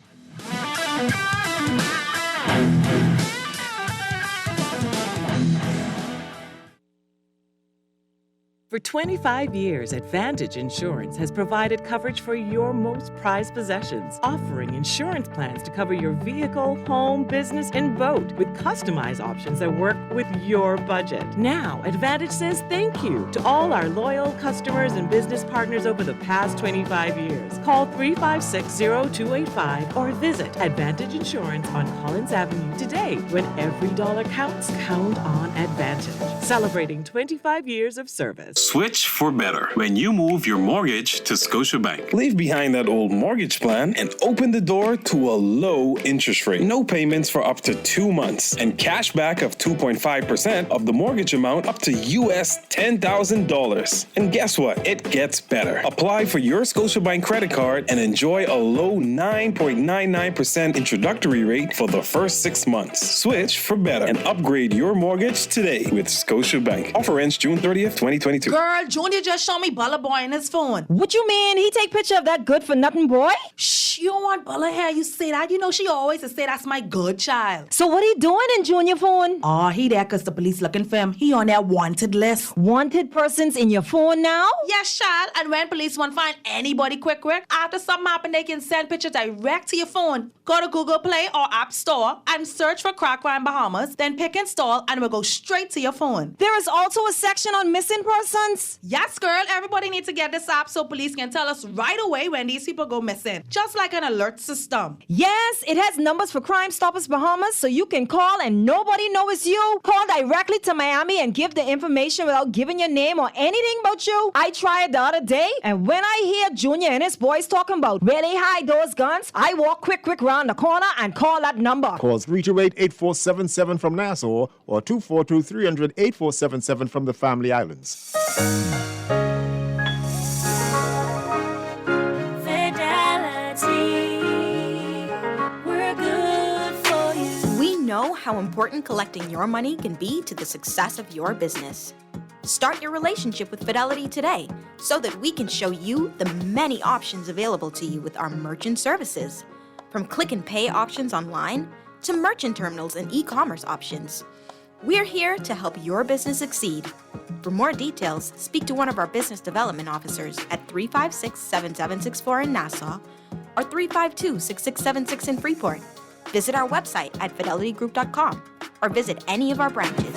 Speaker 10: For 25 years, Advantage Insurance has provided coverage for your most prized possessions, offering insurance plans to cover your vehicle, home, business, and boat with customized options that work with your budget. Now, Advantage says thank you to all our loyal customers and business partners over the past 25 years. Call 356-0285 or visit Advantage Insurance on Collins Avenue today. When every dollar counts, count on Advantage. Celebrating 25 years of service.
Speaker 13: Switch for better when you move your mortgage to Scotiabank. Leave behind that old mortgage plan and open the door to a low interest rate. No payments for up to 2 months and cash back of 2.5% of the mortgage amount up to US $10,000. And guess what? It gets better. Apply for your Scotiabank credit card and enjoy a low 9.99% introductory rate for the first 6 months. Switch for better and upgrade your mortgage today with Scotiabank. Offer ends June 30th, 2022.
Speaker 14: you?
Speaker 15: Girl, Junior just showed me Bella Boy in his phone.
Speaker 16: What you mean? He take picture of that good-for-nothing boy?
Speaker 15: Shh, you don't want Bella here. You say that. You know she always say that's my good child.
Speaker 16: So what he doing in Junior phone?
Speaker 15: Oh, he there because the police looking for him. He on their wanted list.
Speaker 16: Wanted persons in your phone now?
Speaker 15: Yes, child. And when police want to find anybody quick, after something happen, they can send pictures direct to your phone. Go to Google Play or App Store and search for Crack Crime Bahamas, then pick install and it will go straight to your phone.
Speaker 16: There is also a section on missing persons?
Speaker 15: Yes, girl. Everybody needs to get this app so police can tell us right away when these people go missing. Just like an alert system.
Speaker 16: Yes, it has numbers for Crime Stoppers Bahamas so you can call and nobody knows it's you. Call directly to Miami and give the information without giving your name or anything about you. I tried the other day and when I hear Junior and his boys talking about where they hide those guns, I walk quick round the corner and call that number.
Speaker 18: Call 328-8477 from Nassau or 242-300-8477 from the Family Islands.
Speaker 9: We know how important collecting your money can be to the success of your business. Start your relationship with Fidelity today so that we can show you the many options available to you with our merchant services. From click and pay options online to merchant terminals and e-commerce options. We're here to help your business succeed. For more details, speak to one of our business development officers at 356-7764 in Nassau or 352-6676 in Freeport. Visit our website at fidelitygroup.com or visit any of our branches.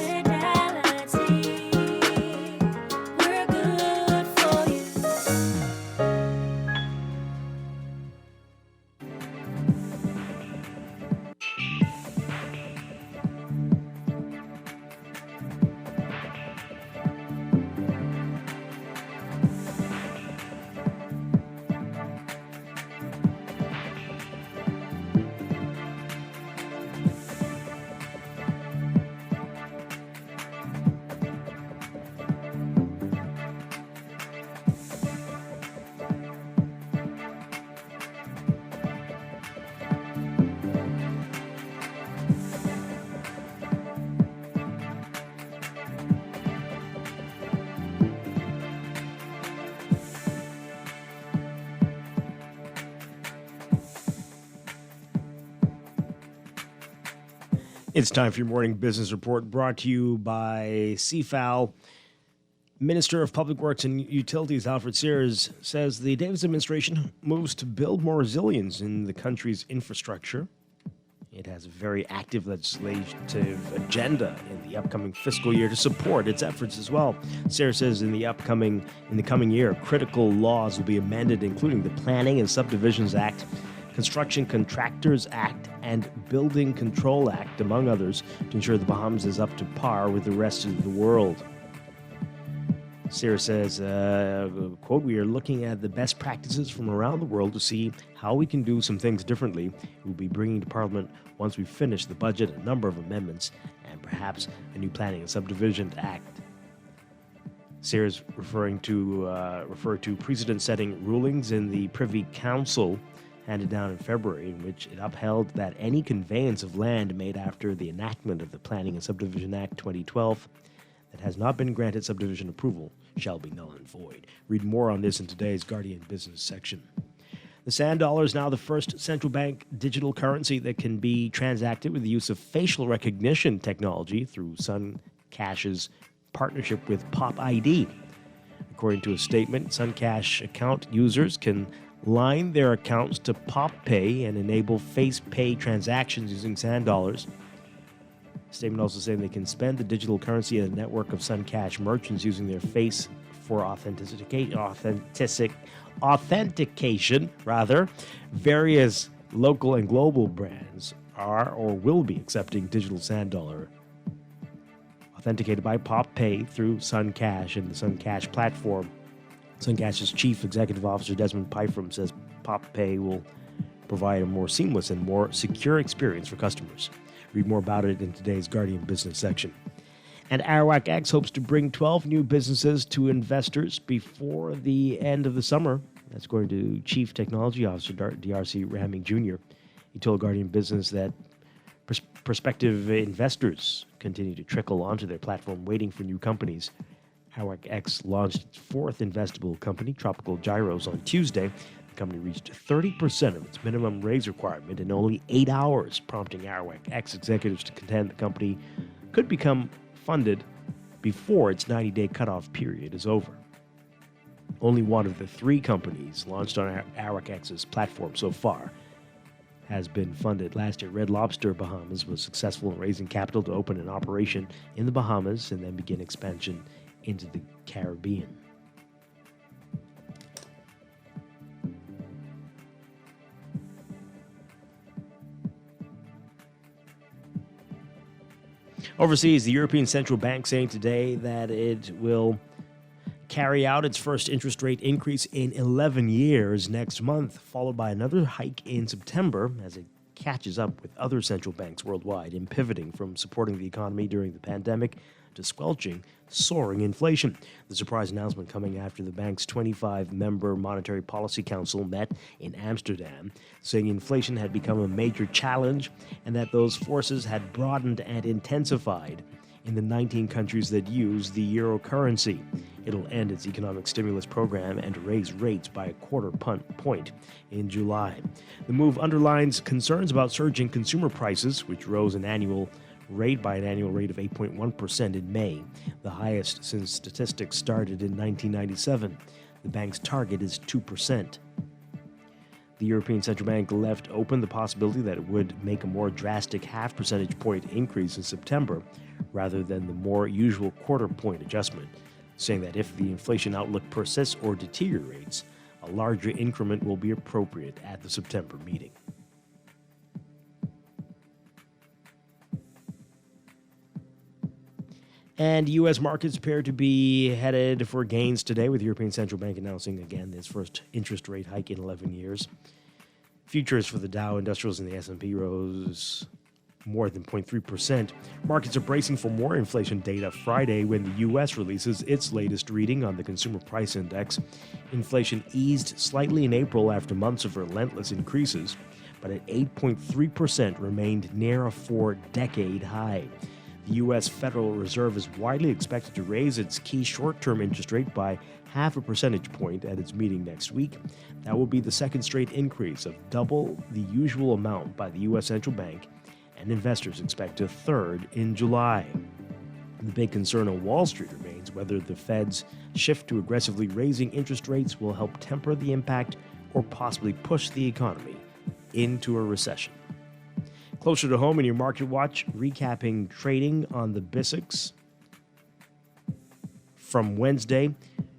Speaker 3: It's time for your morning business report brought to you by CFAL. Minister of Public Works and Utilities Alfred Sears says the Davis administration moves to build more resilience in the country's infrastructure. It has a very active legislative agenda in the upcoming fiscal year to support its efforts as well. Sears says in the coming year, critical laws will be amended, including the Planning and Subdivisions Act, Construction Contractors Act, and Building Control Act, among others, to ensure the Bahamas is up to par with the rest of the world. Sarah says, quote, "We are looking at the best practices from around the world to see how we can do some things differently. We'll be bringing to Parliament, once we finish the budget, a number of amendments and perhaps a new Planning and Subdivision Act." Sarah's referred to precedent-setting rulings in the Privy Council handed down in February, in which it upheld that any conveyance of land made after the enactment of the Planning and Subdivision Act 2012 that has not been granted subdivision approval shall be null and void. Read more on this in today's Guardian Business section. The sand dollar is now the first central bank digital currency that can be transacted with the use of facial recognition technology through SunCash's partnership with Pop ID. According to a statement, SunCash account users can line their accounts to PopPay and enable face pay transactions using sand dollars. The statement also saying they can spend the digital currency at a network of SunCash merchants using their face for authentication. Various local and global brands are or will be accepting digital sand dollar authenticated by PopPay through SunCash and the SunCash platform. SunCash's Chief Executive Officer Desmond Pyfrom says PopPay will provide a more seamless and more secure experience for customers. Read more about it in today's Guardian Business section. And Arawak X hopes to bring 12 new businesses to investors before the end of the summer. That's according to Chief Technology Officer DRC Ramming Jr. He told Guardian Business that prospective investors continue to trickle onto their platform waiting for new companies Arawak X launched its fourth investable company, Tropical Gyros, on Tuesday. The company reached 30% of its minimum raise requirement in only 8 hours, prompting Arawak X executives to contend the company could become funded before its 90-day cutoff period is over. Only one of the 3 companies launched on Arawak X's platform so far has been funded. Last year, Red Lobster Bahamas was successful in raising capital to open an operation in the Bahamas and then begin expansion into the Caribbean. Overseas, the European Central Bank saying today that it will carry out its first interest rate increase in 11 years next month, followed by another hike in September as it catches up with other central banks worldwide in pivoting from supporting the economy during the pandemic to squelching soaring inflation. The surprise announcement coming after the bank's 25-member Monetary Policy Council met in Amsterdam, saying inflation had become a major challenge and that those forces had broadened and intensified in the 19 countries that use the euro currency. It'll end its economic stimulus program and raise rates by a quarter point in July. The move underlines concerns about surging consumer prices, which rose by an annual rate of 8.1% in May, the highest since statistics started in 1997. The bank's target is 2%. The European Central Bank left open the possibility that it would make a more drastic half percentage point increase in September rather than the more usual quarter point adjustment, saying that if the inflation outlook persists or deteriorates, a larger increment will be appropriate at the September meeting. And U.S. markets appear to be headed for gains today, with the European Central Bank announcing again its first interest rate hike in 11 years. Futures for the Dow Industrials and the S&P rose more than 0.3%. Markets are bracing for more inflation data Friday when the U.S. releases its latest reading on the Consumer Price Index. Inflation eased slightly in April after months of relentless increases, but at 8.3% remained near a 4-decade high. The U.S. Federal Reserve is widely expected to raise its key short-term interest rate by half a percentage point at its meeting next week. That will be the second straight increase of double the usual amount by the U.S. Central Bank, and investors expect a third in July. The big concern on Wall Street remains whether the Fed's shift to aggressively raising interest rates will help temper the impact or possibly push the economy into a recession. Closer to home in your Market Watch, recapping trading on the BISX from Wednesday.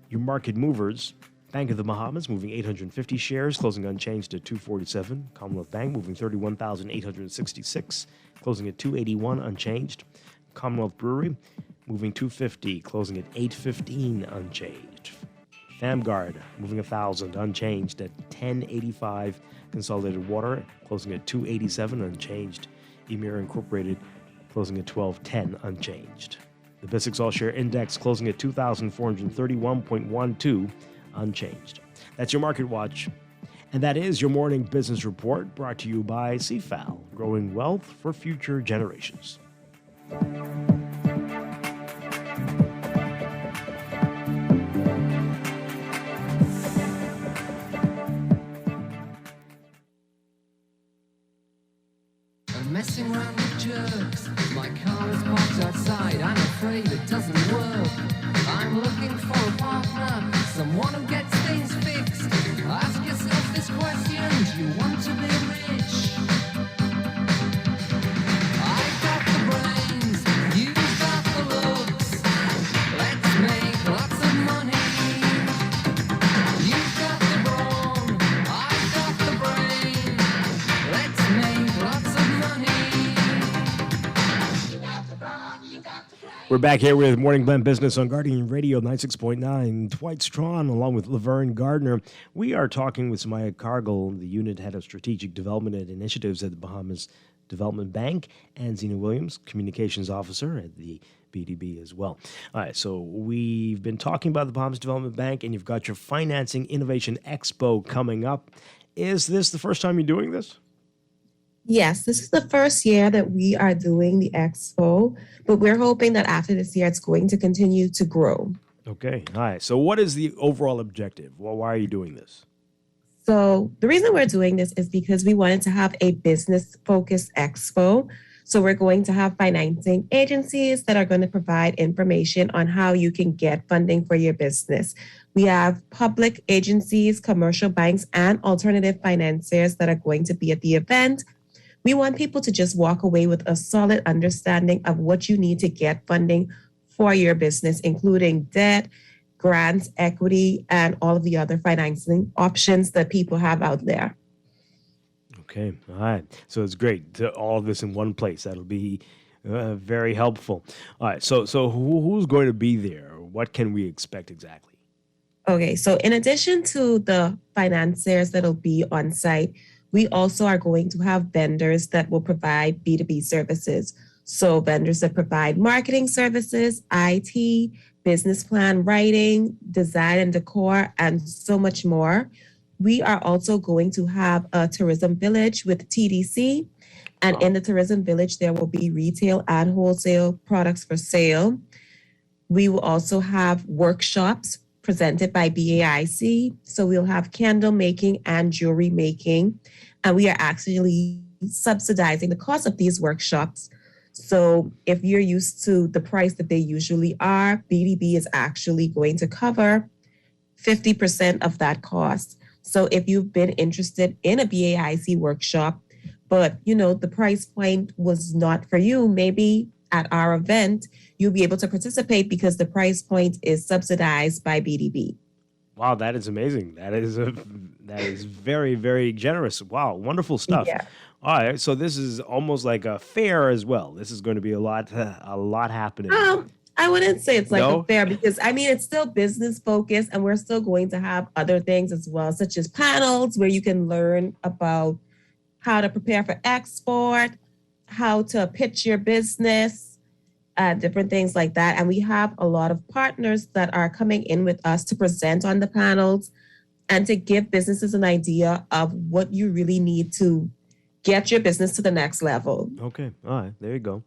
Speaker 3: Your market movers: Bank of the Bahamas moving 850 shares, closing unchanged at 247. Commonwealth Bank moving 31,866, closing at 281 unchanged. Commonwealth Brewery moving 250, closing at 815 unchanged. FamGuard moving 1,000 unchanged at 1085. Consolidated Water closing at 287 unchanged. Emir Incorporated closing at 1210 unchanged. The BISX All-Share Index closing at 2,431.12 unchanged. That's your Market Watch. And that is your morning business report, brought to you by CFAL, growing wealth for future generations.
Speaker 2: Messing around with jerks. My car is parked outside. I'm afraid it doesn't work. I'm looking for a partner, someone who gets things fixed. Ask yourself this question: do you want to be rich? I've got the brains, you've got the looks. Let's make lots of money. You've got the brawn, I've got the brain. Let's make lots of money.
Speaker 3: We're back here with Morning Blend Business on Guardian Radio 96.9. Dwight Strachan along with Laverne Gardner. We are talking with Samaya Cargill, the unit head of strategic development and initiatives at the Bahamas Development Bank, and Zena Williams, communications officer at the BDB as well. All right, so we've been talking about the Bahamas Development Bank, and you've got your Financing Innovation Expo coming up. Is this the first time you're doing this?
Speaker 5: Yes, this is the first year that we are doing the expo, but we're hoping that after this year, it's going to continue to grow.
Speaker 3: Okay. All right. So what is the overall objective? Well, why are you doing this?
Speaker 5: So the reason we're doing this is because we wanted to have a business-focused expo. So we're going to have financing agencies that are going to provide information on how you can get funding for your business. We have public agencies, commercial banks, and alternative financiers that are going to be at the event. We want people to just walk away with a solid understanding of what you need to get funding for your business, including debt, grants, equity, and all of the other financing options that people have out there.
Speaker 3: Okay. All right. So it's great. All of this in one place. That'll be very helpful. All right. So who's going to be there? What can we expect exactly?
Speaker 5: Okay. So in addition to the financiers that'll be on site, we also are going to have vendors that will provide B2B services. So vendors that provide marketing services, IT, business plan writing, design and decor, and so much more. We are also going to have a tourism village with TDC. And in the tourism village, there will be retail and wholesale products for sale. We will also have workshops presented by BAIC. So we'll have candle making and jewelry making. And we are actually subsidizing the cost of these workshops. So if you're used to the price that they usually are, BDB is actually going to cover 50% of that cost. So if you've been interested in a BAIC workshop, but the price point was not for you, maybe at our event, you'll be able to participate because the price point is subsidized by BDB.
Speaker 3: Wow, that is amazing. That is very, very generous. Wow, wonderful stuff.
Speaker 5: Yeah.
Speaker 3: All right, so this is almost like a fair as well. This is going to be a lot happening.
Speaker 5: I wouldn't say it's like
Speaker 3: No?
Speaker 5: a fair because it's still business focused and we're still going to have other things as well, such as panels where you can learn about how to prepare for export, how to pitch your business, different things like that. And we have a lot of partners that are coming in with us to present on the panels and to give businesses an idea of what you really need to get your business to the next level.
Speaker 3: Okay, all right, there you go.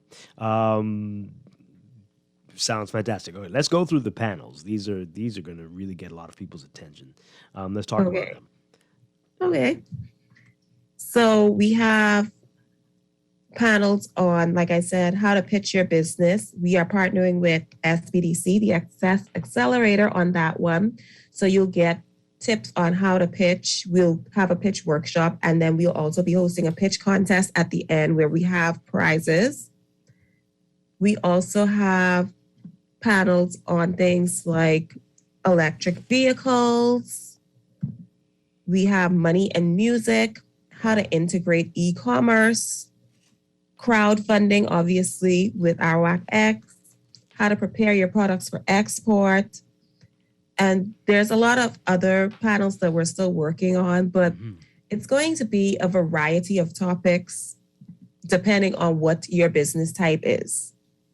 Speaker 3: Sounds fantastic. Okay, let's go through the panels. These are going to really get a lot of people's attention. Let's talk about them.
Speaker 5: Okay. So we have panels on, like I said, how to pitch your business. We are partnering with SBDC, the Access Accelerator, on that one. So you'll get tips on how to pitch. We'll have a pitch workshop, and then we'll also be hosting a pitch contest at the end where we have prizes. We also have panels on things like electric vehicles. We have money and music, how to integrate e-commerce, crowdfunding, obviously, with RWAC-X, how to prepare your products for export. And there's a lot of other panels that we're still working on, but it's going to be a variety of topics depending on what your business type is.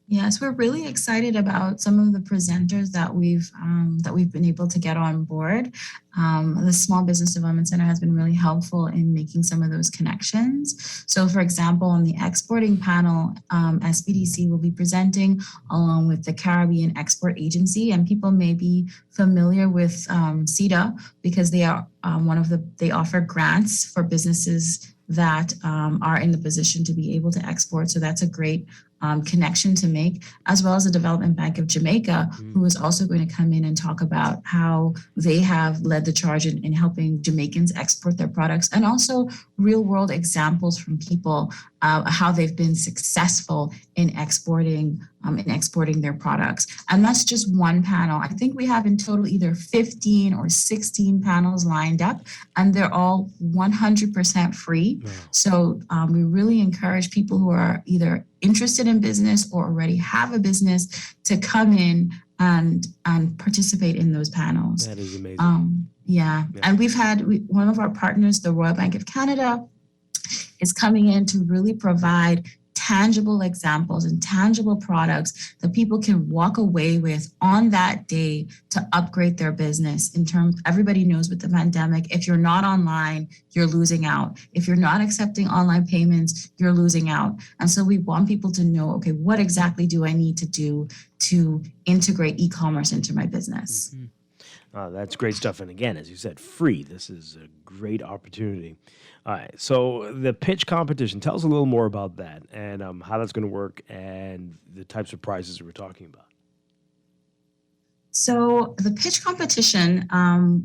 Speaker 27: Yes, we're really excited about some of the presenters that we've been able to get on board. The Small Business Development Center has been really helpful in making some of those connections. So, for example, on the exporting panel, SBDC will be presenting along with the Caribbean Export Agency, and people may be familiar with CETA because they are they offer grants for businesses that are in the position to be able to export. So that's a great connection to make, as well as the Development Bank of Jamaica, who is also going to come in and talk about how they have led the charge in helping Jamaicans export their products, and also real world examples from people, how they've been successful in exporting their products. And that's just one panel. I think we have in total either 15 or 16 panels lined up, and they're all 100% free.
Speaker 3: Wow.
Speaker 27: So we really encourage people who are either interested in business or already have a business to come in and participate in those panels.
Speaker 3: That is amazing.
Speaker 27: And we've had one of our partners, the Royal Bank of Canada, is coming in to really provide tangible examples and tangible products that people can walk away with on that day to upgrade their business. In terms, everybody knows with the pandemic, if you're not online, you're losing out. If you're not accepting online payments, you're losing out. And so we want people to know, okay, what exactly do I need to do to integrate e-commerce into my business?
Speaker 3: That's great stuff. And again, as you said, free. This is a great opportunity. All right. So the pitch competition, tell us a little more about that and how that's going to work and the types of prizes we're talking about.
Speaker 27: So the pitch competition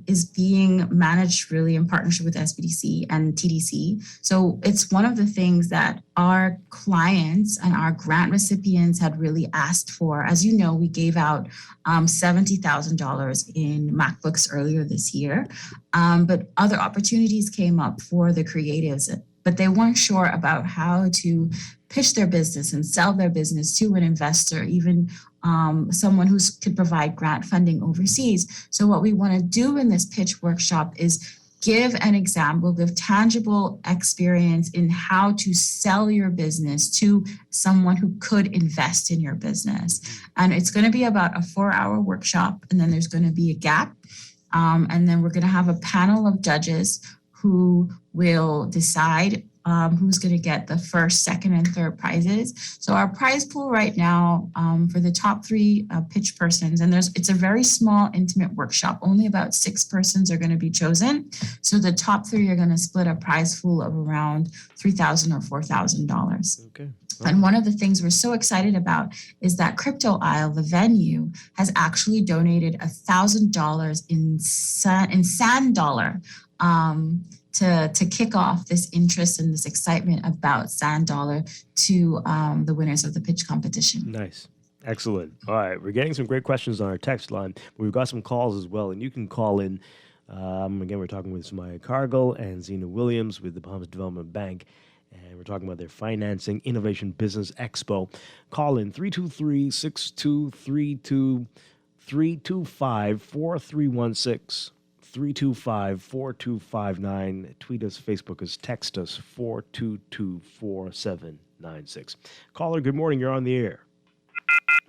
Speaker 27: is being managed really in partnership with SBDC and TDC. So it's one of the things that our clients and our grant recipients had really asked for. As you know, we gave out $70,000 in MacBooks earlier this year, but other opportunities came up for the creatives, but they weren't sure about how to pitch their business and sell their business to an investor, even someone who could provide grant funding overseas. So what we want to do in this pitch workshop is give an example, give tangible experience in how to sell your business to someone who could invest in your business. And it's going to be about a 4-hour workshop, and then there's going to be a gap. And then we're going to have a panel of judges who will decide who's going to get the first, second, and third prizes. So our prize pool right now for the top 3 pitch persons, and it's a very small, intimate workshop. Only about 6 persons are going to be chosen. So the top 3 are going to split a prize pool of around $3,000 or $4,000.
Speaker 3: Okay.
Speaker 27: And one of the things we're so excited about is that Crypto Isle, the venue, has actually donated $1,000 in sand dollar to kick off this interest and this excitement about sand dollar to the winners of the pitch competition.
Speaker 3: Nice. Excellent. All right. We're getting some great questions on our text line. We've got some calls as well, and you can call in. Again, we're talking with Samaya Cargill and Zena Williams with the Bahamas Development Bank. And we're talking about their Financing Innovation Business Expo. Call in 323-6232, 325-4316, 325-4259. Tweet us, Facebook us, text us, 422-4796. Caller, good morning. You're on the air.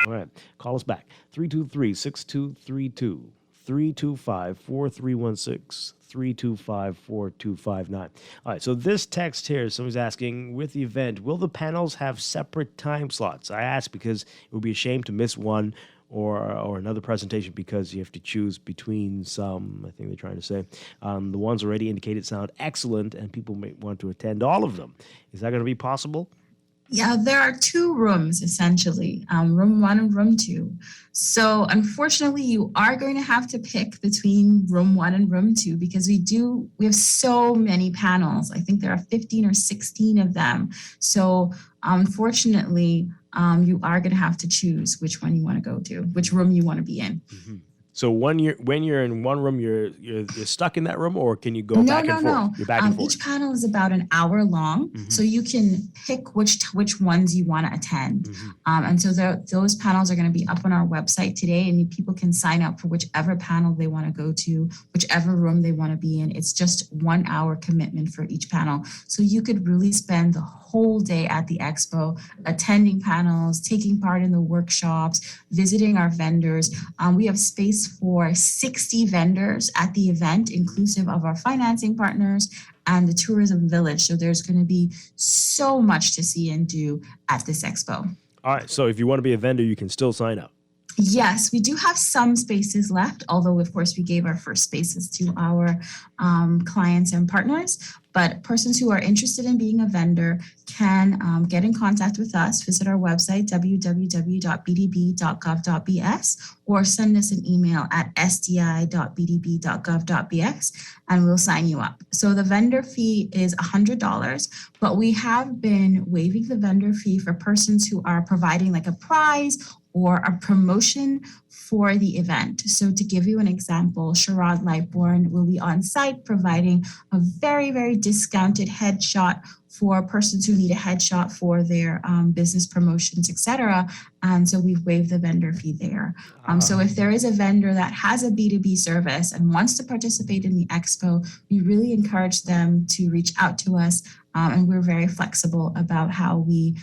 Speaker 3: All right. Call us back. 323-6232, 325-4316. 325-4259. All right, so this text here, someone's asking, with the event, will the panels have separate time slots? I ask because it would be a shame to miss one or another presentation because you have to choose between some, I think they're trying to say. The ones already indicated sound excellent, and people may want to attend all of them. Is that going to be possible?
Speaker 27: Yeah, there are 2 rooms essentially, room 1 and room 2. So unfortunately, you are going to have to pick between room 1 and room 2 because we have so many panels. I think there are 15 or 16 of them. So unfortunately, you are going to have to choose which one you want to go to, which room you want to be in.
Speaker 3: Mm-hmm. So when you're in one room, you're stuck in that room, or can you go back and forth?
Speaker 27: No.
Speaker 3: You're back and forth.
Speaker 27: Each panel is about an hour long, so you can pick which ones you want to attend. And so those panels are going to be up on our website today, and people can sign up for whichever panel they want to go to, whichever room they want to be in. It's just 1 hour commitment for each panel. So you could really spend the whole day at the expo, attending panels, taking part in the workshops, visiting our vendors. We have space for 60 vendors at the event, inclusive of our financing partners and the tourism village. So there's going to be so much to see and do at this expo.
Speaker 3: All right. So if you want to be a vendor, you can still sign up.
Speaker 27: Yes, we do have some spaces left, although, of course, we gave our first spaces to our clients and partners. But persons who are interested in being a vendor can get in contact with us, visit our website, www.bdb.gov.bs, or send us an email at sdi.bdb.gov.bx, and we'll sign you up. So the vendor fee is $100, but we have been waiving the vendor fee for persons who are providing like a prize or a promotion for the event. So to give you an example, Sherrod Lightbourne will be on site providing a very, very discounted headshot for persons who need a headshot for their business promotions, etc. And so we've waived the vendor fee there. So if there is a vendor that has a B2B service and wants to participate in the expo, we really encourage them to reach out to us. And we're very flexible about how we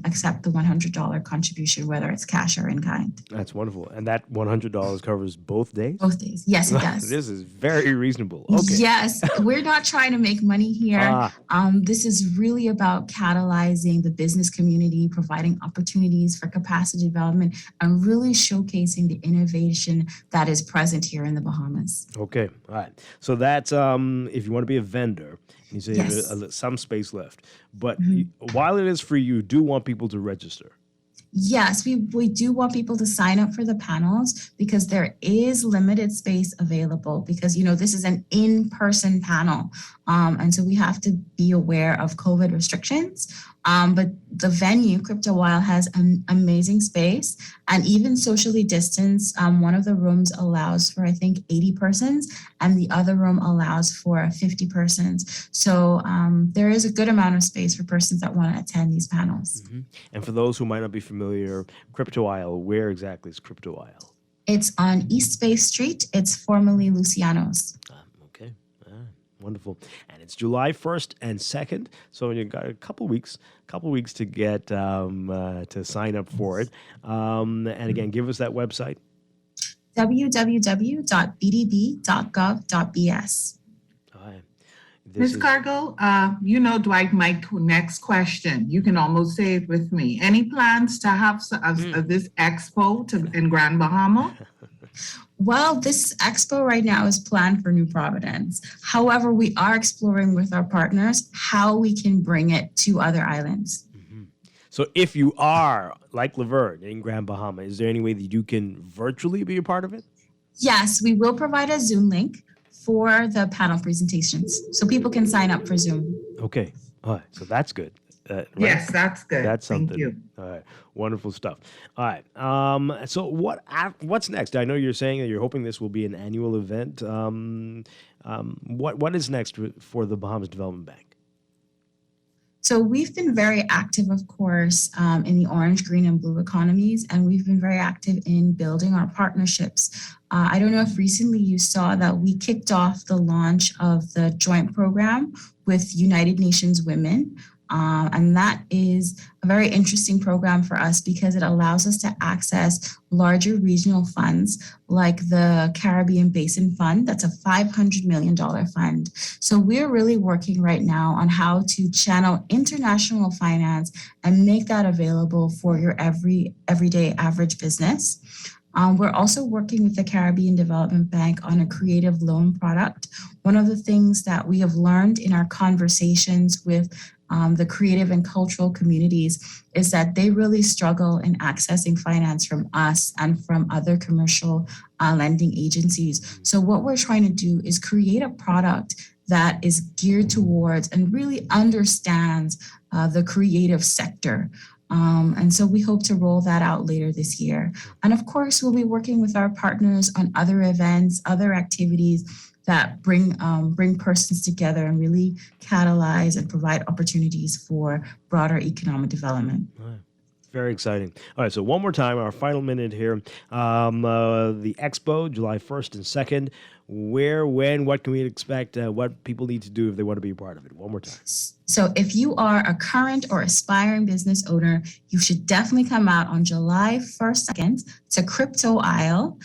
Speaker 27: accept the $100 contribution, whether it's cash or in kind.
Speaker 3: That's wonderful. And that $100 covers both days?
Speaker 27: Both days. Yes, it does.
Speaker 3: This is very reasonable. Okay.
Speaker 27: Yes, we're not trying to make money here. This is really about catalyzing the business community, providing opportunities for capacity development, and really showcasing the innovation that is present here in the Bahamas.
Speaker 3: Okay. All right. So that's if you want to be a vendor, you say
Speaker 27: Yes.
Speaker 3: there's some space left. But while it is free, you do want people to register.
Speaker 27: Yes, we do want people to sign up for the panels because there is limited space available because, this is an in-person panel. And so we have to be aware of COVID restrictions. But the venue, Crypto While, has an amazing space and even socially distanced. One of the rooms allows for, I think, 80 persons and the other room allows for 50 persons. So there is a good amount of space for persons that want to attend these panels.
Speaker 3: And for those who might not be familiar, Crypto Isle, where exactly is Crypto Isle?
Speaker 27: It's on East Bay Street. It's formerly Luciano's.
Speaker 3: Okay. Wonderful. And it's July 1st and 2nd. So you've got a couple weeks to get to sign up for it. And again, give us that website.
Speaker 27: www.bdb.gov.bs.
Speaker 6: Ms. Cargill, Dwight, my next question. You can almost say it with me. Any plans to have this expo in Grand Bahama?
Speaker 27: Well, this expo right now is planned for New Providence. However, we are exploring with our partners how we can bring it to other islands.
Speaker 3: So if you are, like Laverne, in Grand Bahama, is there any way that you can virtually be a part of it?
Speaker 27: Yes, we will provide a Zoom link for the panel presentations so people can sign up for Zoom.
Speaker 3: Okay. All right. So that's good. Right?
Speaker 6: Yes, that's good.
Speaker 3: That's something.
Speaker 6: Thank you.
Speaker 3: All right. Wonderful stuff. All right. So what's next? I know you're saying that you're hoping this will be an annual event. What is next for the Bahamas Development Bank?
Speaker 27: So we've been very active, of course, in the orange, green, and blue economies, and we've been very active in building our partnerships. I don't know if recently you saw that we kicked off the launch of the joint program with United Nations Women. And that is a very interesting program for us because it allows us to access larger regional funds like the Caribbean Basin Fund. That's a $500 million fund. So we're really working right now on how to channel international finance and make that available for your everyday average business. We're also working with the Caribbean Development Bank on a creative loan product. One of the things that we have learned in our conversations with the creative and cultural communities is that they really struggle in accessing finance from us and from other commercial lending agencies. So what we're trying to do is create a product that is geared towards and really understands the creative sector. And so we hope to roll that out later this year. And of course, we'll be working with our partners on other events, other activities that bring persons together and really catalyze and provide opportunities for broader economic development.
Speaker 3: Very exciting. All right, so one more time, our final minute here. The Expo, July 1st and 2nd. Where, when, what can we expect? What people need to do if they want to be a part of it? One more time.
Speaker 27: So if you are a current or aspiring business owner, you should definitely come out on July 1st, 2nd to Crypto Isle.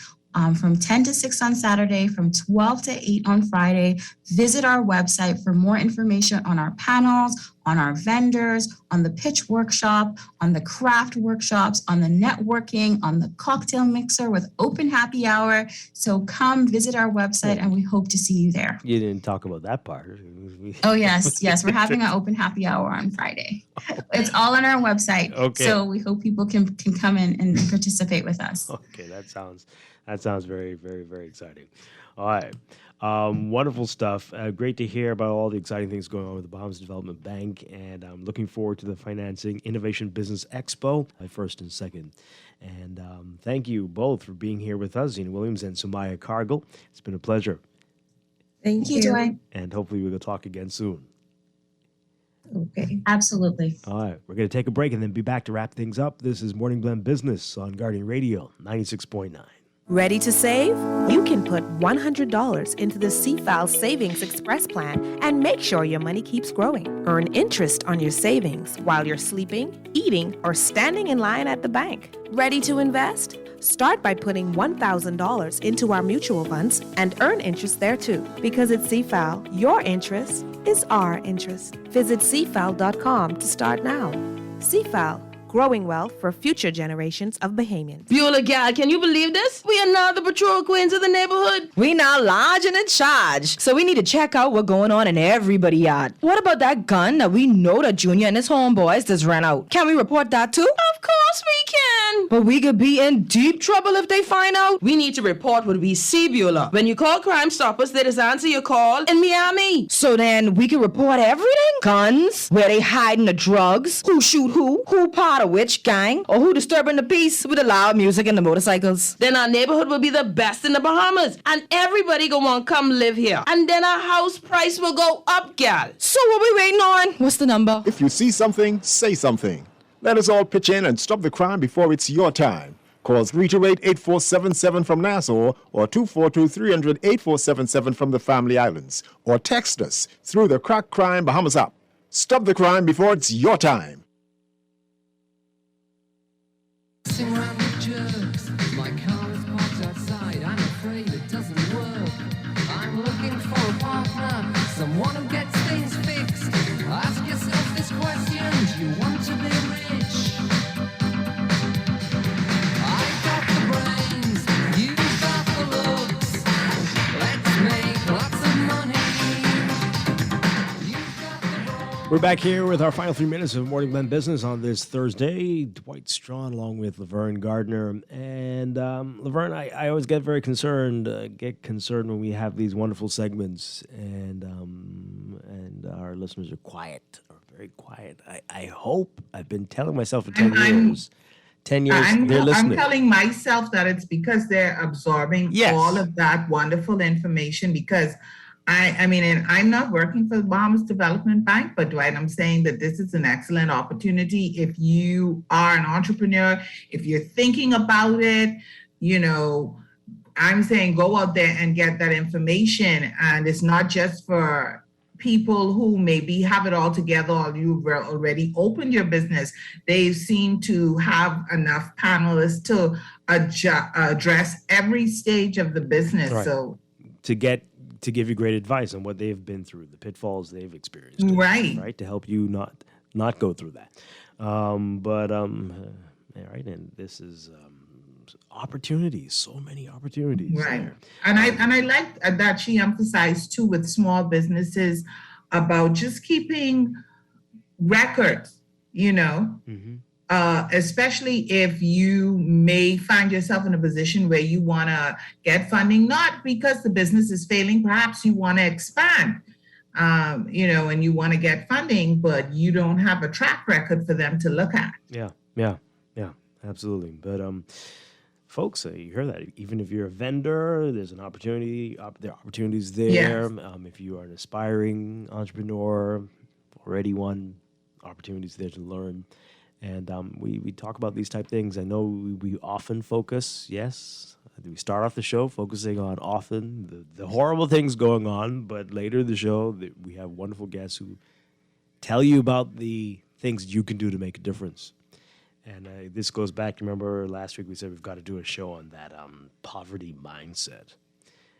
Speaker 27: From 10 to 6 on Saturday, from 12 to 8 on Friday. Visit our website for more information on our panels, on our vendors, on the pitch workshop, on the craft workshops, on the networking, on the cocktail mixer with open happy hour. So come visit our website and we hope to see you there.
Speaker 3: You didn't talk about that part.
Speaker 27: Oh, yes. Yes, we're having an open happy hour on Friday. It's all on our website.
Speaker 3: Okay.
Speaker 27: So we hope people can come in and participate with us.
Speaker 3: Okay, that sounds very, very, very exciting. All right. Wonderful stuff. Great to hear about all the exciting things going on with the Bahamas Development Bank. And I'm looking forward to the Financing Innovation Business Expo, 1st and 2nd. And thank you both for being here with us, Zena Williams and Sumaya Cargill. It's been a pleasure.
Speaker 27: Thank you, Dwight.
Speaker 3: And hopefully we'll talk again soon.
Speaker 27: Okay. Absolutely.
Speaker 3: All right. We're going to take a break and then be back to wrap things up. This is Morning Blend Business on Guardian Radio 96.9.
Speaker 7: Ready to save? You can put $100 into the CFAL Savings Express plan and make sure your money keeps growing. Earn interest on your savings while you're sleeping, eating, or standing in line at the bank. Ready to invest? Start by putting $1,000 into our mutual funds and earn interest there too. Because at CFAL, your interest is our interest. Visit cfal.com to start now. CFAL, growing wealth for future generations of Bahamians.
Speaker 8: Beulah, gal, can you believe this? We are now the patrol queens of the neighborhood.
Speaker 16: We now large and in charge, so we need to check out what's going on in everybody's yard. What about that gun that we know that Junior and his homeboys just ran out? Can we report that too?
Speaker 8: Of course we can.
Speaker 16: But we could be in deep trouble if they find out.
Speaker 8: We need to report what we see, Beulah. When you call Crime Stoppers, they just answer your call in Miami.
Speaker 16: So then we can report everything? Guns, where they hiding the drugs, who shoot who part of which gang, or who disturbing the peace with the loud music and the motorcycles.
Speaker 8: Then our neighborhood will be the best in the Bahamas, and everybody gonna want to come live here. And then our house price will go up, gal.
Speaker 16: So what we waiting on? What's the number?
Speaker 18: If you see something, say something. Let us all pitch in and stop the crime before it's your time. Call 328-8477 from Nassau or 242-300-8477 from the Family Islands. Or text us through the Crack Crime Bahamas app. Stop the crime before it's your time.
Speaker 2: Messing around with jerks. My car is parked outside. I'm afraid it doesn't work. I'm looking for a partner, someone who gets things fixed. Ask yourself this question: do you want to be rich? I got the brains, you got the looks. Let's make lots of money.
Speaker 3: We're back here with our final 3 minutes of Morning Blend Business on this Thursday. Dwight Strachan along with Laverne Gardner. And Laverne, I always get very concerned, when we have these wonderful segments and our listeners are quiet, or very quiet. I hope, I've been telling myself for 10 years. 10 years, they're listening.
Speaker 6: I'm telling myself that it's because they're absorbing all of that wonderful information, because I mean, and I'm not working for the Bahamas Development Bank, but Dwight, I'm saying that this is an excellent opportunity. If you are an entrepreneur, if you're thinking about it, you know, I'm saying go out there and get that information. And it's not just for people who maybe have it all together or you've already opened your business. They seem to have enough panelists to address every stage of the business.
Speaker 3: Right.
Speaker 6: So
Speaker 3: to give you great advice on what they've been through, the pitfalls they've experienced. Right, to help you not go through that. All right, and this is opportunities, so many opportunities.
Speaker 6: Right, and I like that she emphasized too with small businesses about just keeping records, you know. Mm-hmm. Especially if you may find yourself in a position where you want to get funding, not because the business is failing, perhaps you want to expand, you know, and you want to get funding, but you don't have a track record for them to look at.
Speaker 3: Yeah, absolutely. But folks, you hear that. Even if you're a vendor, there's an opportunity. There are opportunities there.
Speaker 6: Yes.
Speaker 3: If you are an aspiring entrepreneur, already one, opportunities there to learn. And we talk about these type of things. I know we often focus, we start off the show focusing on often the horrible things going on, but later in the show, we have wonderful guests who tell you about the things you can do to make a difference. And this goes back, remember last week we said we've got to do a show on that poverty mindset.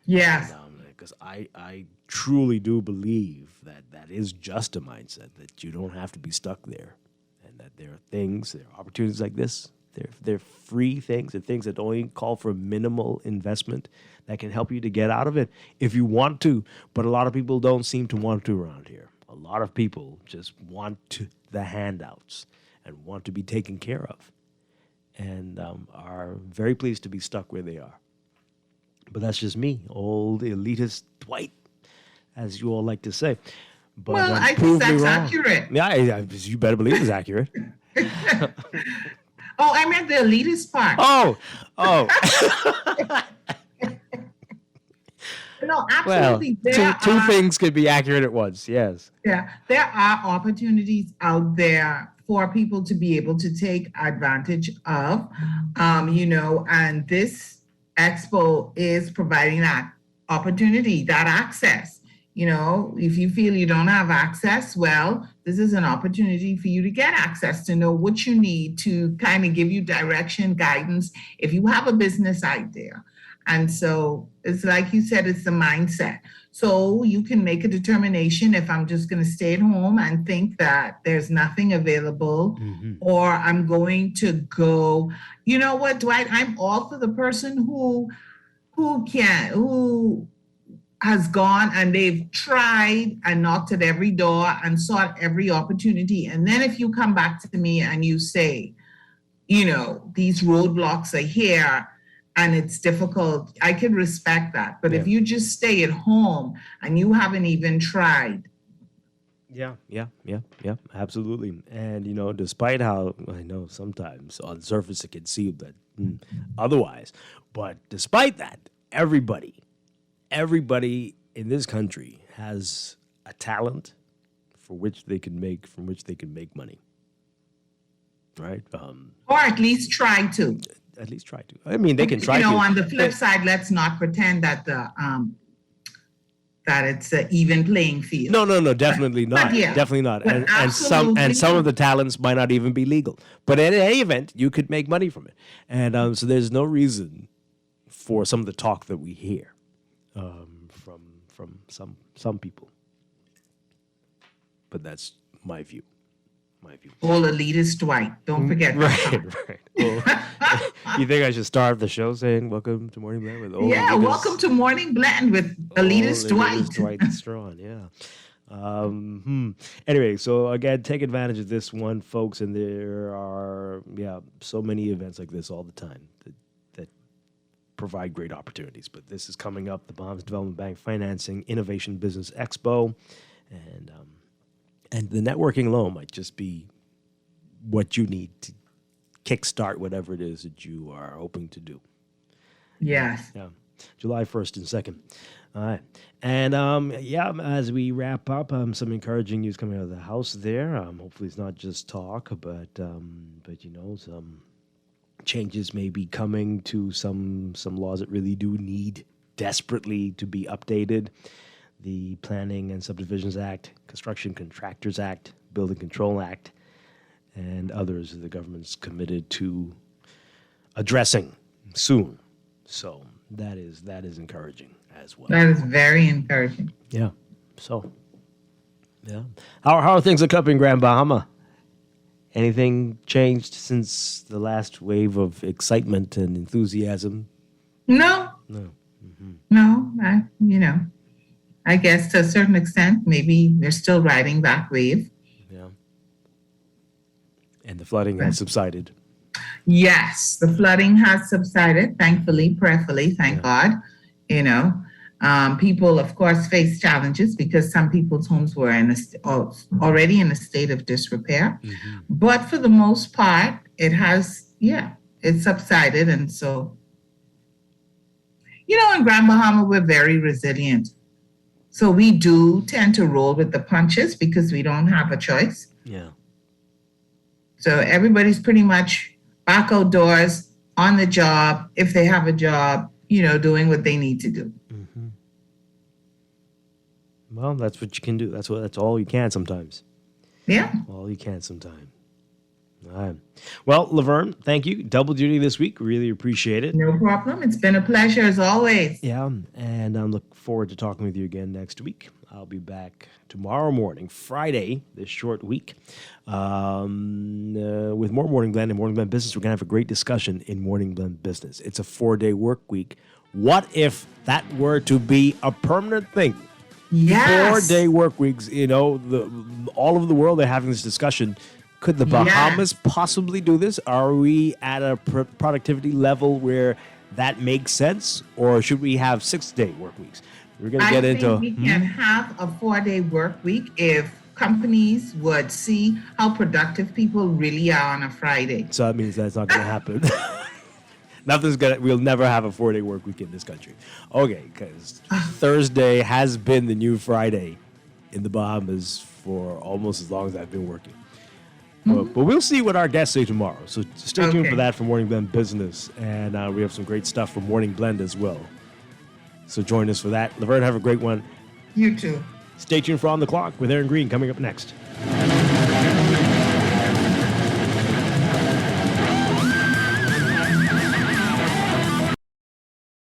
Speaker 6: Yes.
Speaker 3: Because I truly do believe that is just a mindset, that you don't have to be stuck there. That there are things, there are opportunities like this. They're free things. They're things that only call for minimal investment that can help you to get out of it if you want to. But a lot of people don't seem to want to around here. A lot of people just want the handouts and want to be taken care of and are very pleased to be stuck where they are. But that's just me, old elitist Dwight, as you all like to say. But
Speaker 6: well, I think that's
Speaker 3: wrong.
Speaker 6: accurate.
Speaker 3: Yeah, you better believe it's accurate.
Speaker 6: Oh, I meant the elitist part.
Speaker 3: Oh.
Speaker 6: No, absolutely.
Speaker 3: Well, two things could be accurate at once, yes.
Speaker 6: Yeah, there are opportunities out there for people to be able to take advantage of, you know, and this Expo is providing that opportunity, that access. If you feel you don't have access, well, this is an opportunity for you to get access, to know what you need to kind of give you direction, guidance, if you have a business out there. And so it's like you said, it's the mindset. So you can make a determination if I'm just going to stay at home and think that there's nothing available, or I'm going to go. You know what, Dwight? I'm all for the person who has gone and they've tried and knocked at every door and sought every opportunity. And then if you come back to me and you say, these roadblocks are here and it's difficult, I can respect that. But if you just stay at home and you haven't even tried.
Speaker 3: Yeah, absolutely. And, despite how I know sometimes on the surface it can seem that otherwise, but despite that, everybody in this country has a talent from which they can make money, right?
Speaker 6: Or at least try to.
Speaker 3: I mean, they can try to.
Speaker 6: On the flip side, let's not pretend that that it's an even playing field.
Speaker 3: No, definitely not. Definitely not. And some of the talents might not even be legal. But in any event, you could make money from it. And so there's no reason for some of the talk that we hear from some people. But that's my view.
Speaker 6: All elitist Dwight. Don't forget that.
Speaker 3: Right. Well, you think I should start the show saying "Welcome to Morning Blend" with
Speaker 6: welcome to Morning Blend with elitist Dwight.
Speaker 3: Dwight Strachan, yeah. Anyway, so again, take advantage of this one, folks. And there are so many events like this all the time that provide great opportunities. But this is coming up: the Bahamas Development Bank Financing Innovation Business Expo, and the networking alone might just be what you need to kickstart whatever it is that you are hoping to do.
Speaker 6: Yes.
Speaker 3: Yeah. July 1st and 2nd. All right. And as we wrap up, some encouraging news coming out of the House there. Hopefully it's not just talk, but some changes may be coming to some laws that really do need desperately to be updated. The Planning and Subdivisions Act, Construction Contractors Act, Building Control Act, and others that the government's committed to addressing soon. So that is encouraging as well.
Speaker 6: That is very encouraging.
Speaker 3: Yeah. So, yeah. How are things up in Grand Bahama? Anything changed since the last wave of excitement and enthusiasm?
Speaker 6: No. No. I guess to a certain extent, maybe they're still riding that wave.
Speaker 3: Yeah. And the flooding has subsided.
Speaker 6: Yes, the flooding has subsided, thankfully, prayerfully, thank God. People, of course, face challenges because some people's homes were already in a state of disrepair. But for the most part, it subsided. And so, in Grand Bahama, we're very resilient. So we do tend to roll with the punches because we don't have a choice.
Speaker 3: Yeah.
Speaker 6: So everybody's pretty much back outdoors, on the job, if they have a job, doing what they need to do.
Speaker 3: Well, that's what you can do. That's all you can sometimes.
Speaker 6: Yeah.
Speaker 3: All you can sometimes. All right. Well, Laverne, thank you. Double duty this week. Really appreciate it.
Speaker 6: No problem. It's been a pleasure as always.
Speaker 3: Yeah, and I look forward to talking with you again next week. I'll be back tomorrow morning, Friday, this short week, with more Morning Blend and Morning Blend Business. We're going to have a great discussion in Morning Blend Business. It's a 4-day work week. What if that were to be a permanent thing?
Speaker 6: Yes.
Speaker 3: 4-day work weeks, all over the world they're having this discussion. Could the Bahamas possibly do this? Are we at a productivity level where that makes sense? Or should we have 6-day work weeks? We're going to get into.
Speaker 6: I think we can have a 4-day work week if companies would see how productive people really are on a Friday.
Speaker 3: So that means that's not going to happen. We'll never have a 4-day work week in this country. Okay, because Thursday has been the new Friday in the Bahamas for almost as long as I've been working. But we'll see what our guests say tomorrow. So stay tuned for that for Morning Blend Business. And we have some great stuff for Morning Blend as well. So join us for that. Laverne, have a great one.
Speaker 6: You too.
Speaker 3: Stay tuned for On the Clock with Aaron Green coming up next.